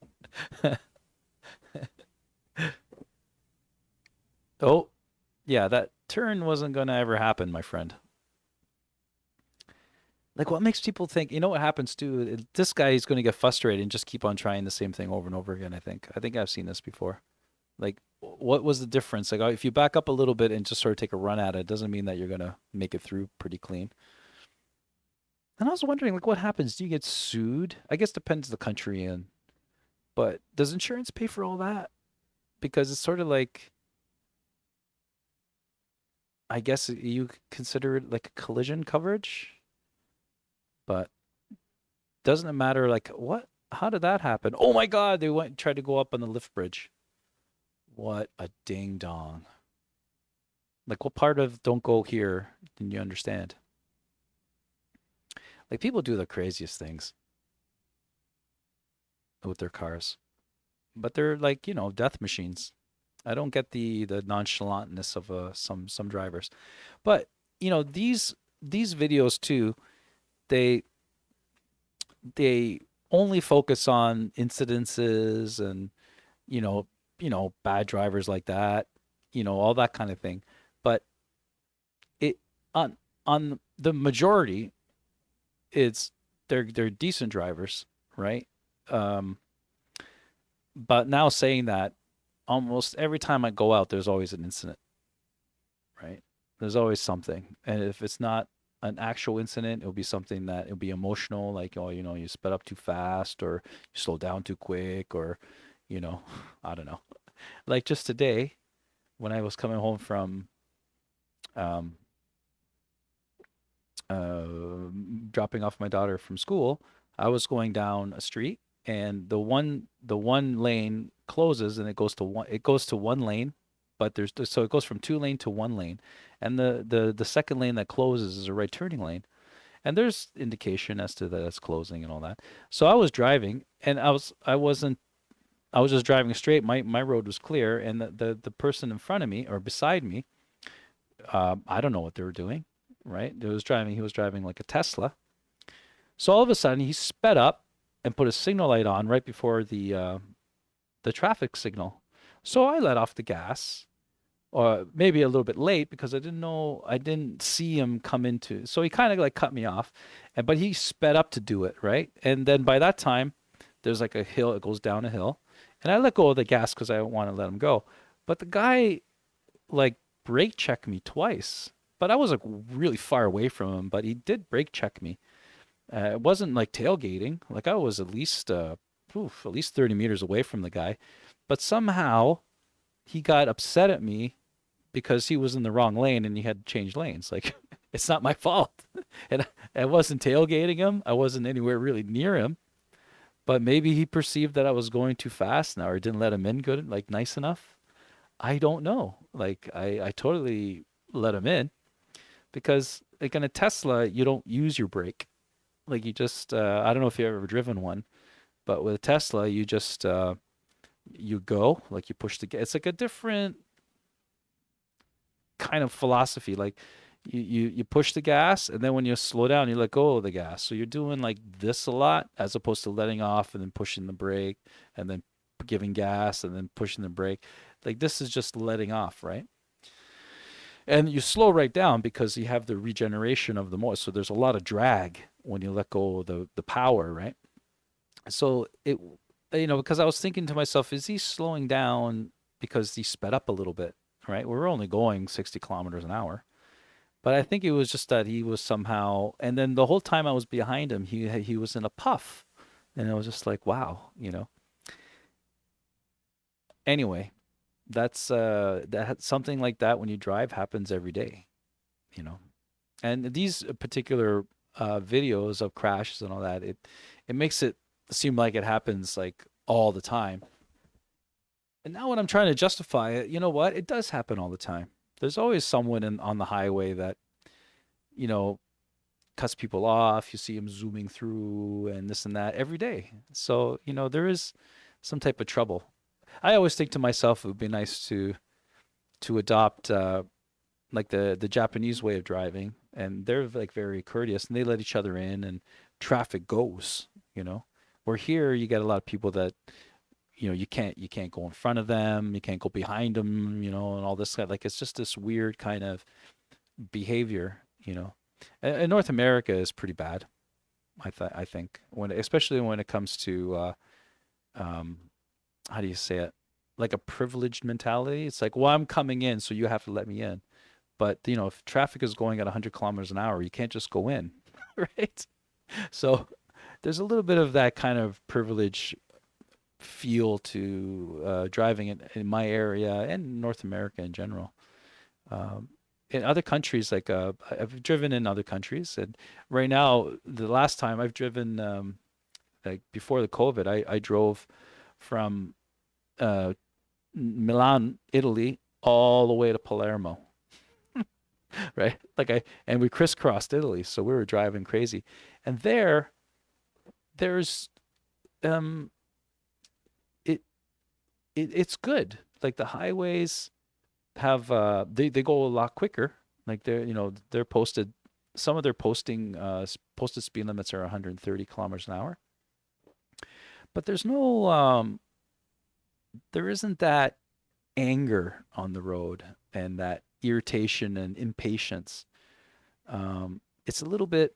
Oh, yeah, that turn wasn't going to ever happen, my friend. Like, what makes people think, what happens too? This guy is going to get frustrated and just keep on trying the same thing over and over again, I think. I've seen this before. Like, what was the difference? Like, if you back up a little bit and just sort of take a run at it, doesn't mean that you're going to make it through pretty clean. And I was wondering, like, what happens? Do you get sued? I guess it depends the country you're in. But does insurance pay for all that? Because it's sort of like, I guess you consider it like a collision coverage. But doesn't it matter, like, what? How did that happen? Oh my God, they went and tried to go up on the lift bridge. What a ding dong. Like, what part of don't go here didn't you understand? Like, people do the craziest things with their cars. But they're like, death machines. I don't get the nonchalantness of some drivers. But, these videos too, they only focus on incidences and, bad drivers like that, all that kind of thing. But it on the majority, they're decent drivers, right? But now saying that, almost every time I go out, there's always an incident, right? There's always something. And if it's not an actual incident, it'll be something that it'll be emotional, like, oh, you sped up too fast, or you slowed down too quick, or, I don't know. Like just today, when I was coming home from dropping off my daughter from school, I was going down a street, and the one lane closes, and it goes to one lane, but so it goes from 2 lane to 1 lane, and the second lane that closes is a right turning lane, and there's indication as to that it's closing and all that. So I was driving, and I was just driving straight. My road was clear, and the person in front of me or beside me, I don't know what they were doing, right? He was driving like a Tesla. So all of a sudden he sped up and put a signal light on right before the traffic signal. So I let off the gas, or maybe a little bit late because I didn't see him come into. So he kind of like cut me off, but he sped up to do it, right? And then by that time, there's like a hill. It goes down a hill, and I let go of the gas because I want to let him go. But the guy like brake checked me twice, but I was like really far away from him. But he did brake check me. It wasn't like tailgating. Like I was at least 30 meters away from the guy. But somehow he got upset at me because he was in the wrong lane and he had to change lanes. Like, it's not my fault. And I wasn't tailgating him. I wasn't anywhere really near him. But maybe he perceived that I was going too fast now, or didn't let him in good, like nice enough. I don't know. Like, I totally let him in because like in a Tesla, you don't use your brake. Like you just, I don't know if you've ever driven one, but with a Tesla, you just, you go, like you push the gas. It's like a different kind of philosophy. Like you push the gas, and then when you slow down, you let go of the gas. So you're doing like this a lot as opposed to letting off and then pushing the brake and then giving gas and then pushing the brake. Like this is just letting off, right? And you slow right down because you have the regeneration of the motor. So there's a lot of drag when you let go of the power, right? So it, because I was thinking to myself, is he slowing down because he sped up a little bit, right? We're only going 60 kilometers an hour. But I think it was just that he was somehow, and then the whole time I was behind him, he was in a puff. And I was just like, wow, Anyway, that's something like that when you drive happens every day, And these particular videos of crashes and all that, it makes it seem like it happens like all the time. And now when I'm trying to justify it, you know what? It does happen all the time. There's always someone on the highway that, cuts people off. You see them zooming through and this and that every day. So, there is some type of trouble. I always think to myself, it would be nice to adopt like the Japanese way of driving, and they're like very courteous and they let each other in and traffic goes, Where here you get a lot of people that, you can't go in front of them, you can't go behind them, and all this kind. Like it's just this weird kind of behavior, And North America is pretty bad, I think, especially when it comes to how do you say it? Like a privileged mentality. It's like, well, I'm coming in, so you have to let me in. But if traffic is going at 100 kilometers an hour, you can't just go in, right? So there's a little bit of that kind of privilege feel to driving in my area and North America in general. In other countries, like I've driven in other countries, and right now, the last time I've driven, like before the COVID, I drove from Milan, Italy, all the way to Palermo. Right? And we crisscrossed Italy, so we were driving crazy. And there's it's good. Like the highways have they go a lot quicker. Like they're posted, some of their posted speed limits are 130 kilometers an hour. But there's no there isn't that anger on the road and that irritation and impatience. It's a little bit,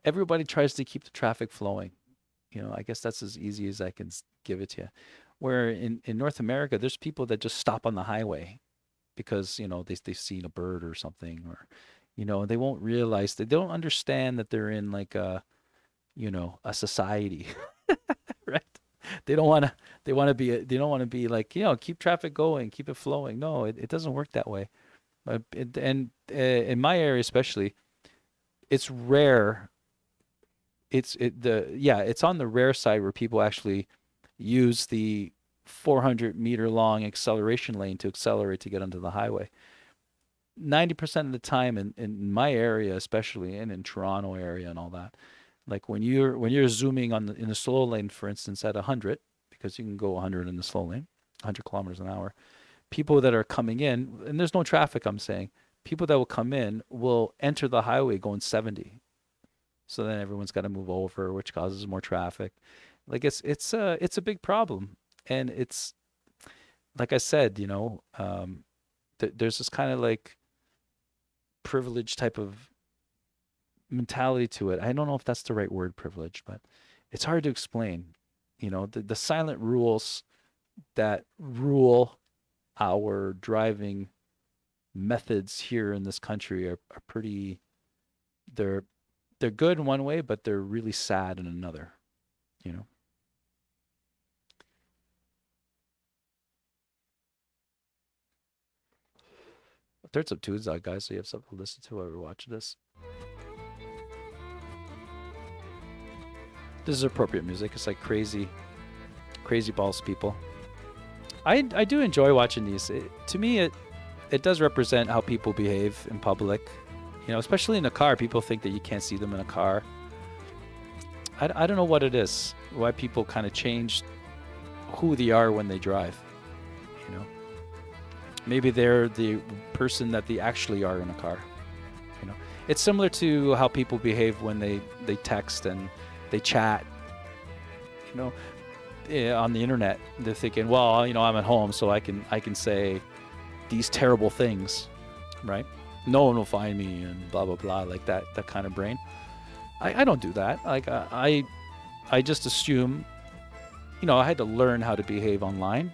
everybody tries to keep the traffic flowing. I guess that's as easy as I can give it to you. Where in North America, there's people that just stop on the highway because, they've seen a bird or something, or, they won't realize, they don't understand that they're in like a society, right? They don't want to be like, keep traffic going, keep it flowing. No, it doesn't work that way. And in my area especially, it's rare. It's on the rare side where people actually use the 400-meter long acceleration lane to accelerate to get onto the highway. 90% of the time in my area, especially, and in Toronto area and all that, like when you're zooming in the slow lane, for instance, at 100, because you can go 100 in the slow lane, 100 kilometers an hour, people that are coming in, and there's no traffic, I'm saying, people that will come in will enter the highway going 70. So then everyone's got to move over, which causes more traffic. Like it's a big problem. And it's, like I said, you know, there's this kind of like privilege type of mentality to it. I don't know if that's the right word, privilege, but it's hard to explain. You know, the silent rules that rule our driving methods here in this country are pretty, they're good in one way, but they're really sad in another, you know. Turn some tunes out, guys, so you have something to listen to while we're watching this. This is appropriate music. It's like crazy balls people. I do enjoy watching these. To me, it does represent how people behave in public. You know, especially in a car. People think that you can't see them in a car. I don't know what it is. Why people kind of change who they are when they drive. You know. Maybe they're the person that they actually are in a car. You know, it's similar to how people behave when they text and they chat. You know, on the internet, they're thinking, well, you know, I'm at home, so I can say these terrible things, right? No one will find me and blah blah blah, like that kind of brain. I don't do that. Like I just assume, you know, I had to learn how to behave online.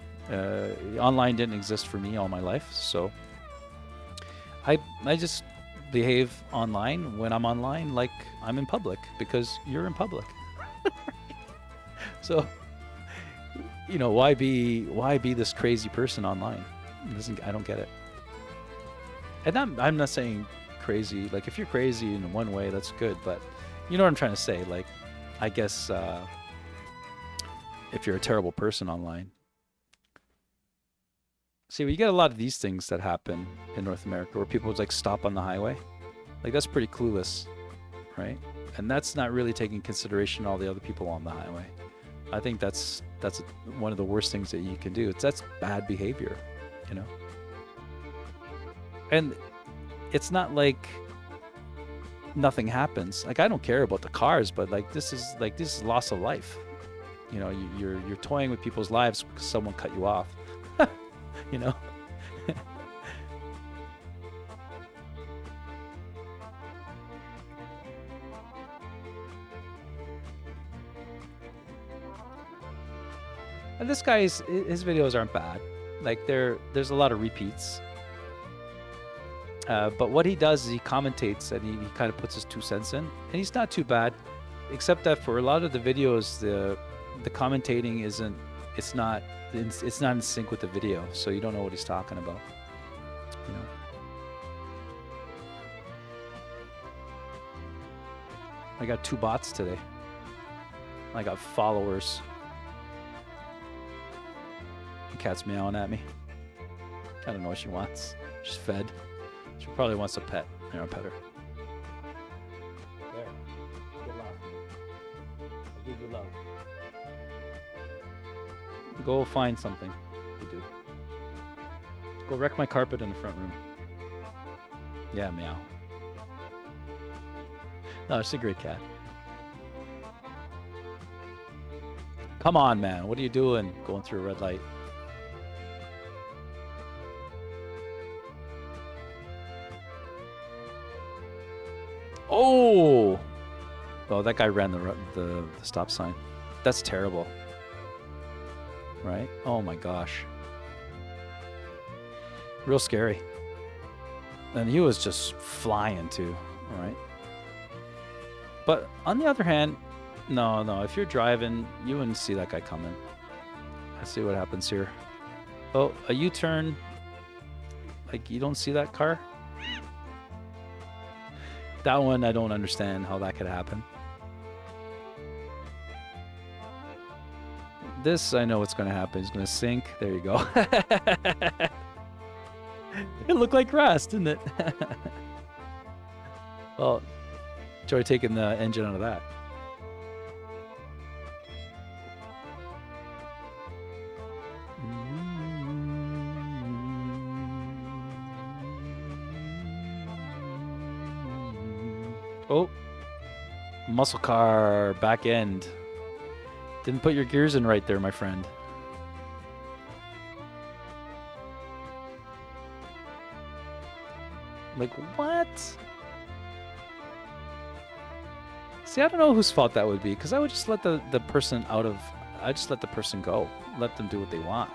Online didn't exist for me all my life, so I just behave online when I'm online like I'm in public, because you're in public. So, you know, why be this crazy person online? I don't get it. And I'm not saying crazy, like if you're crazy in one way, that's good, but you know what I'm trying to say. Like, I guess if you're a terrible person online. See, we get a lot of these things that happen in North America where people would like stop on the highway. Like, that's pretty clueless, right? And that's not really taking consideration all the other people on the highway. I think that's one of the worst things that you can do. That's bad behavior, you know? And it's not like nothing happens. Like, I don't care about the cars, but like this is loss of life. You know, you're toying with people's lives because someone cut you off. You know? And this guy's, his videos aren't bad. Like, there's a lot of repeats. But what he does is he commentates and he kind of puts his 2 cents in. And he's not too bad, except that for a lot of the videos, the commentating isn't, it's not in sync with the video, so you don't know what he's talking about. You know. I got 2 bots today. I got followers. The cat's meowing at me. I don't know what she wants. She's fed. She probably wants a pet. I'll pet her. There. Good love. I'll give you love. Go find something to do. Go wreck my carpet in the front room. Yeah, meow. No, it's a great cat. Come on, man. What are you doing going through a red light? Oh! Oh, that guy ran the stop sign. That's terrible. Right? Oh my gosh. Real scary. And he was just flying too, all right? But on the other hand, no, if you're driving, you wouldn't see that guy coming. Let's see what happens here. Oh, a U-turn. Like, you don't see that car? That one, I don't understand how that could happen. This, I know what's going to happen. It's going to sink. There you go. It looked like grass, didn't it? Well, try taking the engine out of that. Oh, muscle car back end. Didn't put your gears in right there, my friend. Like, what? See, I don't know whose fault that would be, because I would just let the person out of... I just let the person go. Let them do what they want.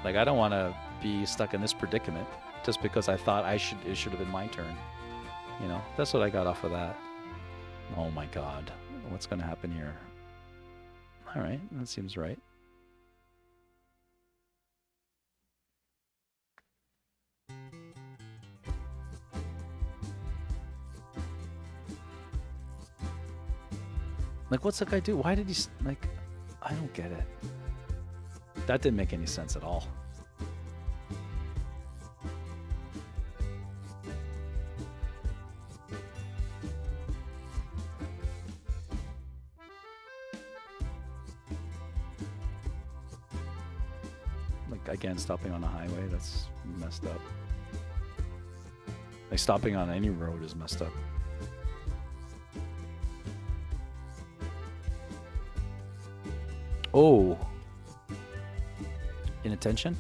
Like, I don't want to be stuck in this predicament just because I thought it should have been my turn. You know, that's what I got off of that. Oh my god. What's going to happen here? Alright, that seems right. Like, what's that guy do? Why did he... Like, I don't get it. That didn't make any sense at all. Like, again, stopping on a highway, that's messed up. Like, stopping on any road is messed up. Oh. Inattention?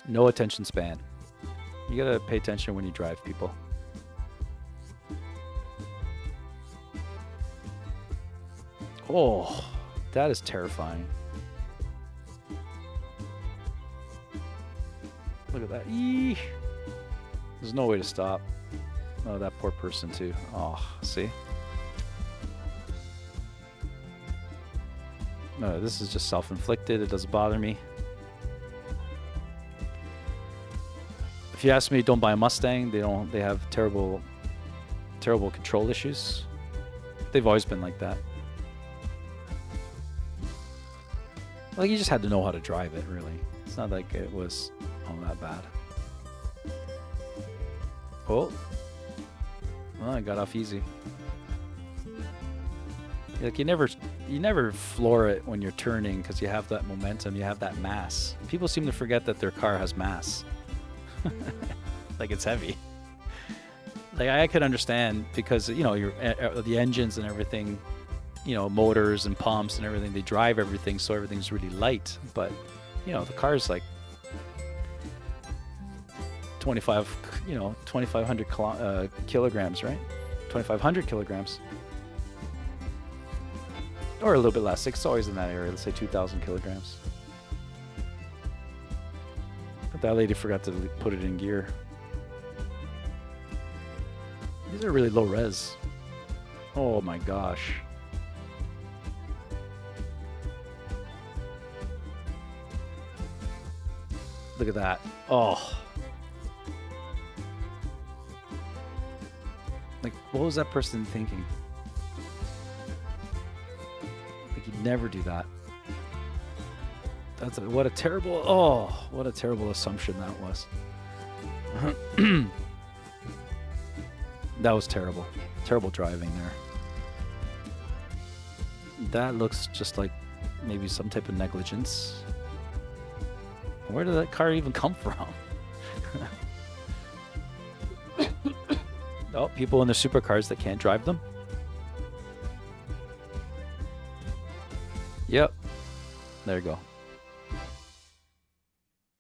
No attention span. You gotta pay attention when you drive, people. Oh, that is terrifying. Look at that. Eee. There's no way to stop. Oh, that poor person too. Oh, see? No, this is just self-inflicted. It doesn't bother me. If you ask me, don't buy a Mustang. They have terrible control issues. They've always been like that. Like, you just had to know how to drive it, really. It's not like it was all that bad. Oh. Well, I got off easy. Like, you never floor it when you're turning because you have that momentum, you have that mass. People seem to forget that their car has mass. Like, it's heavy. Like, I could understand because, you know, the engines and everything, you know, motors and pumps and everything, they drive everything, so everything's really light. But, you know, the car's like 2,500 kilograms, right? 2,500 kilograms. Or a little bit less. It's always in that area. Let's say 2,000 kilograms. But that lady forgot to put it in gear. These are really low res. Oh my gosh. Look at that. Oh. Like, what was that person thinking? You'd never do that. What a terrible assumption that was. That was terrible. Terrible driving there. That looks just like maybe some type of negligence. Where did that car even come from? Oh, people in their supercars that can't drive them. Yep. There you go.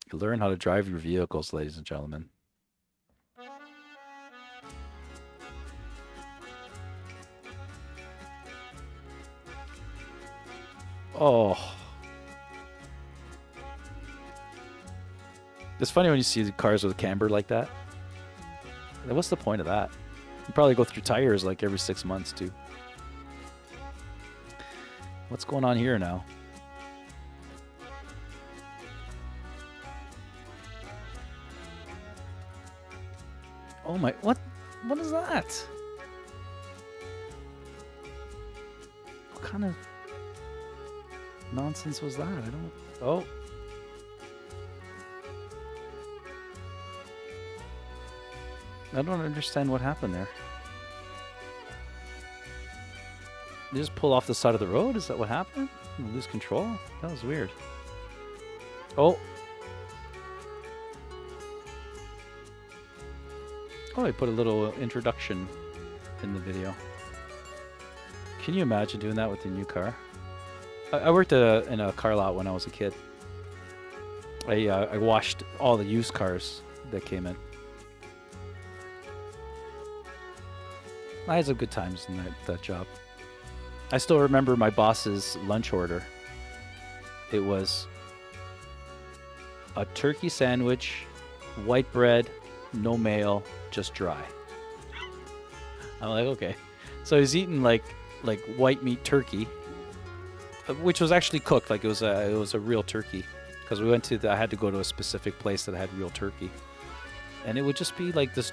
You learn how to drive your vehicles, ladies and gentlemen. Oh. It's funny when you see the cars with a camber like that. What's the point of that? You probably go through tires like every 6 months too. What's going on here now? Oh my, what is that? What kind of... nonsense was that? I don't. Oh. I don't understand what happened there. You just pull off the side of the road? Is that what happened? You lose control? That was weird. Oh. Oh, I put a little introduction in the video. Can you imagine doing that with your new car? I worked in a car lot when I was a kid. I washed all the used cars that came in. I had some good times in that job. I still remember my boss's lunch order. It was a turkey sandwich, white bread, no mayo, just dry. I'm like, okay. So he's eating like white meat turkey, which was actually cooked. Like it was a real turkey, because we went to I had to go to a specific place that had real turkey, and it would just be like this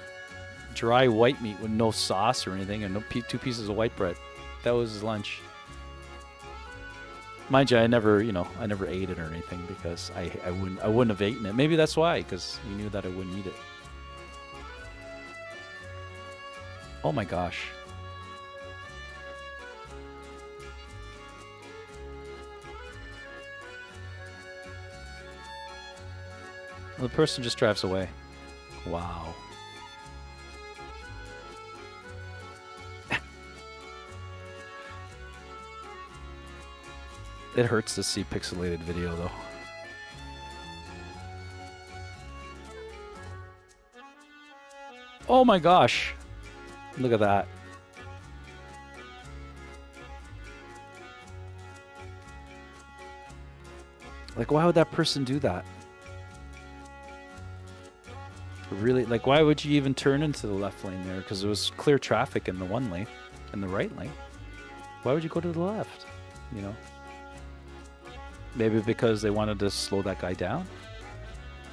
dry white meat with no sauce or anything, and no two pieces of white bread. That was his lunch. Mind you, I never ate it or anything, because I wouldn't have eaten it. Maybe that's why, because he knew that I wouldn't eat it. Oh my gosh. The person just drives away. Wow. It hurts to see pixelated video, though. Oh my gosh. Look at that. Like, why would that person do that? Really? Like, why would you even turn into the left lane there? Because there was clear traffic in the one lane, in the right lane. Why would you go to the left? You know? Maybe because they wanted to slow that guy down.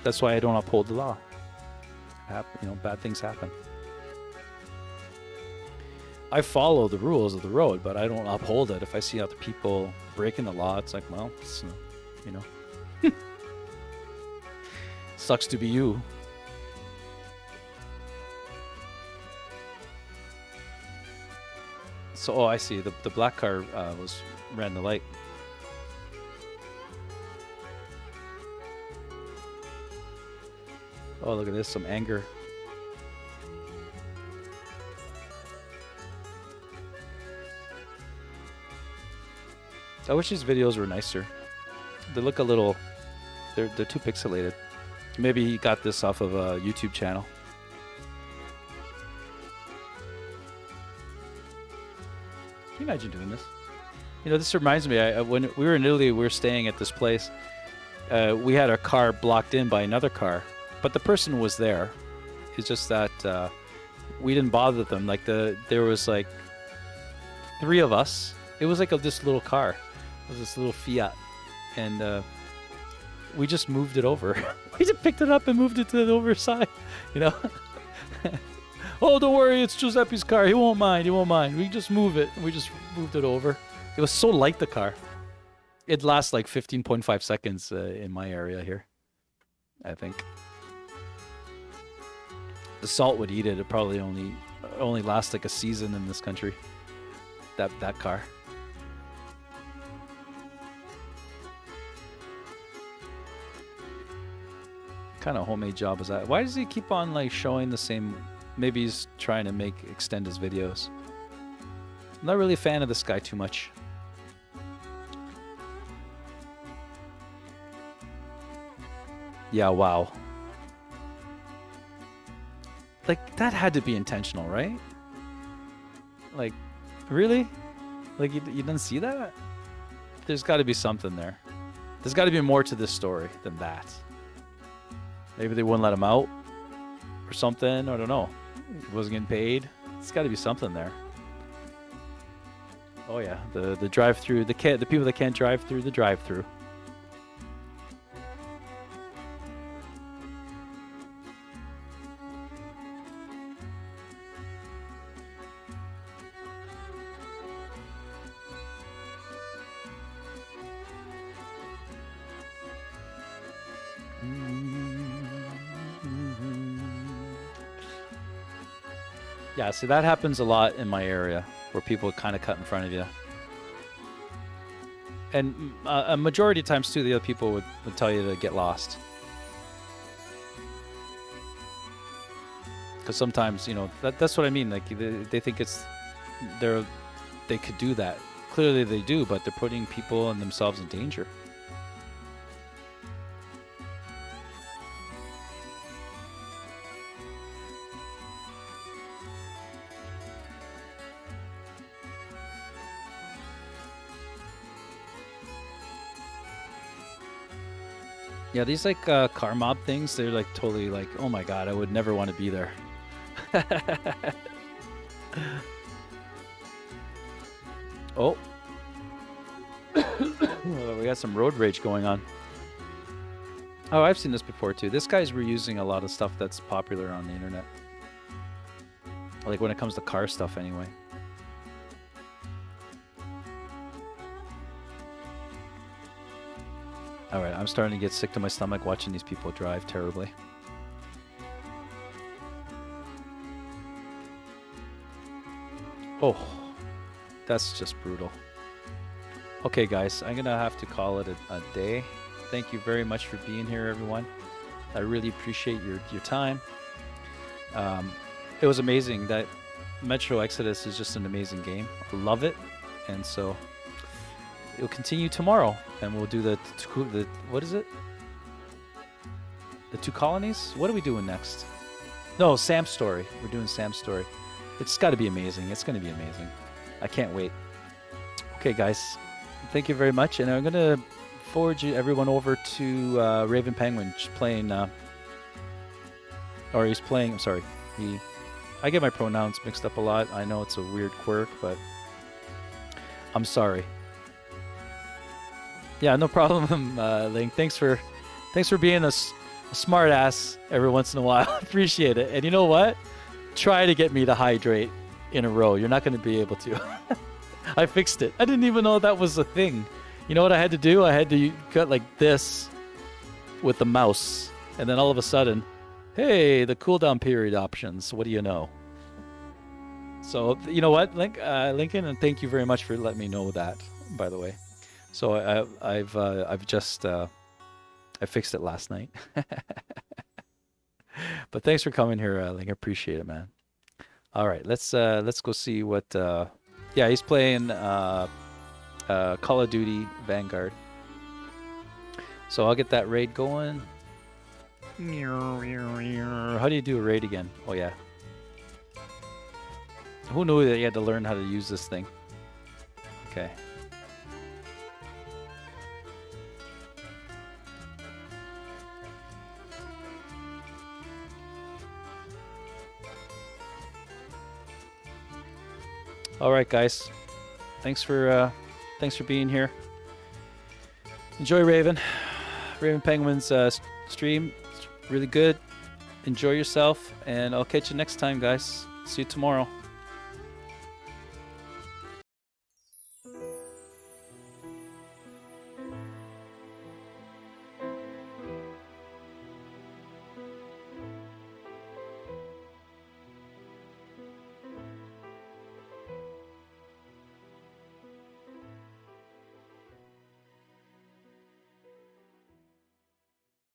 That's why I don't uphold the law. Bad things happen. I follow the rules of the road, but I don't uphold it. If I see other people breaking the law, it's like, well, it's, sucks to be you. So, oh, I see. The black car ran the light. Oh, look at this, some anger. I wish these videos were nicer. They look a little... They're too pixelated. Maybe he got this off of a YouTube channel. Can you imagine doing this? This reminds me, when we were in Italy, we were staying at this place. We had our car blocked in by another car. But the person was there. It's just that we didn't bother them. Like there was like 3 of us. It was like this little car. It was this little Fiat, and we just moved it over. We just picked it up and moved it to the overside. Oh, don't worry, it's Giuseppe's car. He won't mind. He won't mind. We just move it. We just moved it over. It was so light, the car. It lasts like 15.5 seconds in my area here, I think. The salt would eat it. It probably only lasts like a season in this country. That car. What kind of homemade job is that? Why does he keep on like showing the same? Maybe he's trying to extend his videos. I'm not really a fan of this guy too much. Yeah, wow. Like, that had to be intentional, right? Like, really? Like, you didn't see that? There's got to be something there. There's got to be more to this story than that. Maybe they wouldn't let him out or something. I don't know. He wasn't getting paid. There's got to be something there. Oh, yeah. The drive-through. The people that can't drive through the drive-through. Yeah, see, that happens a lot in my area where people kind of cut in front of you. And a majority of times, too, the other people would tell you to get lost. Because sometimes, you know, that's what I mean. Like, they think they could do that. Clearly they do, but they're putting people and themselves in danger. Yeah, these like car mob things, they're like totally like, oh my god, I would never want to be there. Oh. We got some road rage going on. Oh, I've seen this before too. This guy's reusing a lot of stuff that's popular on the internet. Like when it comes to car stuff anyway. Alright, I'm starting to get sick to my stomach watching these people drive terribly. Oh, that's just brutal. Okay, guys, I'm going to have to call it a day. Thank you very much for being here, everyone. I really appreciate your time. It was amazing. That Metro Exodus is just an amazing game. I love it. And so it'll continue tomorrow, and we'll do the what is it? The 2 colonies? What are we doing next? No, Sam's story. We're doing Sam's story. It's got to be amazing. It's going to be amazing. I can't wait. Okay, guys. Thank you very much, and I'm going to forward everyone over to Raven Penguin playing, or he's playing, I'm sorry. I get my pronouns mixed up a lot. I know it's a weird quirk, but I'm sorry. Yeah, no problem, Link. Thanks for being a smart ass every once in a while. Appreciate it. And you know what? Try to get me to hydrate in a row. You're not going to be able to. I fixed it. I didn't even know that was a thing. You know what I had to do? I had to cut like this with the mouse. And then all of a sudden, hey, the cooldown period options. What do you know? So, you know what, Lincoln? And thank you very much for letting me know that, by the way. So I've just I fixed it last night. But thanks for coming here, Link. I appreciate it, man. All right, let's go see what. Yeah, he's playing Call of Duty Vanguard. So I'll get that raid going. How do you do a raid again? Oh yeah. Who knew that you had to learn how to use this thing? Okay. All right, guys. Thanks for being here. Enjoy Raven Penguin's stream. It's really good. Enjoy yourself, and I'll catch you next time, guys. See you tomorrow.